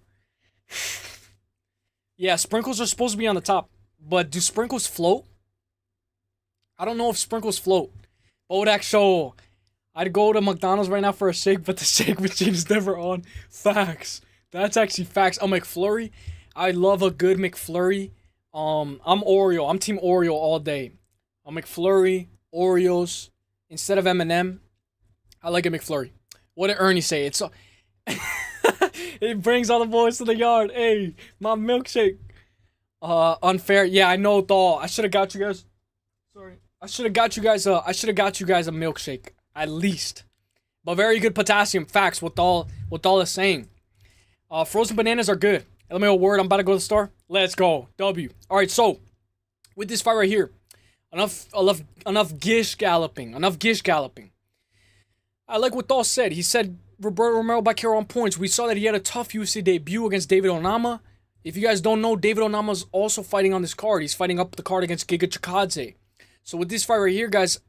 Yeah, sprinkles are supposed to be on the top. But do sprinkles float? I don't know if sprinkles float. Bodak show. I'd go to McDonald's right now for a shake, but the shake machine is never on. Facts. That's actually facts. A McFlurry. I love a good McFlurry. I'm Oreo. I'm team Oreo all day. A McFlurry, Oreos. Instead of M&M, I like a McFlurry. What did Ernie say? It's it brings all the boys to the yard. Hey, my milkshake. Unfair. Yeah, I know, doll. I should have got you guys. Sorry. I should have got you guys a milkshake. At least. But very good potassium. Facts. What doll is saying. Frozen bananas are good. Let me know a word. I'm about to go to the store. Let's go. W. Alright, so with this fight right here. Enough gish galloping. I like what Doll said. He said Roberto Romero back here on points. We saw that he had a tough UFC debut against David Onama. If you guys don't know, David Onama's also fighting on this card. He's fighting up the card against Giga Chikadze. So with this fight right here, guys,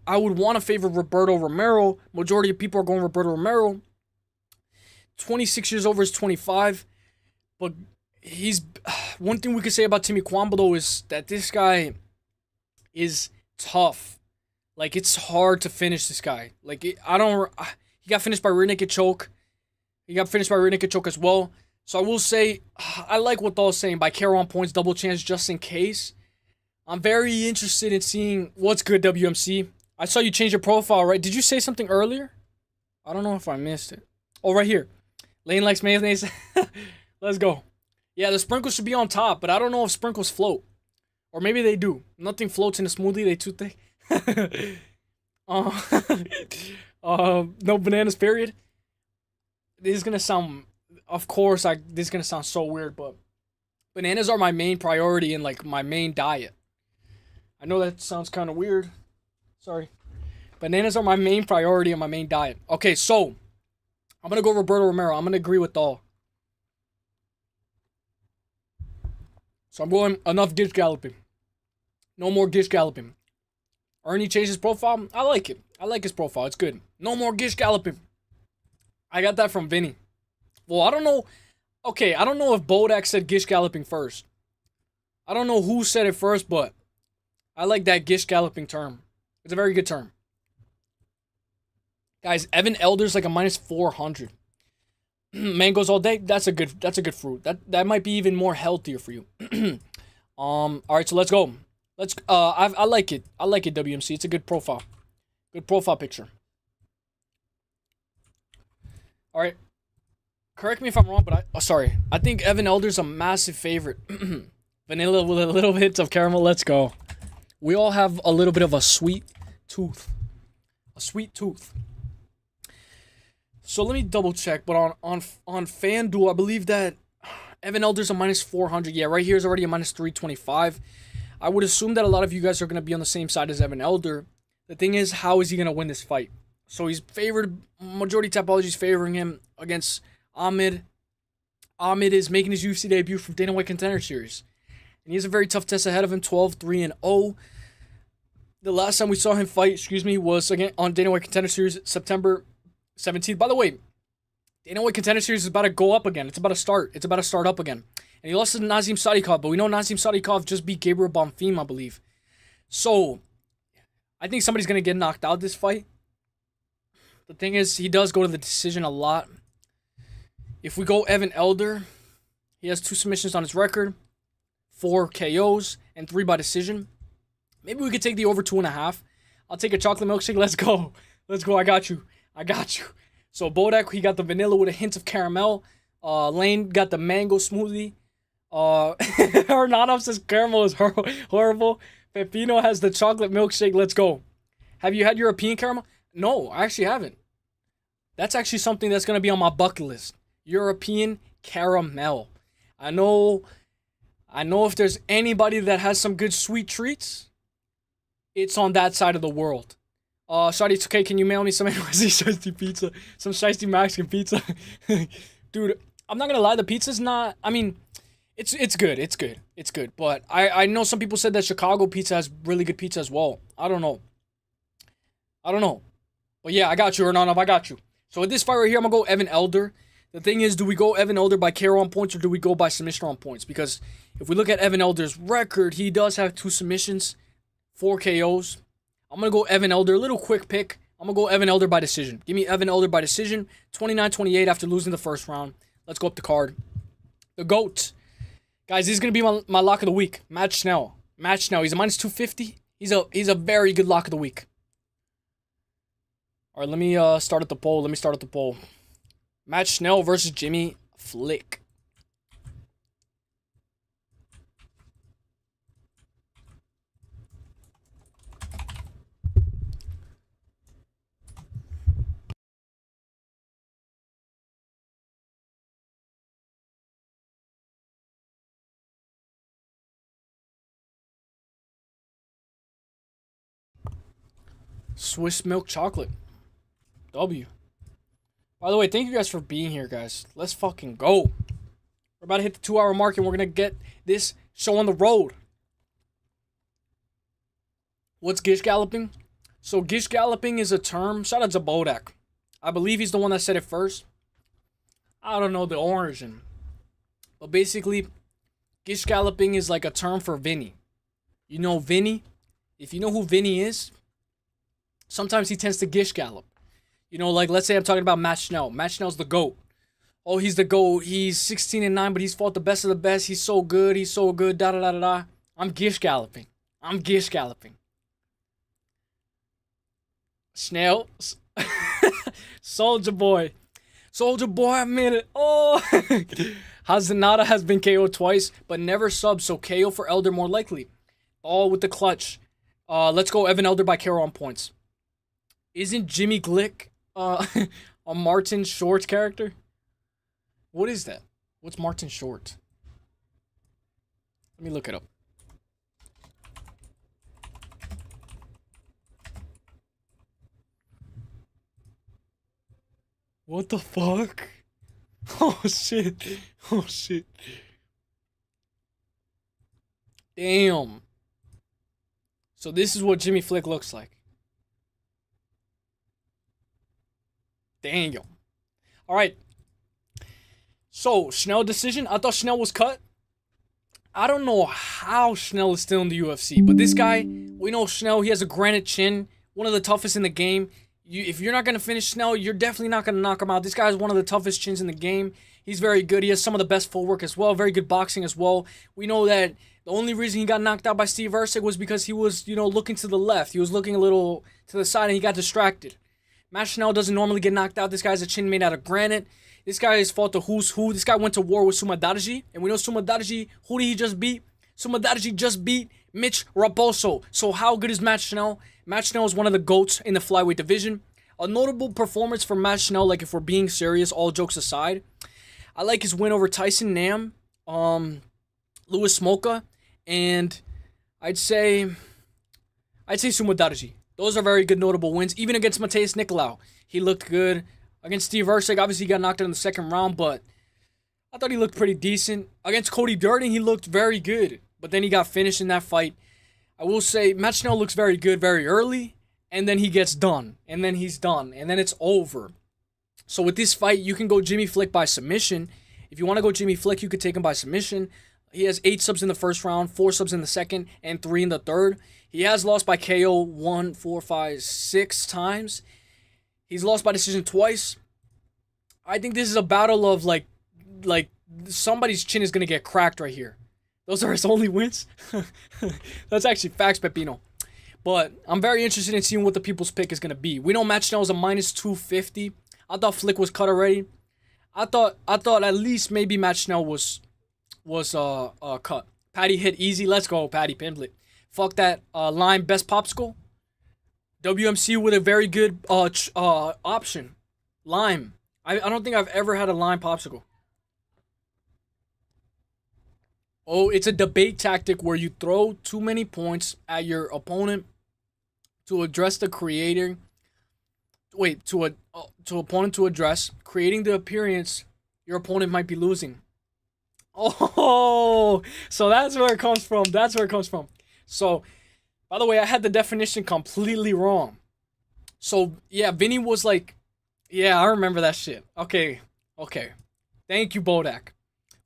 I would want to favor Roberto Romero. Majority of people are going Roberto Romero. 26 years over is 25. But he's... One thing we could say about Timmy Kwamba, though, is that this guy is tough. Like, it's hard to finish this guy. Like, he got finished by rear naked choke. He got finished by rear naked choke as well. So I will say, I like what Dawg's saying. By KO on points, double chance just in case. I'm very interested in seeing what's good, WMC. I saw you change your profile, right? Did you say something earlier? I don't know if I missed it. Oh, right here. Lane likes mayonnaise. Let's go. Yeah, the sprinkles should be on top, but I don't know if sprinkles float. Or maybe they do. Nothing floats in a smoothie. They too thick. No bananas, period. This is going to sound... Of course, this is going to sound so weird, but... Bananas are my main priority in, like, my main diet. I know that sounds kind of weird. Sorry. Bananas are my main priority in my main diet. Okay, so... I'm going to go Roberto Romero. I'm going to agree with Dawg. So I'm going enough Gish galloping. No more Gish galloping. Ernie changed his profile. I like it. I like his profile. It's good. No more Gish galloping. I got that from Vinny. Well, I don't know. Okay, I don't know if Bodak said Gish galloping first. I don't know who said it first, but I like that Gish galloping term. It's a very good term. Guys, Evan Elder's like a minus 400. Mangoes all day. That's a good fruit. That might be even more healthier for you. All right, so let's go. I like it. I like it, WMC. It's a good profile. Good profile picture. All right. Correct me if I'm wrong, but sorry. I think Evan Elder's a massive favorite. Vanilla with a little hits of caramel. Let's go. We all have a little bit of a sweet tooth. A sweet tooth. So let me double check. But on FanDuel, I believe that Evan Elder's a minus 400. Yeah, right here is already a minus 325. I would assume that a lot of you guys are going to be on the same side as Evan Elder. The thing is, how is he going to win this fight? So he's favored. Majority Tapology is favoring him against Ahmed. Ahmed is making his UFC debut from Dana White Contender Series. And he has a very tough test ahead of him, 12-3-0. The last time we saw him fight, was again on Dana White Contender Series, September 17th. By the way, Dana White Contender Series is about to go up again. It's about to start. It's about to start up again. And he lost to Nazim Sadikov, but we know Nazim Sadikov just beat Gabriel Bonfim, I believe. So, I think somebody's going to get knocked out this fight. The thing is, he does go to the decision a lot. If we go Evan Elder, he has 2 submissions on his record, 4 KOs, and 3 by decision. Maybe we could take the over 2.5. I'll take a chocolate milkshake. Let's go. Let's go. I got you. So Bodak, he got the vanilla with a hint of caramel. Lane got the mango smoothie. Hernanov says caramel is horrible. Pepino has the chocolate milkshake. Let's go. Have you had European caramel? No, I actually haven't. That's actually something that's going to be on my bucket list. European caramel. I know if there's anybody that has some good sweet treats, it's on that side of the world. Shawty, it's okay. Can you mail me some NYC shiesty pizza? Some shiesty Mexican pizza? Dude, I'm not going to lie. The pizza's not... I mean, it's good. It's good. But I know some people said that Chicago pizza has really good pizza as well. I don't know. But yeah, I got you, Hernanov. I got you. So with this fight right here, I'm going to go Evan Elder. The thing is, do we go Evan Elder by KO on points or do we go by submission on points? Because if we look at Evan Elder's record, he does have 2 submissions, 4 KOs. I'm going to go Evan Elder. A little quick pick. I'm going to go Evan Elder by decision. Give me Evan Elder by decision. 29-28 after losing the first round. Let's go up the card. The GOAT. Guys, this is going to be my lock of the week. Matt Schnell. He's a minus 250. He's a very good lock of the week. All right, let me start at the poll. Matt Schnell versus Jimmy Flick. Swiss milk chocolate. W. By the way, thank you guys for being here, guys. Let's fucking go. We're about to hit the 2-hour mark and we're going to get this show on the road. What's Gish galloping? So gish galloping is a term. Shout out to Bodak. I believe he's the one that said it first. I don't know the origin. But basically, gish galloping is like a term for Vinny. You know Vinny? If you know who Vinny is, sometimes he tends to gish gallop. You know, like let's say I'm talking about Matt Schnell. Matt Schnell's the GOAT. Oh, he's the GOAT. He's 16-9, but he's fought the best of the best. He's so good. He's so good. Da da da da da. I'm gish galloping. I'm gish galloping. Schnell. Soldier Boy. Soldier Boy, I made it. Oh. Hazenada has been KO'd twice, but never subbed, so KO for Elder more likely. All with the clutch. Let's go Evan Elder by KO on points. Isn't Jimmy Glick a Martin Short character? What is that? What's Martin Short? Let me look it up. What the fuck? Oh shit. Oh shit. Damn. So this is what Jimmy Flick looks like. Damn. Alright. So, Schnell decision. I thought Schnell was cut. I don't know how Schnell is still in the UFC. But this guy, we know Schnell. He has a granite chin. One of the toughest in the game. If you're not going to finish Schnell, you're definitely not going to knock him out. This guy is one of the toughest chins in the game. He's very good. He has some of the best footwork as well. Very good boxing as well. We know that the only reason he got knocked out by Steve Erceg was because he was, looking to the left. He was looking a little to the side and he got distracted. Matt Schnell doesn't normally get knocked out. This guy's a chin made out of granite. This guy has fought the who's who. This guy went to war with Sumadarji. And we know Sumadarji, who did he just beat? Sumadarji just beat Mitch Raposo. So how good is Matt Schnell? Matt Schnell is one of the GOATs in the flyweight division. A notable performance from Matt Schnell, like if we're being serious, all jokes aside. I like his win over Tyson Nam, Louis Smolka, and I'd say Sumadarji. Those are very good notable wins. Even against Mateus Nicolau, he looked good. Against Steve Erceg, obviously he got knocked out in the second round, but I thought he looked pretty decent. Against Cody Durden, he looked very good, but then he got finished in that fight. I will say Matt Schnell looks very good very early, and then he gets done, and then he's done, and then it's over. So with this fight, you can go Jimmy Flick by submission. If you want to go Jimmy Flick, you could take him by submission. He has 8 subs in the first round, 4 subs in the second, and 3 in the third. He has lost by KO 1, 4, 5, 6 times. He's lost by decision twice. I think this is a battle of like somebody's chin is going to get cracked right here. Those are his only wins. That's actually facts, Pepino. But I'm very interested in seeing what the people's pick is going to be. We know Matt Schnell is a minus 250. I thought Flick was cut already. I thought at least maybe Matt Schnell was cut. Patty hit easy. Let's go, Patty Pimblett. Fuck that lime best popsicle. WMC with a very good option. Lime. I don't think I've ever had a lime popsicle. Oh, it's a debate tactic where you throw too many points at your opponent to address the creator. Wait, to opponent to address, creating the appearance your opponent might be losing. Oh, so that's where it comes from. That's where it comes from. So, by the way, I had the definition completely wrong. So, yeah, Vinny was like, yeah, I remember that shit. Okay. Thank you, Bodak,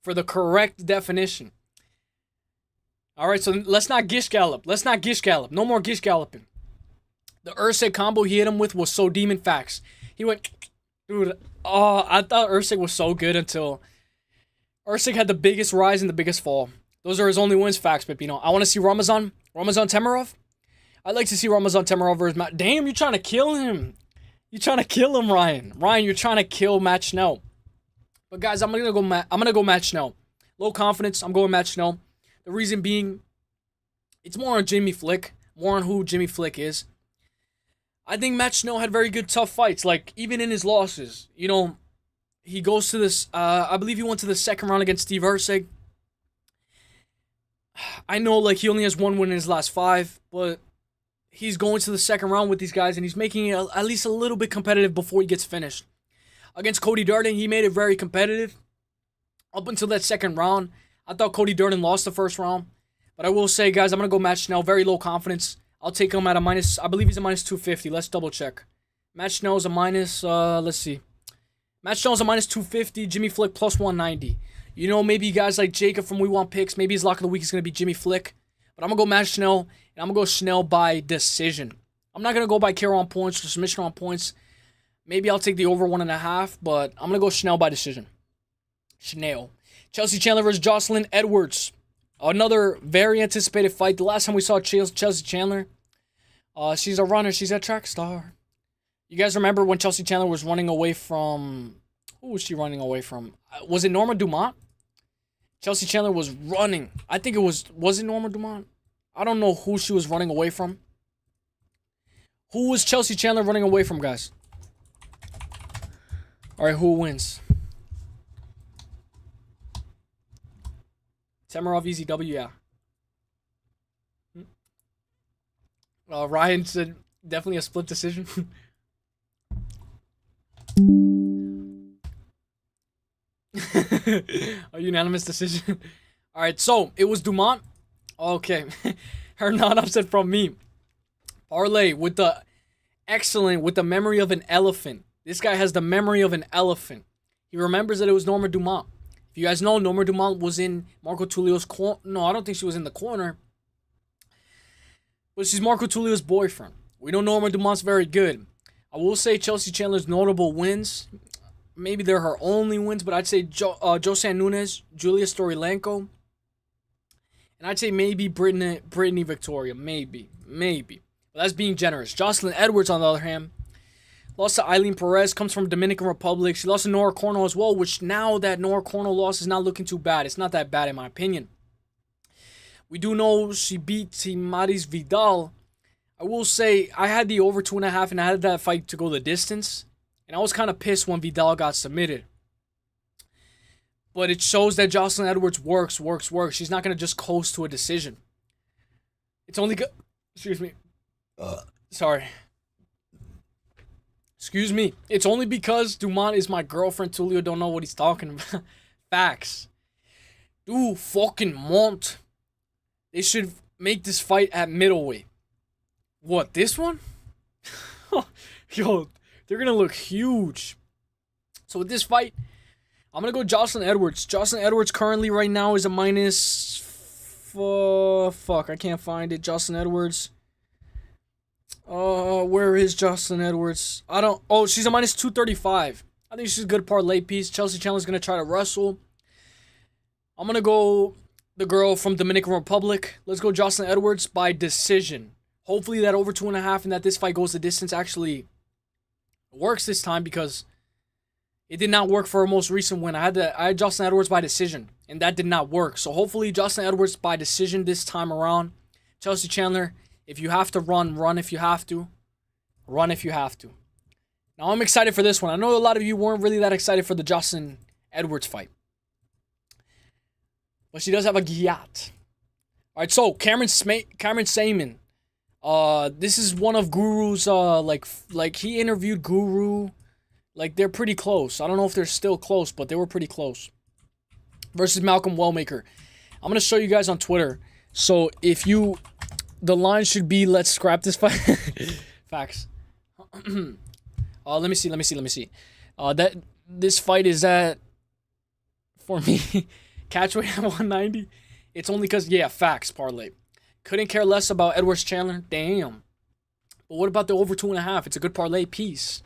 for the correct definition. All right, so let's not gish gallop. No more gish galloping. The Erceg combo he hit him with was so demon facts. He went, dude, I thought Erceg was so good until Erceg had the biggest rise and the biggest fall. Those are his only wins, facts, Pepino. I want to see Ramazan Temirov. I'd like to see Ramazan Temirov versus Matt. Damn, you're trying to kill him. Ryan. Ryan, you're trying to kill Matt Schnell. But guys, I'm gonna go Matt Schnell. Low confidence. I'm going Matt Schnell. The reason being, it's more on Jimmy Flick, more on who Jimmy Flick is. I think Matt Schnell had very good, tough fights. Like, even in his losses, he goes to this, I believe he went to the second round against Steve Erceg. I know, like, he only has 1 win in his last 5, but he's going to the second round with these guys, and he's making it at least a little bit competitive before he gets finished. Against Cody Durden, he made it very competitive up until that second round. I thought Cody Durden lost the first round, but I will say, guys, I'm going to go Matt Schnell. Very low confidence. I'll take him at a minus. I believe he's a minus 250. Let's double check. Matt Schnell's a minus. Let's see. Matt Schnell's a minus 250. Jimmy Flick plus 190. You know, maybe guys like Jacob from We Want Picks. Maybe his lock of the week is gonna be Jimmy Flick. But I'm gonna go Matt Schnell, and I'm gonna go Schnell by decision. I'm not gonna go by KO on points or submission on points. Maybe I'll take the over 1.5, but I'm gonna go Schnell by decision. Schnell. Chelsea Chandler versus Jocelyn Edwards. Another very anticipated fight. The last time we saw Chelsea Chandler, she's a runner. She's a track star. You guys remember when Chelsea Chandler was running away from... Who was she running away from? Was it Norma Dumont? Chelsea Chandler was running. I think it was... Was it Norma Dumont? I don't know who she was running away from. Who was Chelsea Chandler running away from, guys? Alright, who wins? Temerov EZW, yeah. Ryan said definitely a split decision. A unanimous decision. Alright, so it was Dumont. Okay. Hernan upset from me. Parlay with the excellent, with the memory of an elephant. This guy has the memory of an elephant. He remembers that it was Norma Dumont. If you guys know, Norma Dumont was in Marco Tulio's corner. No, I don't think she was in the corner. But she's Marco Tulio's boyfriend. We know Norma Dumont's very good. I will say Chelsea Chandler's notable wins. Maybe they're her only wins, but I'd say Josanne Nunes, Julia Storilenko. And I'd say maybe Brittany Victoria. Maybe. But that's being generous. Jocelyn Edwards, on the other hand, lost to Eileen Perez, comes from Dominican Republic. She lost to Nora Cornell as well, which now that Nora Cornell loss is not looking too bad. It's not that bad in my opinion. We do know she beat Maris Vidal. I will say I had the over 2.5 and I had that fight to go the distance. And I was kind of pissed when Vidal got submitted. But it shows that Jocelyn Edwards works. She's not going to just coast to a decision. It's only good. Excuse me. Sorry. Excuse me. It's only because Dumont is my girlfriend. Tulio don't know what he's talking about. Facts. Dude, fucking Mont. They should make this fight at middleweight. What, this one? Yo, they're going to look huge. So with this fight, I'm going to go Jocelyn Edwards. Jocelyn Edwards currently right now is a minus... Fuck, I can't find it. Jocelyn Edwards. Where is Jocelyn Edwards? Oh, she's a minus 235. I think she's a good parlay piece. Chelsea Chandler's going to try to wrestle. I'm going to go the girl from Dominican Republic. Let's go Jocelyn Edwards by decision. Hopefully that over 2.5 and that this fight goes the distance actually works this time, because it did not work for her most recent win. I had Jocelyn Edwards by decision, and that did not work. So hopefully Jocelyn Edwards by decision this time around. Chelsea Chandler, if you have to run if you have to. Run if you have to. Now I'm excited for this one. I know a lot of you weren't really that excited for the Jocelyn Edwards fight. But she does have a gyat. Alright, so Cameron Saman. This is one of GOOO's, like he interviewed GOOOO. Like, they're pretty close. I don't know if they're still close, but they were pretty close. Versus Malcolm Wellmaker. I'm going to show you guys on Twitter. So, the line should be, let's scrap this fight. Facts. Let me see. This fight is at, for me, catchweight at 190. It's only because, yeah, facts, parlay. Couldn't care less about Edwards Chandler. Damn. But what about the over 2.5? It's a good parlay piece.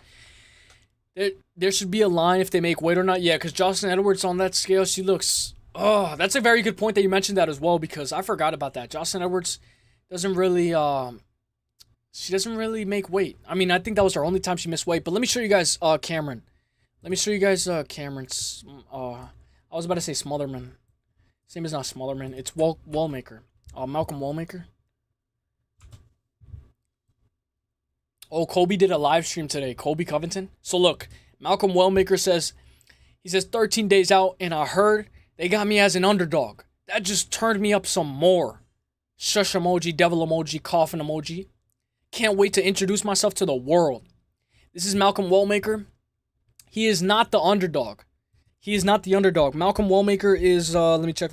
There should be a line if they make weight or not. Yeah, because Jocelyn Edwards on that scale, she looks... Oh, that's a very good point that you mentioned that as well, because I forgot about that. Jocelyn Edwards doesn't really... she doesn't really make weight. I mean, I think that was her only time she missed weight. But let me show you guys Cameron. Let me show you guys Cameron's... I was about to say Smotherman. His name is not Smotherman. It's Wellmaker. Malcolm Wellmaker. Oh, Kobe did a live stream today. Kobe Covington. So look, Malcolm Wellmaker says, 13 days out, and I heard they got me as an underdog. That just turned me up some more. Shush emoji, devil emoji, coffin emoji. Can't wait to introduce myself to the world. This is Malcolm Wellmaker. He is not the underdog. He is not the underdog. Malcolm Wellmaker is, let me check.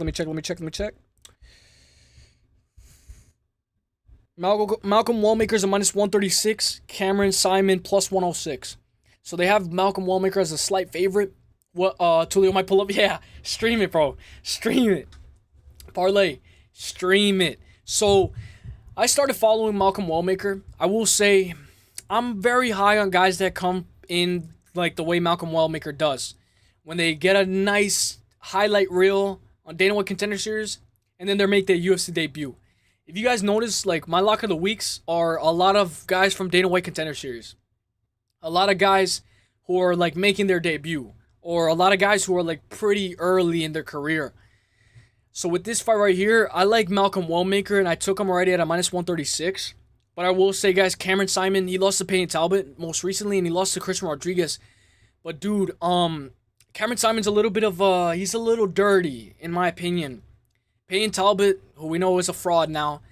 Malcolm Wallmaker's a minus 136. Cameron Simon plus 106. So they have Malcolm Wallmaker as a slight favorite. What Tulio might pull up? Yeah, stream it, bro. Stream it. Parlay. Stream it. So I started following Malcolm Wallmaker. I will say I'm very high on guys that come in like the way Malcolm Wallmaker does. When they get a nice highlight reel on Dana White Contender Series, and then they make their UFC debut. If you guys notice, like, my lock of the weeks are a lot of guys from Dana White Contender Series. A lot of guys who are, like, making their debut. Or a lot of guys who are, like, pretty early in their career. So with this fight right here, I like Malcolm Wallmaker, and I took him already at a minus 136. But I will say, guys, Cameron Simon, he lost to Payne Talbot most recently, and he lost to Christian Rodriguez. But, dude, Cameron Simon's a little bit of, he's a little dirty, in my opinion. Payne Talbot, who we know is a fraud now,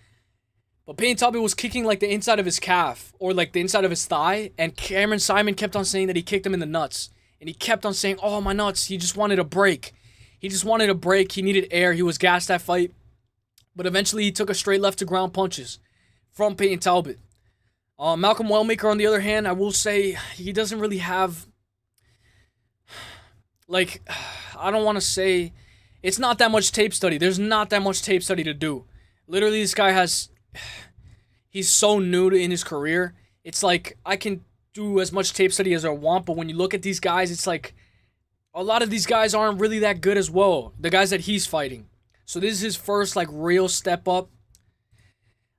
but Payne Talbot was kicking like the inside of his calf or like the inside of his thigh, and Cameron Simon kept on saying that he kicked him in the nuts, and he kept on saying, "Oh, my nuts." He just wanted a break. He just wanted a break. He needed air. He was gassed that fight, but eventually he took a straight left to ground punches from Payne Talbot. Malcolm Wallmaker, on the other hand, I will say he doesn't really have, like, I don't want to say. It's not that much tape study. There's not that much tape study to do. Literally, this guy he's so new in his career. It's like, I can do as much tape study as I want, but when you look at these guys, it's like, a lot of these guys aren't really that good as well. The guys that he's fighting. So this is his first, like, real step up.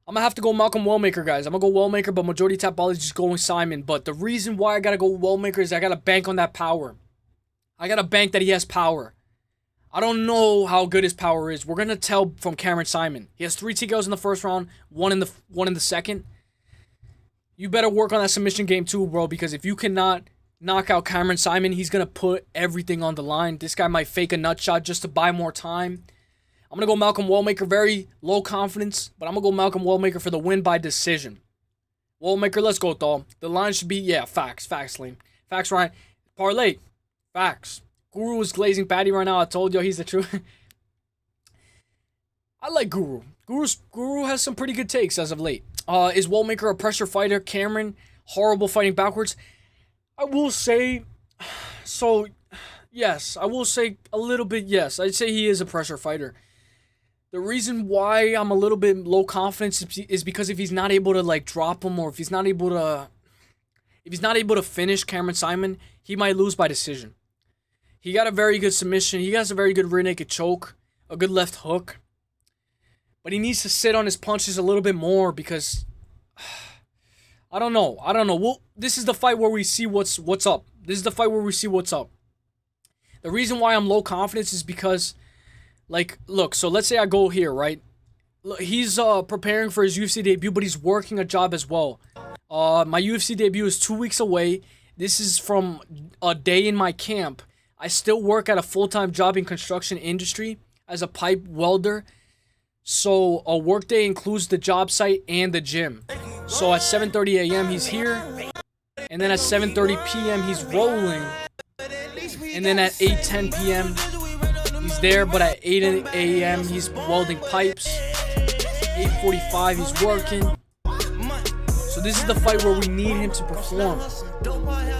I'm going to have to go Malcolm Wallmaker, guys. I'm going to go Wallmaker, but majority tap ball is just going Simon. But the reason why I got to go Wallmaker is I got to bank on that power. I got to bank that he has power. I don't know how good his power is. We're gonna tell from Cameron Simon. He has 3 TKOs in the first round, one in the second. You better work on that submission game too, bro, because if you cannot knock out Cameron Simon, he's gonna put everything on the line. This guy might fake a nut shot just to buy more time. I'm gonna go Malcolm Wallmaker, very low confidence, but I'm gonna go Malcolm Wallmaker for the win by decision. Wallmaker, let's go, dawg. The line should be, yeah, facts, Liam. Facts, Ryan. Parlay, facts. GOOOOO is glazing patty right now. I told you he's the truth. I like GOOOOO. GOOOOO has some pretty good takes as of late. Is Wallmaker a pressure fighter? Cameron, horrible fighting backwards. I will say, so, yes. I will say a little bit yes. I'd say he is a pressure fighter. The reason why I'm a little bit low confidence is because if he's not able to, like, drop him, or if he's not able to finish Cameron Simon, he might lose by decision. He got a very good submission. He has a very good rear naked choke. A good left hook. But he needs to sit on his punches a little bit more because I don't know. Well, this is the fight where we see what's up. This is the fight where we see what's up. The reason why I'm low confidence is because, like, look, so let's say I go here, right? He's preparing for his UFC debut, but he's working a job as well. My UFC debut is 2 weeks away. This is from a day in my camp. I still work at a full-time job in construction industry as a pipe welder. So a workday includes the job site and the gym. So at 7:30 a.m. he's here. And then at 7:30 p.m. he's rolling. And then at 8:10 p.m. he's there. But at 8 a.m. he's welding pipes. 8:45 he's working. So this is the fight where we need him to perform.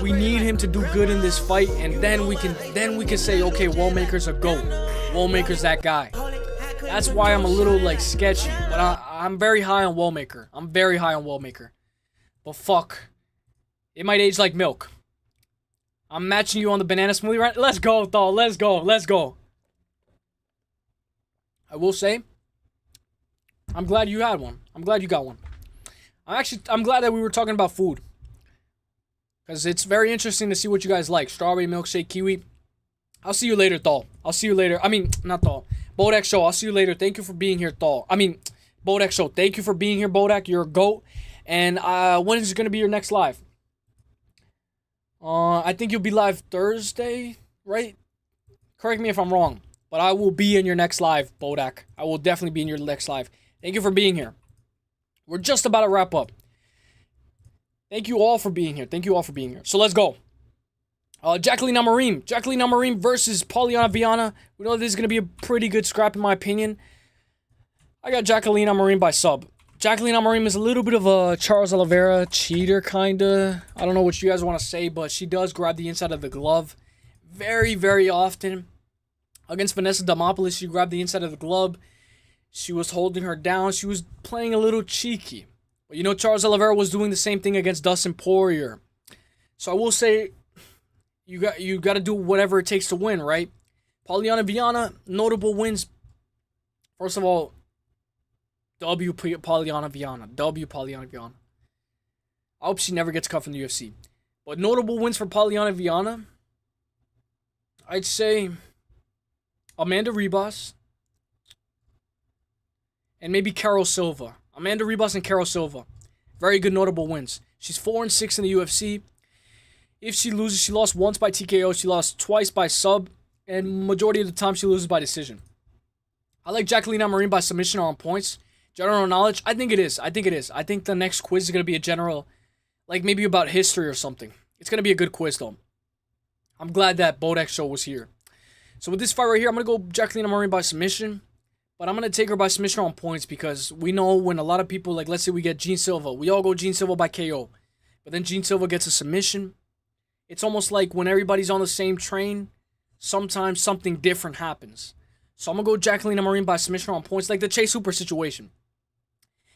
We need him to do good in this fight, and then we can say, okay, Wallmaker's a GOAT. Wallmaker's that guy. That's why I'm a little, like, sketchy. But I'm very high on Wallmaker. I'm very high on Wallmaker. But fuck, it might age like milk. I'm matching you on the banana smoothie, right? Let's go, dawg. Let's go. I will say, I'm glad you had one. I'm glad you got one. I'm glad that we were talking about food. Because it's very interesting to see what you guys like. Strawberry milkshake, kiwi. I'll see you later, dawg. I'll see you later. I mean, not dawg. Bodak Show, I'll see you later. Thank you for being here, dawg. I mean, Bodak Show, thank you for being here, Bodak. You're a GOAT. And when is going to be your next live? I think you'll be live Thursday, right? Correct me if I'm wrong. But I will be in your next live, Bodak. I will definitely be in your next live. Thank you for being here. We're just about to wrap up. Thank you all for being here. So let's go. Jacqueline Amorim versus Poliana Viana. We know this is going to be a pretty good scrap in my opinion. I got Jacqueline Amorim by sub. Jacqueline Amorim is a little bit of a Charles Oliveira cheater, kinda. I don't know what you guys want to say, but she does grab the inside of the glove very, very often. Against Vanessa Demopoulos, she grabbed the inside of the glove. She was holding her down. She was playing a little cheeky. But you know, Charles Oliveira was doing the same thing against Dustin Poirier. So I will say, you got to do whatever it takes to win, right? Polyana Viana, notable wins. First of all, W Polyana Viana. W Polyana Viana. I hope she never gets cut from the UFC. But notable wins for Polyana Viana, I'd say Amanda Ribas and maybe Carol Silva. Amanda Ribas and Carol Silva. Very good notable wins. She's 4-6 in the UFC. If she loses, she lost once by TKO. She lost twice by sub. And majority of the time, she loses by decision. I like Jacqueline Amorim by submission or on points. General knowledge, I think it is. I think the next quiz is going to be a general, like maybe about history or something. It's going to be a good quiz, though. I'm glad that Bodek Show was here. So with this fight right here, I'm going to go Jacqueline Amorim by submission. But I'm going to take her by submission on points because we know when a lot of people, like let's say we get Gene Silva. We all go Gene Silva by KO. But then Gene Silva gets a submission. It's almost like when everybody's on the same train, sometimes something different happens. So I'm going to go Jacqueline Amorim by submission on points, like the Chase Hooper situation.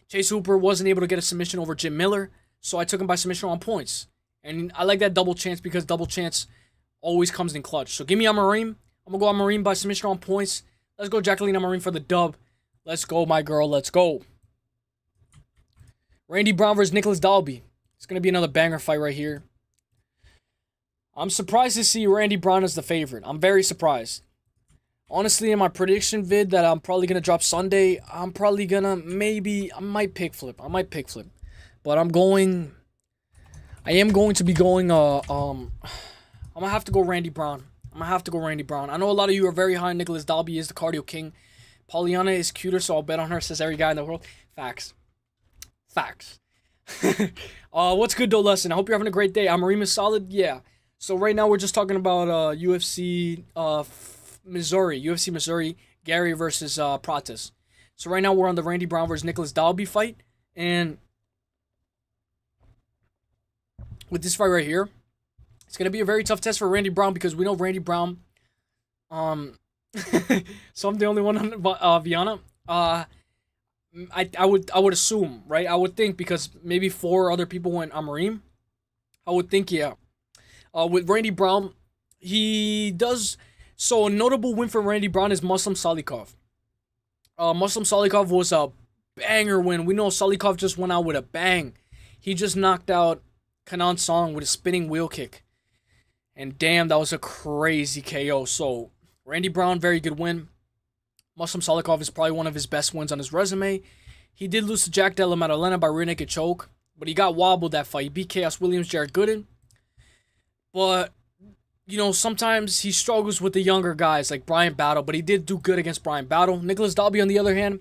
Chase Hooper wasn't able to get a submission over Jim Miller, so I took him by submission on points. And I like that double chance because double chance always comes in clutch. So give me Amorim. I'm going to go Amorim by submission on points. Let's go Jacqueline Amorim for the dub. Let's go, my girl. Let's go. Randy Brown versus Nicholas Dalby. It's going to be another banger fight right here. I'm surprised to see Randy Brown as the favorite. I'm very surprised. Honestly, in my prediction vid that I'm probably going to drop Sunday, I'm probably going to I might pick flip. But I am going to be going, I'm going to have to go Randy Brown. I know a lot of you are very high on Nicholas Dalby. He is the cardio king. Polyana is cuter, so I'll bet on her, says every guy in the world. Facts. What's good, though, lesson? I hope you're having a great day. Amorim is solid? Yeah. So right now we're just talking about UFC Missouri, Garry versus Prates. So right now we're on the Randy Brown versus Nicholas Dalby fight. And with this fight right here, it's going to be a very tough test for Randy Brown because we know Randy Brown, so I'm the only one on Viana. I would assume, right? I would think because maybe 4 other people went Amorim. I would think, yeah. With Randy Brown, he does. So a notable win for Randy Brown is Muslim Salikov. Muslim Salikov was a banger win. We know Salikov just went out with a bang. He just knocked out Kanan Song with a spinning wheel kick. And damn, that was a crazy KO. So Randy Brown, very good win. Muslim Salikov is probably one of his best wins on his resume. He did lose to Jack Della Maddalena by rear naked choke, but he got wobbled that fight. He beat Chaos Williams, Jared Gooden. But, you know, sometimes he struggles with the younger guys like Brian Battle, but he did do good against Brian Battle. Nicholas Dalby, on the other hand,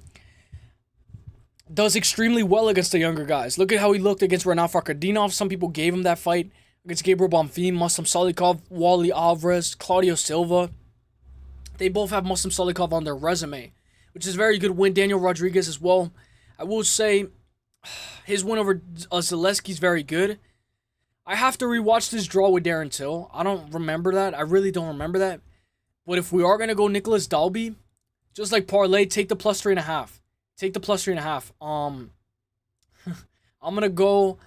does extremely well against the younger guys. Look at how he looked against Renato Farkadinov. Some people gave him that fight. Against Gabriel Bonfim, Muslim Salikov, Wally Alvarez, Claudio Silva. They both have Muslim Salikov on their resume, which is a very good win. Daniel Rodriguez as well. I will say his win over Zaleski is very good. I have to rewatch this draw with Darren Till. I don't remember that. I really don't remember that. But if we are going to go Nicholas Dalby, just like parlay, take the plus 3.5. Take the plus 3.5. I'm going to go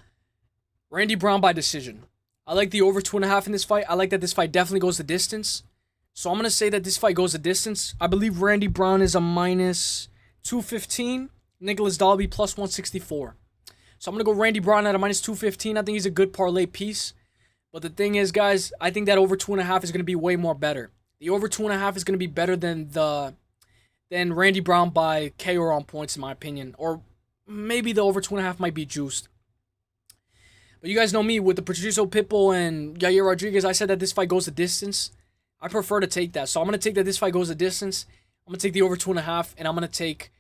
Randy Brown by decision. I like the over 2.5 in this fight. I like that this fight definitely goes the distance. So I'm going to say that this fight goes the distance. I believe Randy Brown is a minus 215. Nicholas Dalby plus 164. So I'm going to go Randy Brown at a minus 215. I think he's a good parlay piece. But the thing is, guys, I think that over 2.5 is going to be way more better. The over 2.5 is going to be better than Randy Brown by KO on points, in my opinion. Or maybe the over 2.5 might be juiced. But you guys know me, with the Patricio Pitbull and Yair Rodriguez, I said that this fight goes the distance. I prefer to take that. So I'm going to take that this fight goes the distance. I'm going to take the over 2.5, and I'm going to take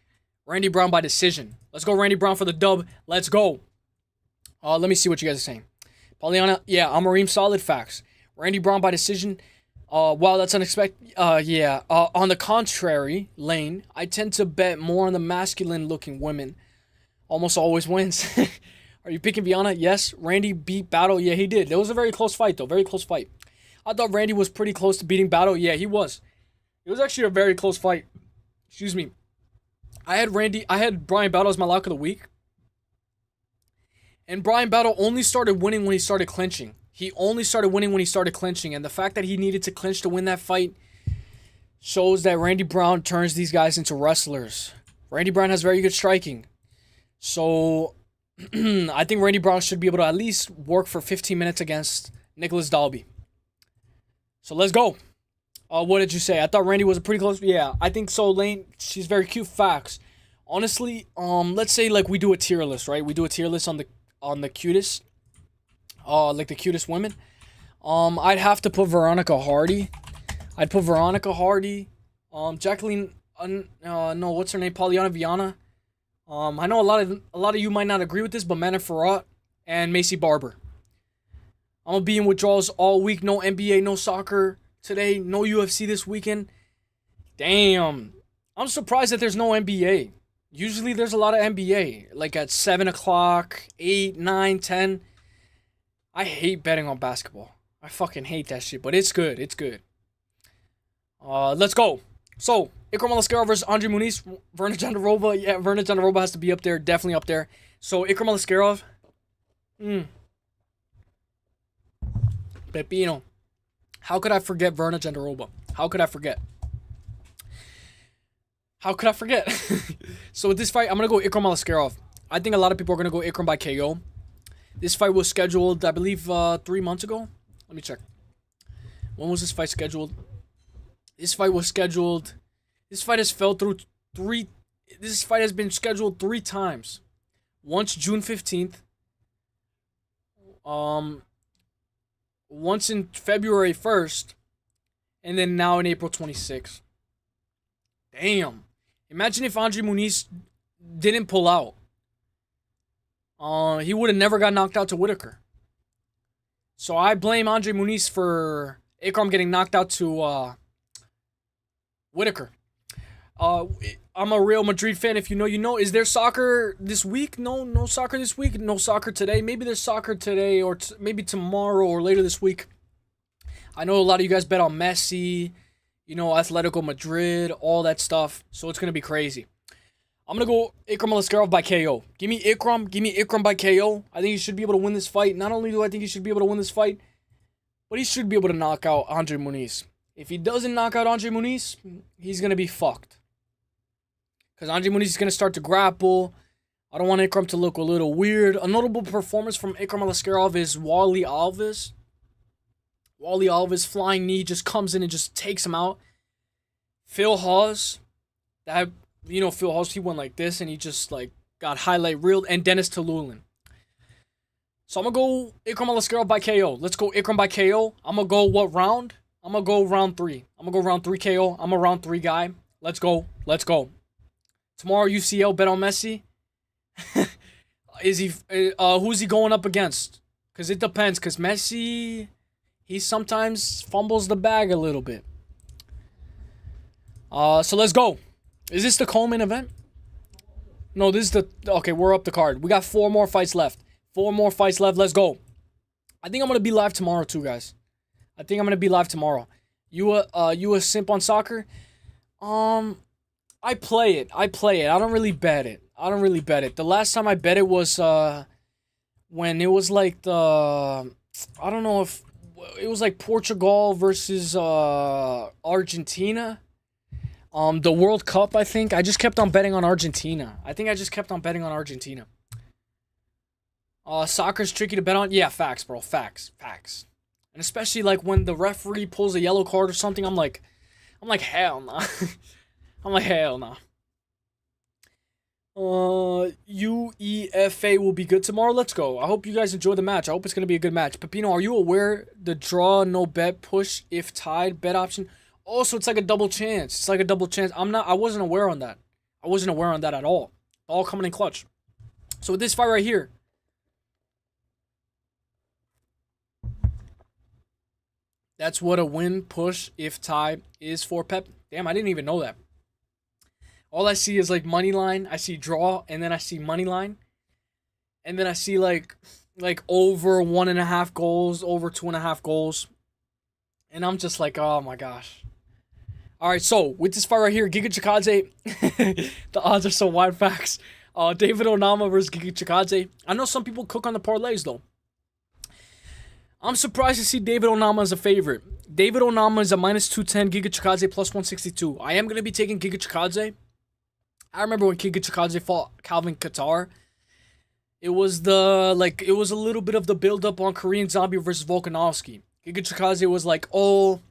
Randy Brown by decision. Let's go Randy Brown for the dub. Let's go. Let me see what you guys are saying. Polyana, yeah, Amorim, solid facts. Randy Brown by decision. Wow, that's unexpected. Yeah. On the contrary, Lane, I tend to bet more on the masculine-looking women. almost always wins. Are you picking Viana? Yes. Randy beat Battle? Yeah, he did. It was a very close fight, though. Very close fight. I thought Randy was pretty close to beating Battle. Yeah, he was. It was actually a very close fight. Excuse me. I had Brian Battle as my lock of the week. And Brian Battle only started winning when he started clinching. He only started winning when he started clinching. And the fact that he needed to clinch to win that fight shows that Randy Brown turns these guys into wrestlers. Randy Brown has very good striking. So I think Randy Brown should be able to at least work for 15 minutes against Nicholas Dalby. So let's go. What did you say? I thought Randy was a pretty close. Yeah, I think so. Lane, she's very cute. Facts. Honestly, let's say like we do a tier list, right? We do a tier list on the cutest, like the cutest women. I'd have to put Veronica Hardy. I'd put Veronica Hardy. Jacqueline. No, what's her name? Polyana Viana. I know a lot of you might not agree with this, but Manna Farrat and Macy Barber. I'm gonna be in withdrawals all week. No NBA, no soccer today. No UFC this weekend. Damn, I'm surprised that there's no NBA. Usually there's a lot of NBA, like at 7 o'clock, 8, 9, 10. I hate betting on basketball. I fucking hate that shit, but it's good. It's good. Let's go. So, Ikram Aliskerov versus Andre Muniz. Verna Jandarova. Yeah, Verna Jandarova has to be up there. Definitely up there. So, Ikram Aliskerov. Pepino. How could I forget Verna Jandarova? How could I forget? How could I forget? So, with this fight, I'm going to go Ikram Aliskerov. I think a lot of people are going to go Ikram by KO. This fight was scheduled, I believe, 3 months ago. Let me check. When was this fight scheduled? This fight was scheduled. This fight has fell through three. This fight has been scheduled 3 times. Once June 15th. Once in February 1st. And then now in April 26th. Damn. Imagine if Andre Muniz didn't pull out. He would have never got knocked out to Whitaker. So I blame Andre Muniz for Ikram getting knocked out to Whitaker. I'm a Real Madrid fan. If you know, you know. Is there soccer this week? No soccer this week. No soccer today. Maybe there's soccer today or maybe tomorrow or later this week. I know a lot of you guys bet on Messi, you know, Atletico Madrid, all that stuff. So it's going to be crazy. I'm going to go Ikram Aliskerov by KO. Give me Ikram by KO. I think he should be able to win this fight. Not only do I think he should be able to win this fight, but he should be able to knock out Andre Muniz. If he doesn't knock out Andre Muniz, he's going to be fucked. Because Andre Muniz is going to start to grapple. I don't want Ikram to look a little weird. A notable performance from Ikram Aliskerov is Wally Alves. Wally Alves, flying knee, just comes in and just takes him out. Phil Hawes. Phil Hawes, he went like this and he just like got highlight reeled. And Dennis Tululin. So I'm going to go Ikram Aliskerov by KO. Let's go Ikram by KO. I'm going to go what round? I'm going to go round 3. I'm going to go round 3 KO. I'm a round 3 guy. Let's go. Tomorrow, UCL, bet on Messi. Who's he going up against? Because it depends. Because Messi, he sometimes fumbles the bag a little bit. So let's go. Is this the Coleman event? No, this is the... Okay, we're up the card. We got 4 more fights left. 4 more fights left. Let's go. I think I'm going to be live tomorrow too, guys. I think I'm going to be live tomorrow. You a simp on soccer? I play it. I don't really bet it. The last time I bet it was when it was like the... I don't know if... It was like Portugal versus Argentina. The World Cup, I think. I just kept on betting on Argentina. Soccer's tricky to bet on. Yeah, facts, bro. Facts. And especially like when the referee pulls a yellow card or something, I'm like, hell nah. Hell nah. UEFA will be good tomorrow. Let's go. I hope you guys enjoy the match. I hope it's going to be a good match. Pepino, are you aware the draw, no bet, push, if tied, bet option? Also, it's like a double chance. I wasn't aware on that. At all. All coming in clutch. So with this fight right here. That's what a win, push, if tie is for Pep. Damn, I didn't even know that. All I see is like money line. I see draw, and then I see money line, and then I see like over 1.5 goals, over 2.5 goals, and I'm just like, oh my gosh. All right, so with this fight right here, Giga Chikadze, the odds are so wide. Facts. David Onama versus Giga Chikadze. I know some people cook on the parlays though. I'm surprised to see David Onama as a favorite. David Onama is a minus 210, Giga Chikadze plus 162. I am gonna be taking Giga Chikadze. I remember when Giga Chikadze fought Calvin Kattar. It was a little bit of the build up on Korean Zombie versus Volkanovski. Giga Chikadze was like, oh,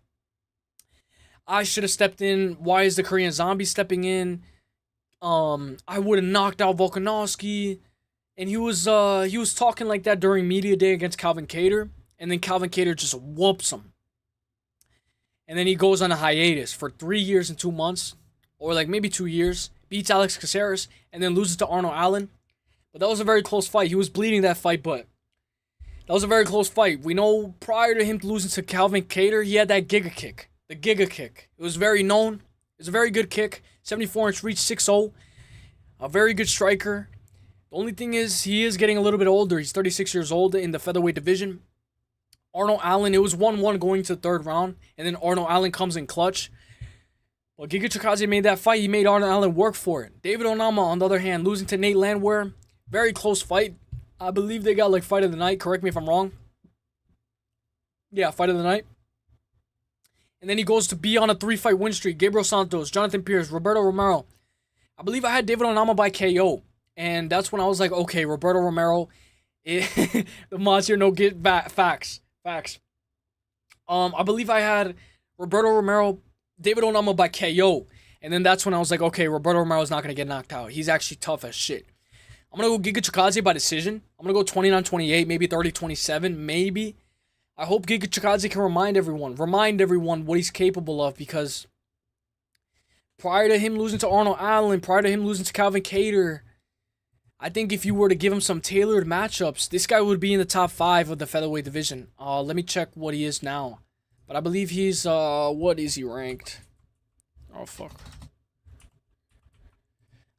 I should have stepped in. Why is the Korean Zombie stepping in? I would have knocked out Volkanovski. And he was talking like that during media day against Calvin Kattar. And then Calvin Kattar just whoops him. And then he goes on a hiatus for 3 years and 2 months. Or like maybe 2 years. Beats Alex Caceres. And then loses to Arnold Allen. But that was a very close fight. He was bleeding that fight, but that was a very close fight. We know prior to him losing to Calvin Kattar, he had that Giga kick. The Giga kick. It was very known. It was a very good kick. 74-inch reach, 6-0. A very good striker. The only thing is, he is getting a little bit older. He's 36 years old in the featherweight division. Arnold Allen, it was 1-1 going to the third round. And then Arnold Allen comes in clutch. Well, Giga Chikadze made that fight. He made Arnold Allen work for it. David Onama, on the other hand, losing to Nate Landwehr. Very close fight. I believe they got like fight of the night. Correct me if I'm wrong. Yeah, fight of the night. And then he goes to be on a 3-fight win streak. Gabriel Santos, Jonathan Pierce, Roberto Romero. I believe I had David Onama by KO. And that's when I was like, okay, Roberto Romero. The mods here no get back. Facts. I believe I had Roberto Romero, David Onama by KO. And then that's when I was like, okay, Roberto Romero's not going to get knocked out. He's actually tough as shit. I'm going to go Giga Chikadze by decision. I'm going to go 29-28, maybe 30-27, maybe. I hope Giga Chikadze can remind everyone what he's capable of, because prior to him losing to Arnold Allen, prior to him losing to Calvin Kattar, I think if you were to give him some tailored matchups, this guy would be in the top 5 of the featherweight division. Let me check what he is now. But I believe he's, what is he ranked? Oh, fuck.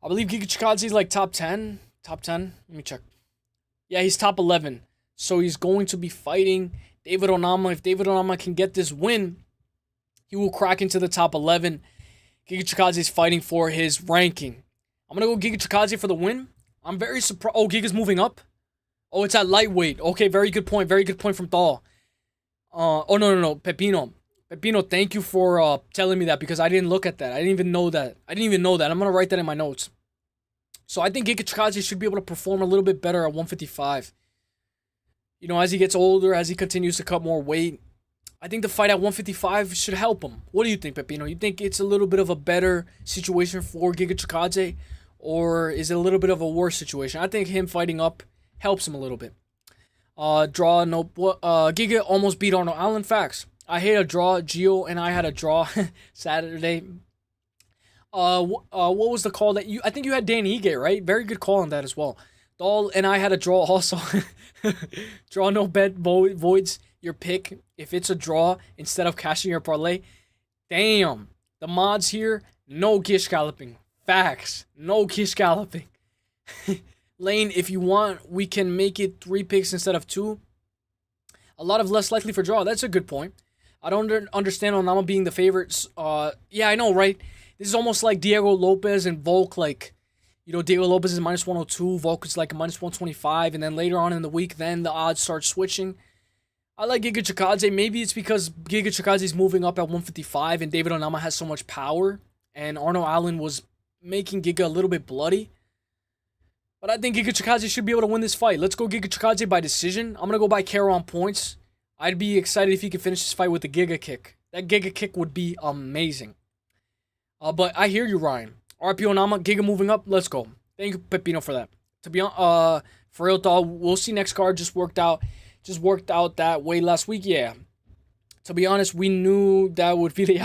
I believe Giga Chikadze is like top 10. Top 10? Let me check. Yeah, he's top 11. So he's going to be fighting David Onama. If David Onama can get this win, he will crack into the top 11. Giga Chikadze is fighting for his ranking. I'm going to go Giga Chikadze for the win. I'm very surprised. Oh, Giga's moving up? Oh, it's at lightweight. Okay, very good point. Very good point from Thal. Oh, no. Pepino. Pepino, thank you for telling me that, because I didn't look at that. I didn't even know that. I'm going to write that in my notes. So I think Giga Chikadze should be able to perform a little bit better at 155. You know, as he gets older, as he continues to cut more weight, I think the fight at 155 should help him. What do you think, Pepino? You think it's a little bit of a better situation for Giga Chikadze, or is it a little bit of a worse situation? I think him fighting up helps him a little bit. Giga almost beat Arnold Allen. Facts. I hate a draw. Gio and I had a draw Saturday. What was the call that I think you had Dan Ige, right? Very good call on that as well. Dahl and I had a draw also. Draw no bet voids your pick if it's a draw instead of cashing your parlay. Damn. The mods here, no gish galloping. Facts. No gish galloping. Lane, if you want, we can make it 3 picks instead of 2. A lot of less likely for draw. That's a good point. I don't understand Onama being the favorites. Yeah, I know, right? This is almost like Diego Lopez and Volk. Like, you know, Diego Lopez is minus 102. Volk is like a minus 125. And then later on in the week, then the odds start switching. I like Giga Chikadze. Maybe it's because Giga Chikadze is moving up at 155 and David Onama has so much power. And Arnold Allen was making Giga a little bit bloody. But I think Giga Chikadze should be able to win this fight. Let's go Giga Chikadze by decision. I'm going to go by KO on points. I'd be excited if he could finish this fight with a Giga kick. That Giga kick would be amazing. But I hear you, Ryan. RP Onama, Giga moving up. Let's go. Thank you, Pepino, for that. To be honest, for real, though, we'll see next card. Just worked out that way last week. Yeah. To be honest, we knew that would be the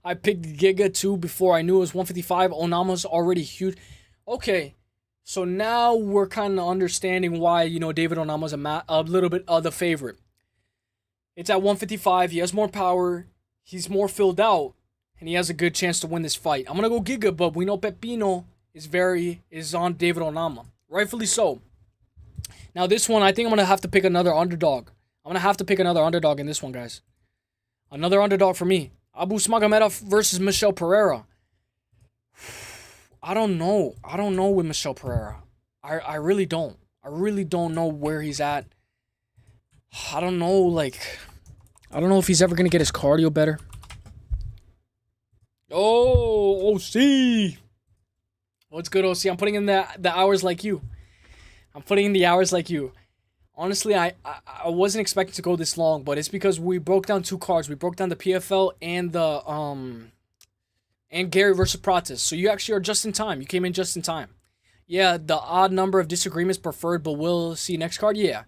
I picked Giga too before I knew it was 155. Onama's already huge. Okay. So now we're kind of understanding why, you know, David Onama's a little bit the favorite. It's at 155. He has more power. He's more filled out. and he has a good chance to win this fight. I'm gonna go Giga, but we know Pepino is on David Onama, rightfully so. Now this one, I think I'm gonna have to pick another underdog. I'm gonna have to pick another underdog in this one, guys. Another underdog for me. Abus Magomedov versus Michel Pereira. I don't know. I don't know with Michel Pereira. I really don't. I really don't know where he's at. I don't know, like, I don't know if he's ever gonna get his cardio better. Oh, OC. What's good, OC? I'm putting in the hours like you. I'm putting in the hours like you. Honestly, I wasn't expecting to go this long, but it's because we broke down 2 cards. We broke down the PFL and the and Garry versus Prates. So you actually are just in time. You came in just in time. Yeah, the odd number of disagreements preferred, but we'll see next card. Yeah.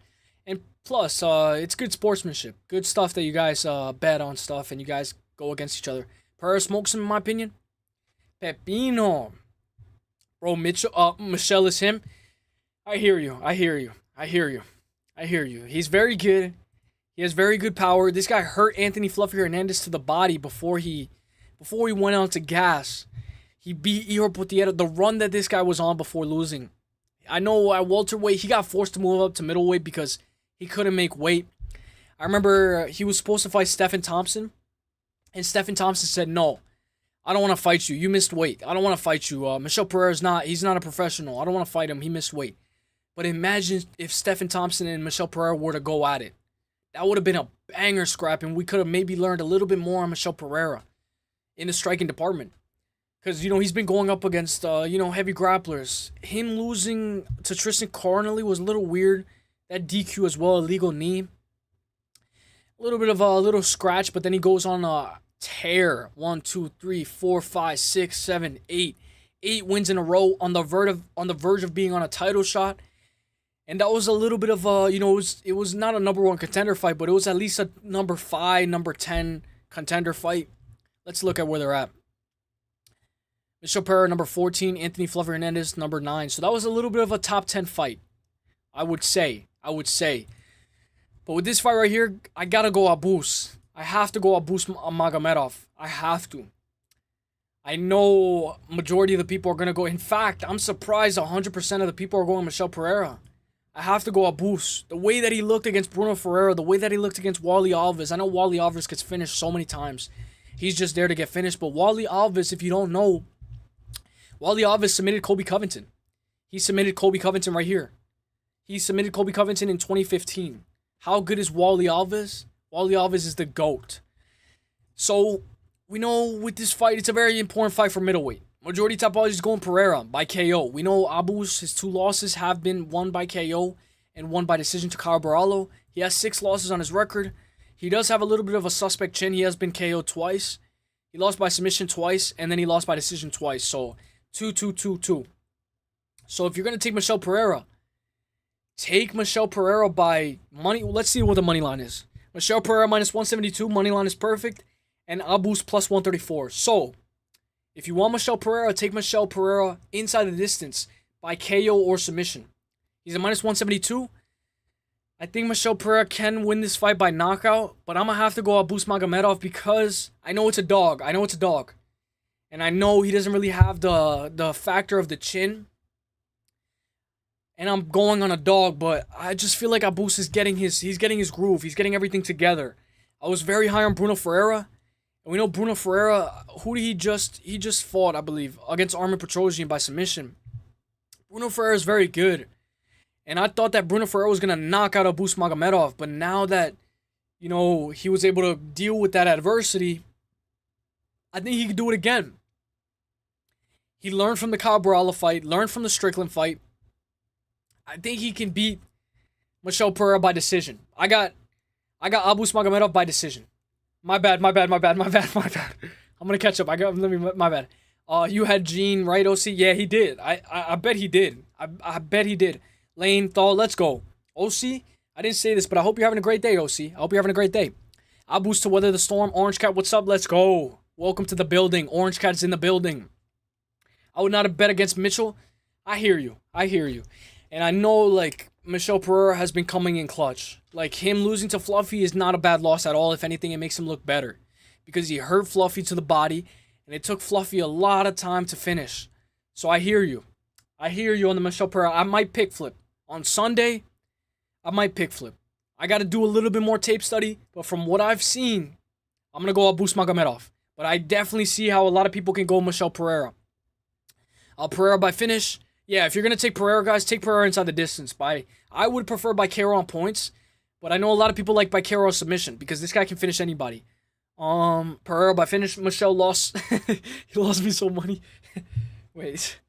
And plus, it's good sportsmanship. Good stuff that you guys bet on stuff and you guys go against each other. Pereira smokes him, in my opinion. Pepino. Bro, Michel is him. I hear you. I hear you. I hear you. I hear you. He's very good. He has very good power. This guy hurt Anthony Fluffy Hernandez to the body before he went out to gas. He beat Ihor Potieto. The run that this guy was on before losing. I know at welterweight, he got forced to move up to middleweight because he couldn't make weight. I remember he was supposed to fight Stephen Thompson. And Stephen Thompson said, no, I don't want to fight you. You missed weight. I don't want to fight you. Michel Pereira's he's not a professional. I don't want to fight him. He missed weight. But imagine if Stephen Thompson and Michel Pereira were to go at it. That would have been a banger scrap, and we could have maybe learned a little bit more on Michel Pereira in the striking department. Because, he's been going up against, heavy grapplers. Him losing to Tristan Carnley was a little weird. That DQ as well, illegal knee. A little bit of a little scratch, but then he goes on a tear. 1, 2, 3, 4, 5, 6, 7, 8. 8 wins in a row on the verge of being on a title shot. And that was a little bit of a, it was not a number 1 contender fight, but it was at least a number 5, number 10 contender fight. Let's look at where they're at. Michel Pereira, number 14. Anthony Fluffy Hernandez, number 9. So that was a little bit of a top 10 fight, I would say. But with this fight right here, I gotta go Abus. I have to go Abus Magomedov. I have to. I know majority of the people are gonna go. In fact, I'm surprised 100% of the people are going Michel Pereira. I have to go Abus. The way that he looked against Bruno Ferreira, the way that he looked against Wally Alves. I know Wally Alves gets finished so many times. He's just there to get finished. But Wally Alves, if you don't know, Wally Alves submitted Colby Covington. He submitted Colby Covington right here. He submitted Colby Covington in 2015. How good is Wally Alves? Wally Alves is the GOAT. So, we know with this fight, it's a very important fight for middleweight. Majority topology is going Pereira by KO. We know Abus, his 2 losses have been won by KO and won by decision to Kyle Barallo. He has 6 losses on his record. He does have a little bit of a suspect chin. He has been KO'd twice. He lost by submission twice, and then he lost by decision twice. So, 2-2-2-2. So, if you're going to take Michel Pereira, take Michel Pereira by money. Let's see what the money line is. Michel Pereira minus 172. Money line is perfect. And Abus plus 134. So, if you want Michel Pereira, take Michel Pereira inside the distance by KO or submission. He's a minus 172. I think Michel Pereira can win this fight by knockout, but I'm going to have to go Abus Magomedov because I know it's a dog. And I know he doesn't really have the factor of the chin. And I'm going on a dog, but I just feel like Abus is getting his groove. He's getting everything together. I was very high on Bruno Ferreira. And we know Bruno Ferreira, who did he just fought, I believe, against Armin Petrosian by submission. Bruno Ferreira is very good. And I thought that Bruno Ferreira was going to knock out Abus Magomedov. But now that, he was able to deal with that adversity, I think he could do it again. He learned from the Kyle Barallo fight, learned from the Strickland fight. I think he can beat Michel Pereira by decision. I got Abus Magomedov by decision. My bad. I'm gonna catch up. My bad. You had Gene, right, OC? Yeah, he did. I bet he did. I bet he did. Lane, Thal, let's go. OC, I didn't say this, but I hope you're having a great day, OC. I hope you're having a great day. Abus to weather the storm. Orange Cat, what's up? Let's go. Welcome to the building. Orange Cat's in the building. I would not have bet against Mitchell. I hear you. And I know, Michel Pereira has been coming in clutch. Him losing to Fluffy is not a bad loss at all. If anything, it makes him look better. Because he hurt Fluffy to the body. and it took Fluffy a lot of time to finish. So I hear you. I hear you on the Michel Pereira. I might pick flip. On Sunday, I might pick flip. I got to do a little bit more tape study, but from what I've seen, I'm going to go Abus Magomedov. But I definitely see how a lot of people can go Michel Pereira. Pereira by finish. Yeah, if you're going to take Pereira, guys, take Pereira inside the distance. I would prefer by KO on points, but I know a lot of people like by KO submission because this guy can finish anybody. Pereira by finish. Michel lost. He lost me so money. Wait.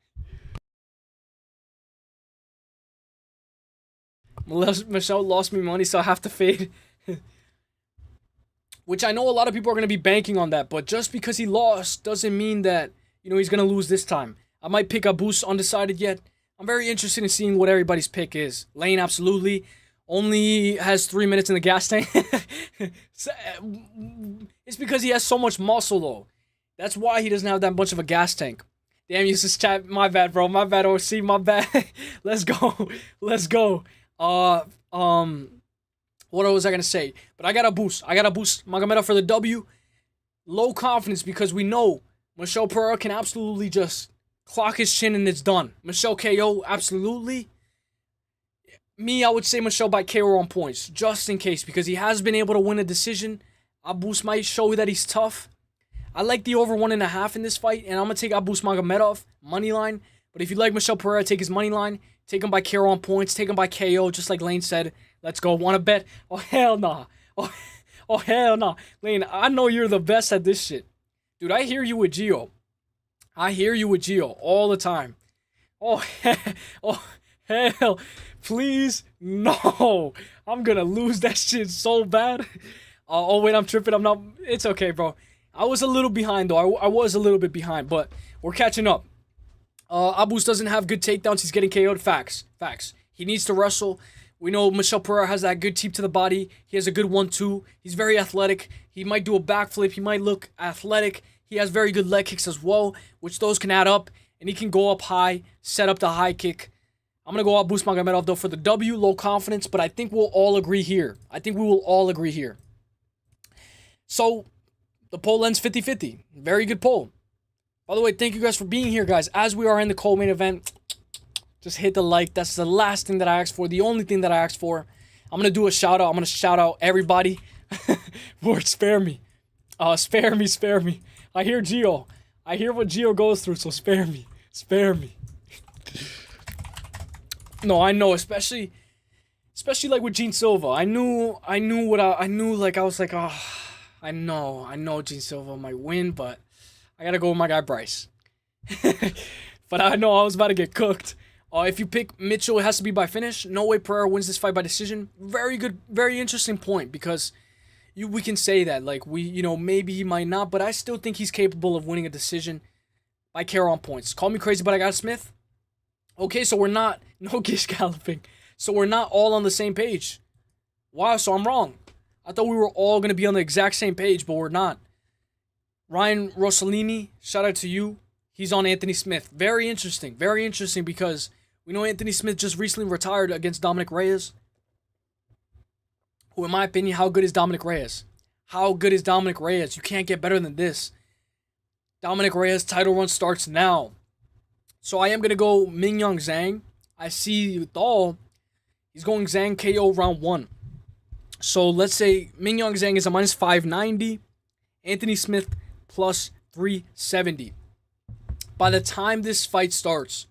Michel lost me money, so I have to fade. Which I know a lot of people are going to be banking on that, but just because he lost doesn't mean that, he's going to lose this time. I might pick Abus, undecided yet. I'm very interested in seeing what everybody's pick is. Lane, absolutely. Only has 3 minutes in the gas tank. It's because he has so much muscle, though. That's why he doesn't have that much of a gas tank. Damn, you just chat. My bad, bro. My bad, OC. My bad. Let's go. Let's go. What was I going to say? But I got a boost. Magomedov for the W. Low confidence because we know Michel Pereira can absolutely just clock his chin and it's done. Michel KO, absolutely. Me, I would say Michel by KO on points, just in case, because he has been able to win a decision. Abus might show that he's tough. I like the over 1.5 in this fight, and I'm going to take Abus Magomedov, money line. But if you like Michel Pereira, take his money line. Take him by KO on points. Take him by KO, just like Lane said. Let's go. Want to bet? Oh, hell nah. Oh, hell nah. Lane, I know you're the best at this shit. Dude, I hear you with Gio. All the time. Oh, hell. Please, no. I'm going to lose that shit so bad. Oh, wait, I'm tripping. I'm not. It's okay, bro. I was a little behind, though. I was a little bit behind, but we're catching up. Abus doesn't have good takedowns. He's getting KO'd. Facts. He needs to wrestle. We know Michel Pereira has that good teep to the body. He has a good 1-2. He's very athletic. He might do a backflip. He might look athletic. He has very good leg kicks as well, which those can add up. And he can go up high, set up the high kick. I'm going to go Abus Magomedov, though, for the W. Low confidence, but I think we'll all agree here. So, the poll ends 50-50. Very good poll. By the way, thank you guys for being here, guys. As we are in the co-main event, just hit the like. That's the last thing that I asked for. The only thing that I asked for. I'm going to do a shout-out. I'm going to shout out everybody. Lord, spare me. Spare me. I hear Gio. I hear what Gio goes through, so spare me. No, I know, especially like with Gene Silva. I know, like, I was like, oh, I know Gene Silva might win, but I gotta go with my guy Bryce. But I know I was about to get cooked. If you pick Mitchell, it has to be by finish. No way Pereira wins this fight by decision. Very good, very interesting point, because we can say that, like, maybe he might not, but I still think he's capable of winning a decision by KO on points. Call me crazy, but I got Smith. Okay, so we're not, no gish galloping. So we're not all on the same page. Wow, so I'm wrong. I thought we were all going to be on the exact same page, but we're not. Ryan Rossellini, shout out to you. He's on Anthony Smith. Very interesting because we know Anthony Smith just recently retired against Dominic Reyes. Who, in my opinion, how good is Dominic Reyes? You can't get better than this. Dominic Reyes' title run starts now. So I am going to go Mingyang Zhang. I see Dahl. He's going Zhang KO round 1. So let's say Mingyang Zhang is a minus 590. Anthony Smith plus 370. By the time this fight starts,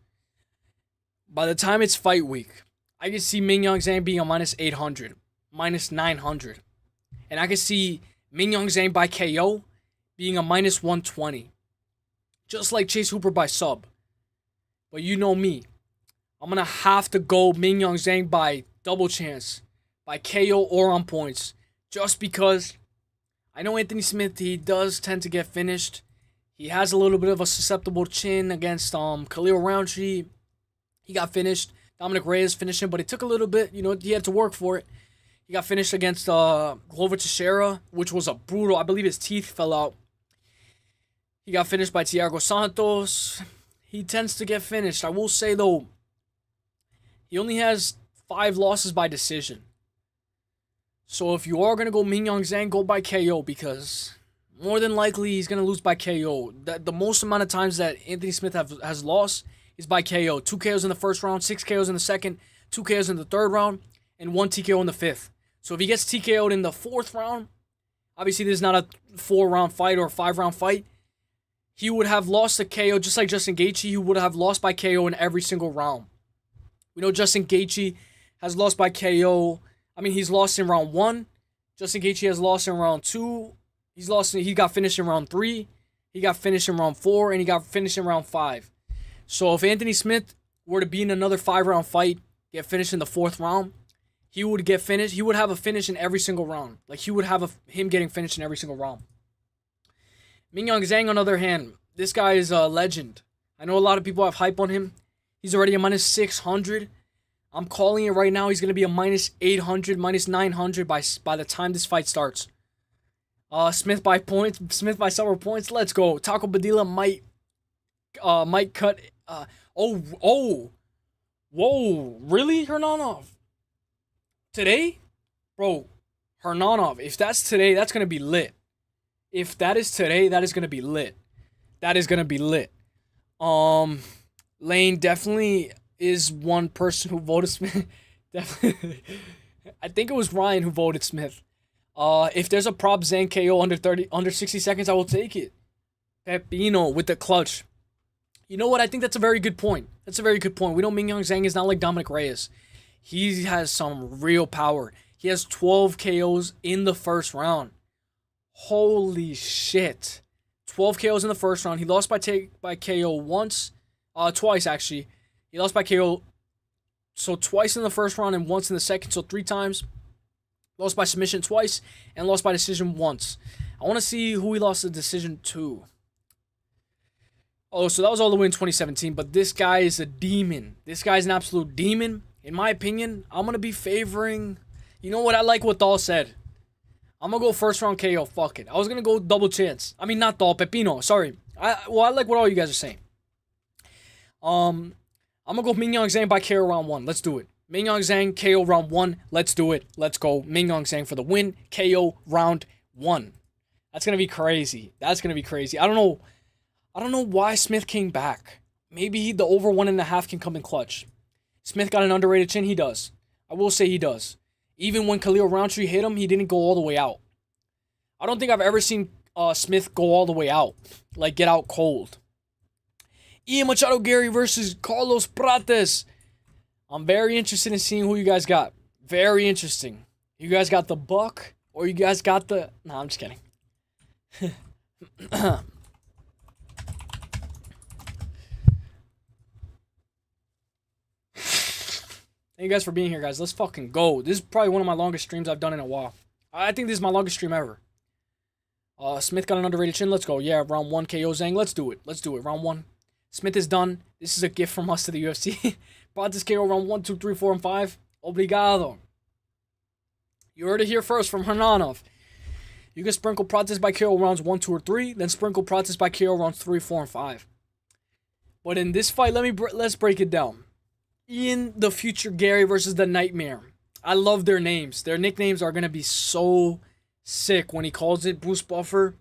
by the time it's fight week, I can see Mingyang Zhang being a minus 800, minus 900. And I can see Mingyang Zhang by KO being a minus 120. Just like Chase Hooper by sub. But you know me. I'm going to have to go Mingyang Zhang by double chance, by KO or on points. Just because I know Anthony Smith, he does tend to get finished. He has a little bit of a susceptible chin against Khalil Roundtree. He got finished. Dominic Reyes finished him, but it took a little bit. He had to work for it. He got finished against Glover Teixeira, which was a brutal. I believe his teeth fell out. He got finished by Thiago Santos. He tends to get finished. I will say, though, he only has 5 losses by decision. So if you are going to go Mingyang Zhang, go by KO because, more than likely he's gonna lose by KO. The most amount of times that Anthony Smith has lost is by KO. 2 KOs in the first round, 6 KOs in the second, 2 KOs in the third round, and 1 TKO in the fifth. So if he gets TKO'd in the fourth round, obviously this is not a 4-round fight or a 5-round fight, he would have lost the KO just like Justin Gaethje. He would have lost by KO in every single round. We know Justin Gaethje has lost by KO. I mean, he's lost in round 1. Justin Gaethje has lost in round 2. He got finished in round 3. He got finished in round 4, and he got finished in round 5. So if Anthony Smith were to be in another 5-round fight, get finished in the 4th round, he would get finished. He would have a finish in every single round. Like, he would have him getting finished in every single round. Mingyang Zhang, on the other hand, this guy is a legend. I know a lot of people have hype on him. He's already a minus 600. I'm calling it right now. He's going to be a minus 800, minus 900 by the time this fight starts. Smith by points. Smith by several points. Let's go. Taco Badilla might cut. Whoa. Really, Hernanov? Today? Bro, Hernanov, if that's today, that's going to be lit. If that is today, that is going to be lit. That is going to be lit. Lane definitely is one person who voted Smith. Definitely. I think it was Ryan who voted Smith. If there's a prop Zhang KO under 60 seconds, I will take it. Pepino with the clutch. You know what? I think that's a very good point. That's a very good point. We know Mingyang Zhang is not like Dominic Reyes. He has some real power. He has 12 KOs in the first round. Holy shit. 12 KOs in the first round. He lost by KO twice actually. He lost by KO so twice in the first round and once in the second, so 3 times. Lost by submission twice and lost by decision once. I want to see who he lost the decision to. Oh, so that was all the way in 2017, but this guy is a demon. This guy's an absolute demon. In my opinion, I'm going to be favoring... You know what? I like what Dahl said. I'm going to go first round KO. Fuck it. I was going to go double chance. I mean, not Dahl. Pepino. Sorry. I like what all you guys are saying. I'm going to go Mingyang Zhang by KO round 1. Let's do it. Mingyang Zhang, KO round 1. Let's do it. Let's go. Mingyang Zhang for the win. KO round 1. That's going to be crazy. That's going to be crazy. I don't know why Smith came back. Maybe the over 1.5 can come in clutch. Smith got an underrated chin. He does. I will say he does. Even when Khalil Roundtree hit him, he didn't go all the way out. I don't think I've ever seen Smith go all the way out. Like, get out cold. Ian Machado Garry versus Carlos Prates. I'm very interested in seeing who you guys got. Very interesting. You guys got the buck, or you guys got the... Nah, I'm just kidding. Thank you guys for being here, guys. Let's fucking go. This is probably one of my longest streams I've done in a while. I think this is my longest stream ever. Smith got an underrated chin. Let's go. Yeah, round 1 KO Zhang. Let's do it. Let's do it. Round 1. Smith is done. This is a gift from us to the UFC. Prates KO round 1, 2, 3, 4, and 5. Obrigado. You heard it here first from Hernanov. You can sprinkle Prates by KO rounds 1, 2, or 3. Then sprinkle Prates by KO rounds 3, 4, and 5. But in this fight, let's break it down. Ian the Future Garry versus the Nightmare. I love their names. Their nicknames are going to be so sick when he calls it Bruce Buffer.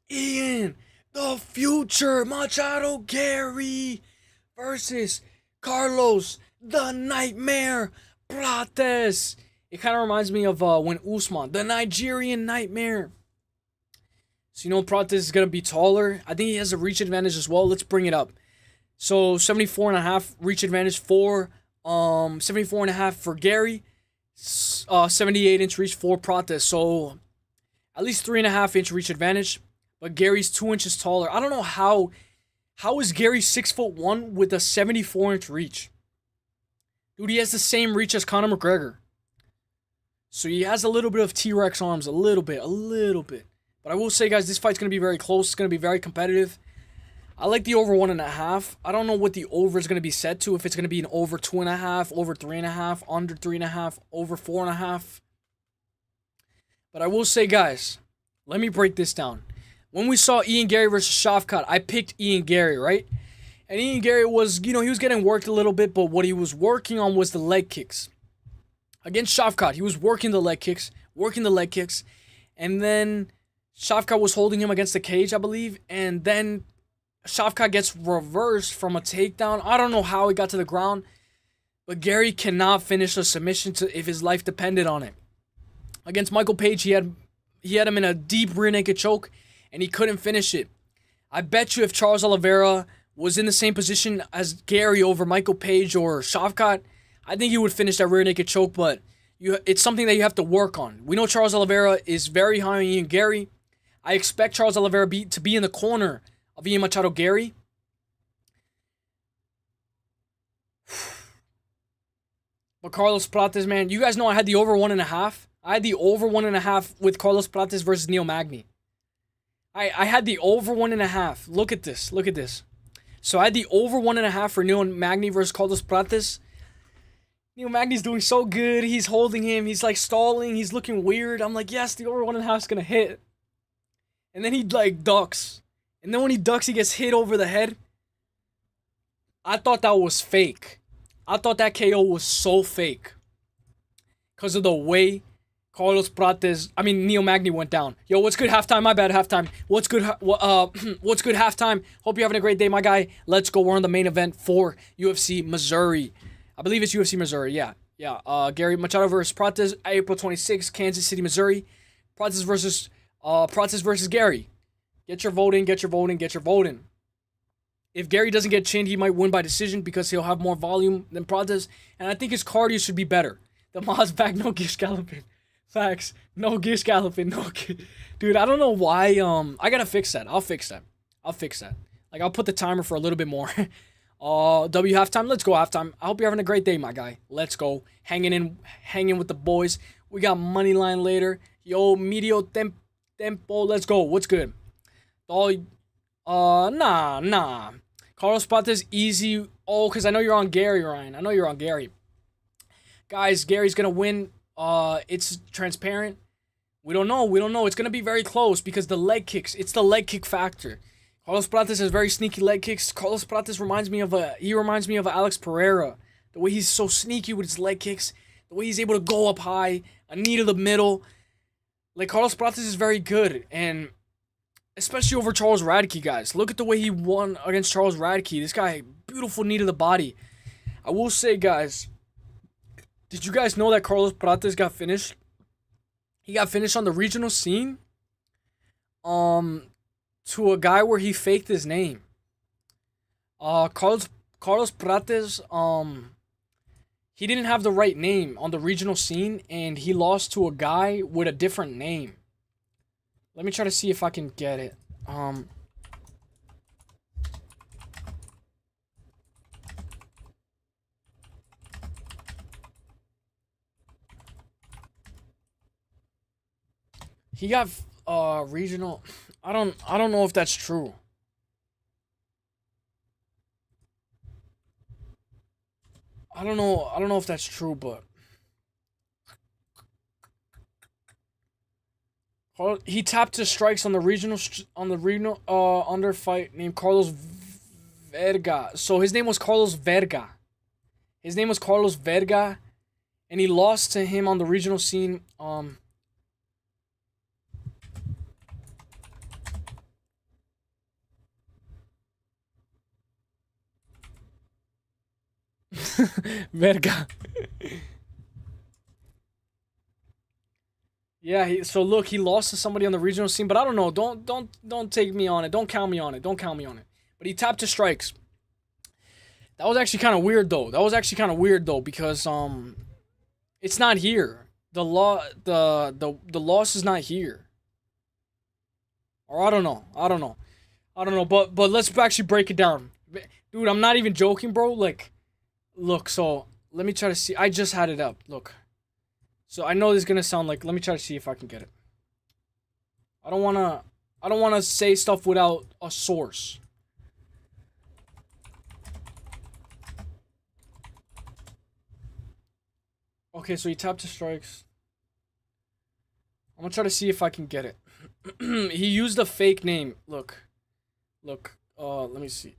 Ian the Future Machado Garry versus Carlos the Nightmare Prates. It kind of reminds me of when Usman, the Nigerian Nightmare. So you know Prates is going to be taller. I think he has a reach advantage as well. Let's bring it up. So 74.5 reach advantage for 74.5 for Garry, 78-inch reach for Prates. So at least 3.5-inch reach advantage. But Gary's 2 inches taller. I don't know how is Garry 6'1" with a 74-inch reach. Dude, he has the same reach as Conor McGregor. So he has a little bit of T-Rex arms, a little bit. But I will say, guys, this fight's gonna be very close. It's gonna be very competitive. I like the over 1.5. I don't know what the over is going to be set to. If it's going to be an over 2.5, over 3.5, under 3.5, over 4.5. But I will say, guys, let me break this down. When we saw Ian Garry versus Shavkat, I picked Ian Garry, right? And Ian Garry was, he was getting worked a little bit, but what he was working on was the leg kicks. Against Shavkat, he was working the leg kicks, and then Shavkat was holding him against the cage, I believe, and then Shavkat gets reversed from a takedown. I don't know how he got to the ground, but Garry cannot finish a submission if his life depended on it. Against Michael Page, he had him in a deep rear naked choke, and he couldn't finish it. I bet you if Charles Oliveira was in the same position as Garry over Michael Page or Shavkat, I think he would finish that rear naked choke, but it's something that you have to work on. We know Charles Oliveira is very high on Ian Garry. I expect Charles Oliveira to be in the corner of Ian Machado Garry. But Carlos Prates, man, you guys know I had the over 1.5. I had the over 1.5 with Carlos Prates versus Neil Magny. I had the over 1.5. Look at this. Look at this. So I had the over 1.5 for Neil Magny versus Carlos Prates. Neil Magny's doing so good. He's holding him. He's like stalling. He's looking weird. I'm like, yes, the over 1.5 is going to hit. And then he like ducks. And then when he ducks, he gets hit over the head. I thought that was fake. I thought that KO was so fake. Because of the way Neil Magny went down. Yo, what's good halftime? My bad, halftime. What's good halftime? Hope you're having a great day, my guy. Let's go. We're on the main event for UFC Missouri. I believe it's UFC Missouri. Yeah. Garry Machado versus Prates, April 26th, Kansas City, Missouri. Prates versus Garry. Get your vote in, get your vote in, get your vote in. If Garry doesn't get chinned, he might win by decision because he'll have more volume than Prates, and I think his cardio should be better. The Maz back, no Gish Galloping. Facts. No Gish Galloping. No Dude, I don't know why. I gotta fix that. I'll fix that. Like, I'll put the timer for a little bit more. W halftime. Let's go halftime. I hope you're having a great day, my guy. Let's go. Hanging with the boys. We got money line later. Yo, medio tempo. Let's go. What's good? Nah. Carlos Prates, easy. Oh, because I know you're on Garry, Ryan. I know you're on Garry. Guys, Gary's gonna win. It's transparent. We don't know. It's gonna be very close because the leg kicks. It's the leg kick factor. Carlos Prates has very sneaky leg kicks. Carlos Prates reminds me of Alex Pereira. The way he's so sneaky with his leg kicks. The way he's able to go up high, a knee to the middle. Like, Carlos Prates is very good, and especially over Charles Radke, guys. Look at the way he won against Charles Radke. This guy, beautiful knee to the body. I will say, guys, did you guys know that Carlos Prates got finished? He got finished on the regional scene. To a guy where he faked his name. Carlos Prates, he didn't have the right name on the regional scene, and he lost to a guy with a different name. Let me try to see if I can get it. He got regional. I don't know if that's true. I don't know if that's true, but he tapped his strikes on the regional under fight named Carlos Verga. So his name was Carlos Verga. And he lost to him on the regional scene. Verga. Yeah, so look, he lost to somebody on the regional scene, but I don't know. Don't take me on it. Don't count me on it. But he tapped his strikes. That was actually kind of weird though. Because it's not here. The loss is not here. Or I don't know. But let's actually break it down. Dude, I'm not even joking, bro. Like, look, so let me try to see. I just had it up. Look. So I know this is gonna sound like, let me try to see if I can get it. I don't wanna say stuff without a source. Okay, so he tapped his strikes. I'm gonna try to see if I can get it. He used a fake name. Look. Let me see.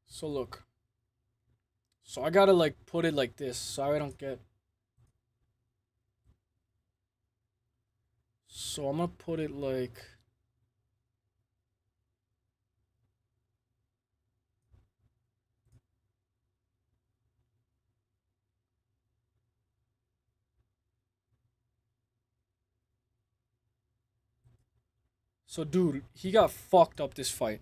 So look. So I gotta like put it like this so I don't get So I'm gonna put it like. So, dude, he got fucked up this fight.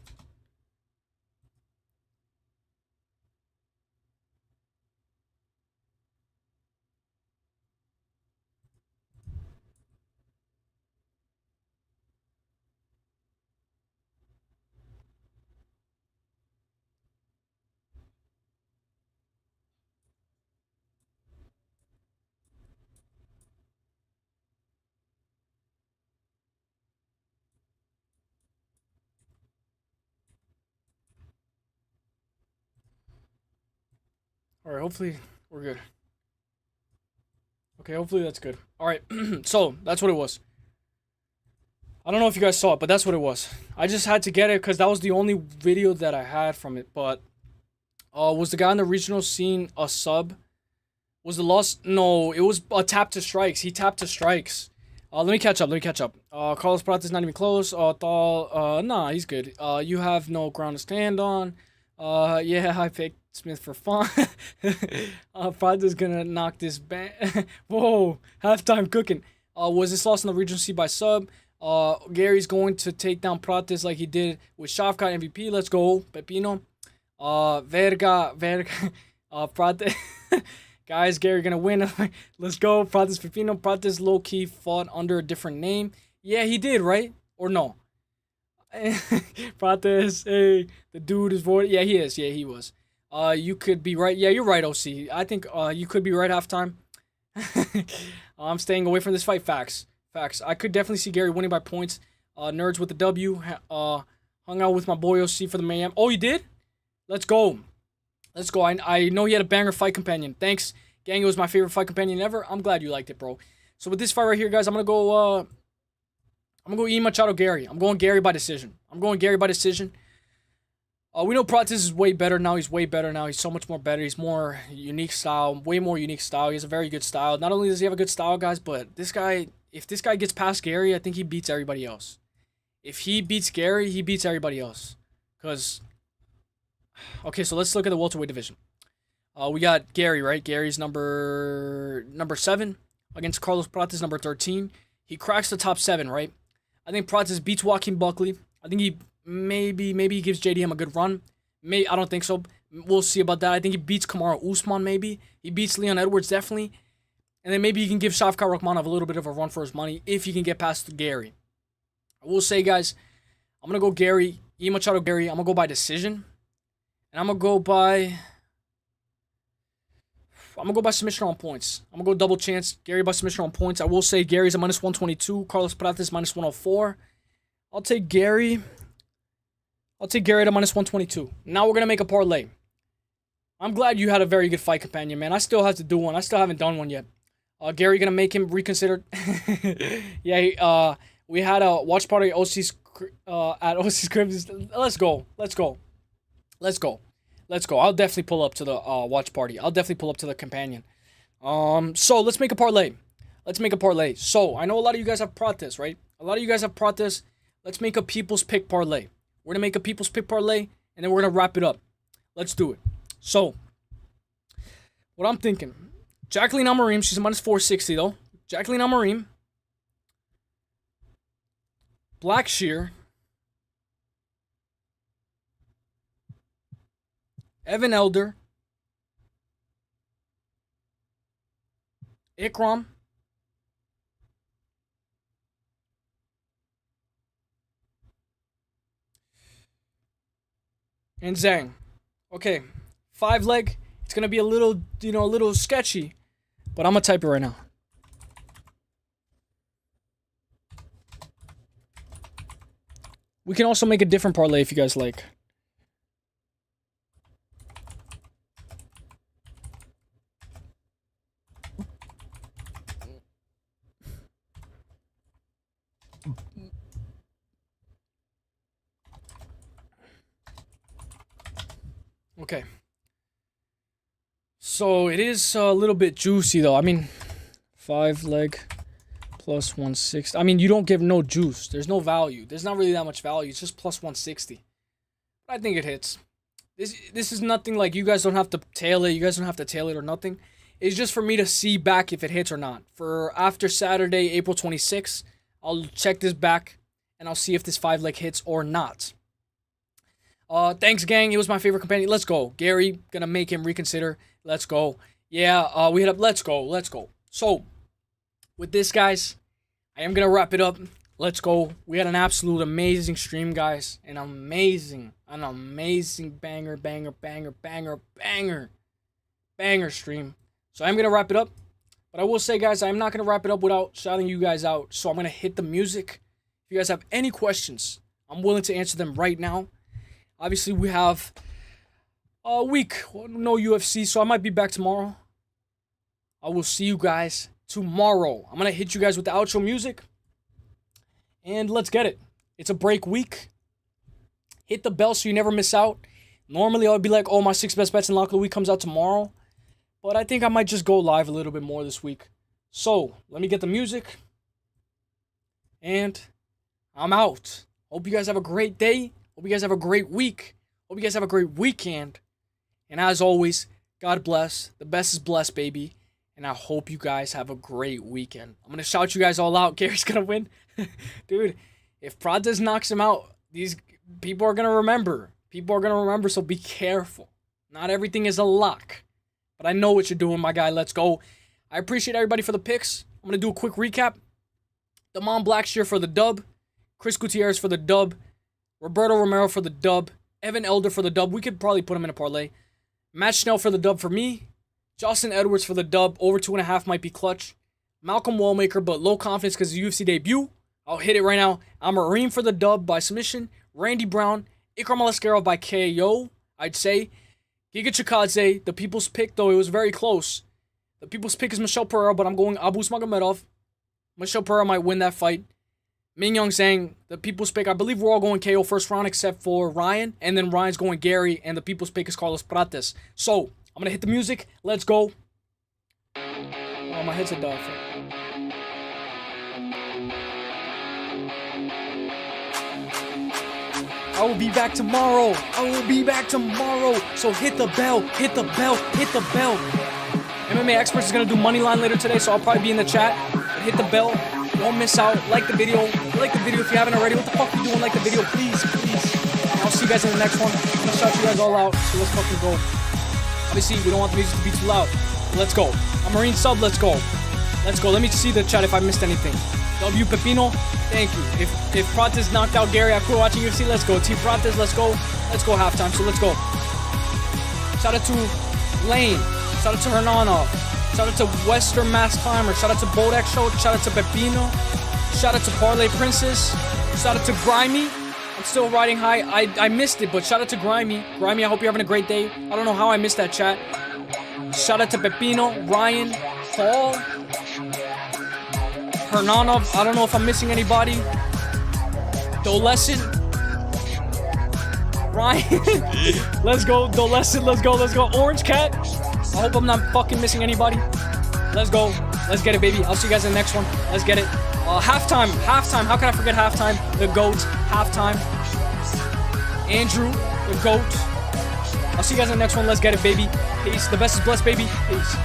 Alright, hopefully we're good. Okay, hopefully that's good. Alright, so that's what it was. I don't know if you guys saw it, but that's what it was. I just had to get it because that was the only video that I had from it. But was the guy in the regional scene a sub? Was the loss? No, it was a tap to strikes. He tapped to strikes. Let me catch up. Carlos Prates not even close. Nah, he's good. You have no ground to stand on. Yeah, I picked Smith for fun. Prates gonna knock this Whoa, halftime cooking. Was this loss in the regional C by sub? Gary's going to take down Prates like he did with Shavkat MVP. Let's go, Pepino. Verga. Prates. Guys, Gary gonna win. Let's go. Prates Pepino. Prates low-key fought under a different name. Yeah, he did, right? Or no? Prates, hey, the dude is void. Yeah, he is. Yeah, he was. You could be right. Yeah, you're right, OC. I think you could be right halftime. I'm staying away from this fight. Facts. I could definitely see Gary winning by points. Nerds with the W. Hung out with my boy OC for the mayhem. Oh, you did? Let's go. I know he had a banger fight companion. Thanks, gang. It was my favorite fight companion ever. I'm glad you liked it, bro. So with this fight right here, guys, I'm gonna go E Machado Gary. I'm going Gary by decision. We know Prates is way better now. He's way better now. He's so much more better. He's more unique style, way more unique style. He has a very good style. Not only does he have a good style, guys, but this guy, if this guy gets past Gary, I think he beats everybody else. If he beats Gary, he beats everybody else. Because, okay, so let's look at the welterweight division. We got Gary, right? Gary's number 7 against Carlos Prates, number 13. He cracks the top 7, right? I think Prates beats Joaquin Buckley. I think he maybe he gives JDM a good run. I don't think so. We'll see about that. I think he beats Kamaru Usman, maybe. He beats Leon Edwards, definitely. And then maybe he can give Shavkat Rakhmonov a little bit of a run for his money if he can get past Gary. I will say, guys, I'm going to go Gary, E Machado Gary. I'm going to go by decision. And I'm going to go by submission on points. I'm going to go double chance. Gary by submission on points. I will say Gary's a minus 122. Carlos Prates minus 104. I'll take Gary at a minus 122. Now we're going to make a parlay. I'm glad you had a very good fight companion, man. I still have to do one. I still haven't done one yet. Gary going to make him reconsider. Yeah, we had a watch party at OC's crib. Let's go. I'll definitely pull up to the watch party. I'll definitely pull up to the companion. So let's make a parlay. So I know a lot of you guys have Prates, right? Let's make a people's pick parlay. We're gonna make a people's pick parlay, and then we're gonna wrap it up. Let's do it. So, what I'm thinking, Jacqueline Amorim, she's a minus 460 though. Jacqueline Amorim, Blackshear, Evan Elder, Ikram, and Zhang. Okay, 5 leg. It's gonna be a little sketchy, but I'm gonna type it right now. We can also make a different parlay if you guys like. Okay. So it is a little bit juicy though. I mean, 5 leg Plus 160. I mean, you don't give no juice. There's no value. There's not really that much value. It's just plus 160. But I think it hits. This is nothing like you guys don't have to tail it. You guys don't have to tail it or nothing. It's just for me to see back if it hits or not. For after Saturday, April 26th, I'll check this back and I'll see if this 5-leg hits or not. Thanks, gang. It was my favorite companion. Let's go. Gary, gonna make him reconsider. Let's go. Yeah, we hit up. Let's go. Let's go. So, with this, guys, I am going to wrap it up. Let's go. We had an absolute amazing stream, guys. An amazing banger stream. So I'm going to wrap it up. But I will say, guys, I'm not going to wrap it up without shouting you guys out. So I'm going to hit the music. If you guys have any questions, I'm willing to answer them right now. Obviously, we have a week. No UFC, so I might be back tomorrow. I will see you guys tomorrow. I'm going to hit you guys with the outro music. And let's get it. It's a break week. Hit the bell so you never miss out. Normally, I would be like, oh, my 6 best bets in lock of the week comes out tomorrow. But I think I might just go live a little bit more this week. So, let me get the music. And I'm out. Hope you guys have a great day. Hope you guys have a great week. Hope you guys have a great weekend. And as always, God bless. The best is blessed, baby. And I hope you guys have a great weekend. I'm going to shout you guys all out. Gary's going to win. Dude, if Prates knocks him out, these people are going to remember. People are going to remember, so be careful. Not everything is a lock. But I know what you're doing, my guy. Let's go. I appreciate everybody for the picks. I'm going to do a quick recap. Damon Blackshear for the dub. Chris Gutierrez for the dub. Roberto Romero for the dub. Evan Elder for the dub. We could probably put him in a parlay. Matt Schnell for the dub for me. Justin Edwards for the dub. Over 2.5 might be clutch. Malcolm Wallmaker, but low confidence because of the UFC debut. I'll hit it right now. HEREEE for the dub by submission. Randy Brown. Ikram Alaskarov by KO, I'd say. Giga Chikadze. The people's pick, though, it was very close. The people's pick is Michelle Pereira, but I'm going Abus Magomedov. Michelle Pereira might win that fight. Ming Young Zhang, the people's pick. I believe we're all going KO first round except for Ryan. And then Ryan's going Gary, and the people's pick is Carlos Prates. So, I'm going to hit the music. Let's go. Oh, my head's a dog. I will be back tomorrow. I will be back tomorrow. So hit the bell. Hit the bell. Hit the bell. MMA Experts is going to do money line later today, so I'll probably be in the chat. But hit the bell. Don't miss out. Like the video. Like the video if you haven't already. What the fuck are you doing? Like the video, please. Please. And I'll see you guys in the next one. I'm going to shout you guys all out. So let's fucking go. Obviously, we don't want the music to be too loud. Let's go. I'm Marine sub. Let's go. Let's go. Let me see the chat if I missed anything. W Pepino, thank you. If Prates knocked out Gary after watching UFC, let's go. Team Prates, let's go. Let's go halftime. So let's go. Shout out to Lane. Shout out to Hernanov. Shout out to Western Mass Climber. Shout out to Bodak Show. Shout out to Pepino. Shout out to Parlay Princess. Shout out to Grimy. I'm still riding high. I missed it, but shout out to Grimy. Grimy, I hope you're having a great day. I don't know how I missed that chat. Shout out to Pepino, Ryan, Paul, Hernanov. I don't know if I'm missing anybody. Dolescent. Ryan. Let's go. Dolescent. Let's go. Let's go. Orange Cat. I hope I'm not fucking missing anybody. Let's go. Let's get it, baby. I'll see you guys in the next one. Let's get it. Halftime. Halftime. How can I forget halftime? The GOAT. Halftime. Andrew. The GOAT. I'll see you guys in the next one. Let's get it, baby. Peace. The best is blessed, baby. Peace.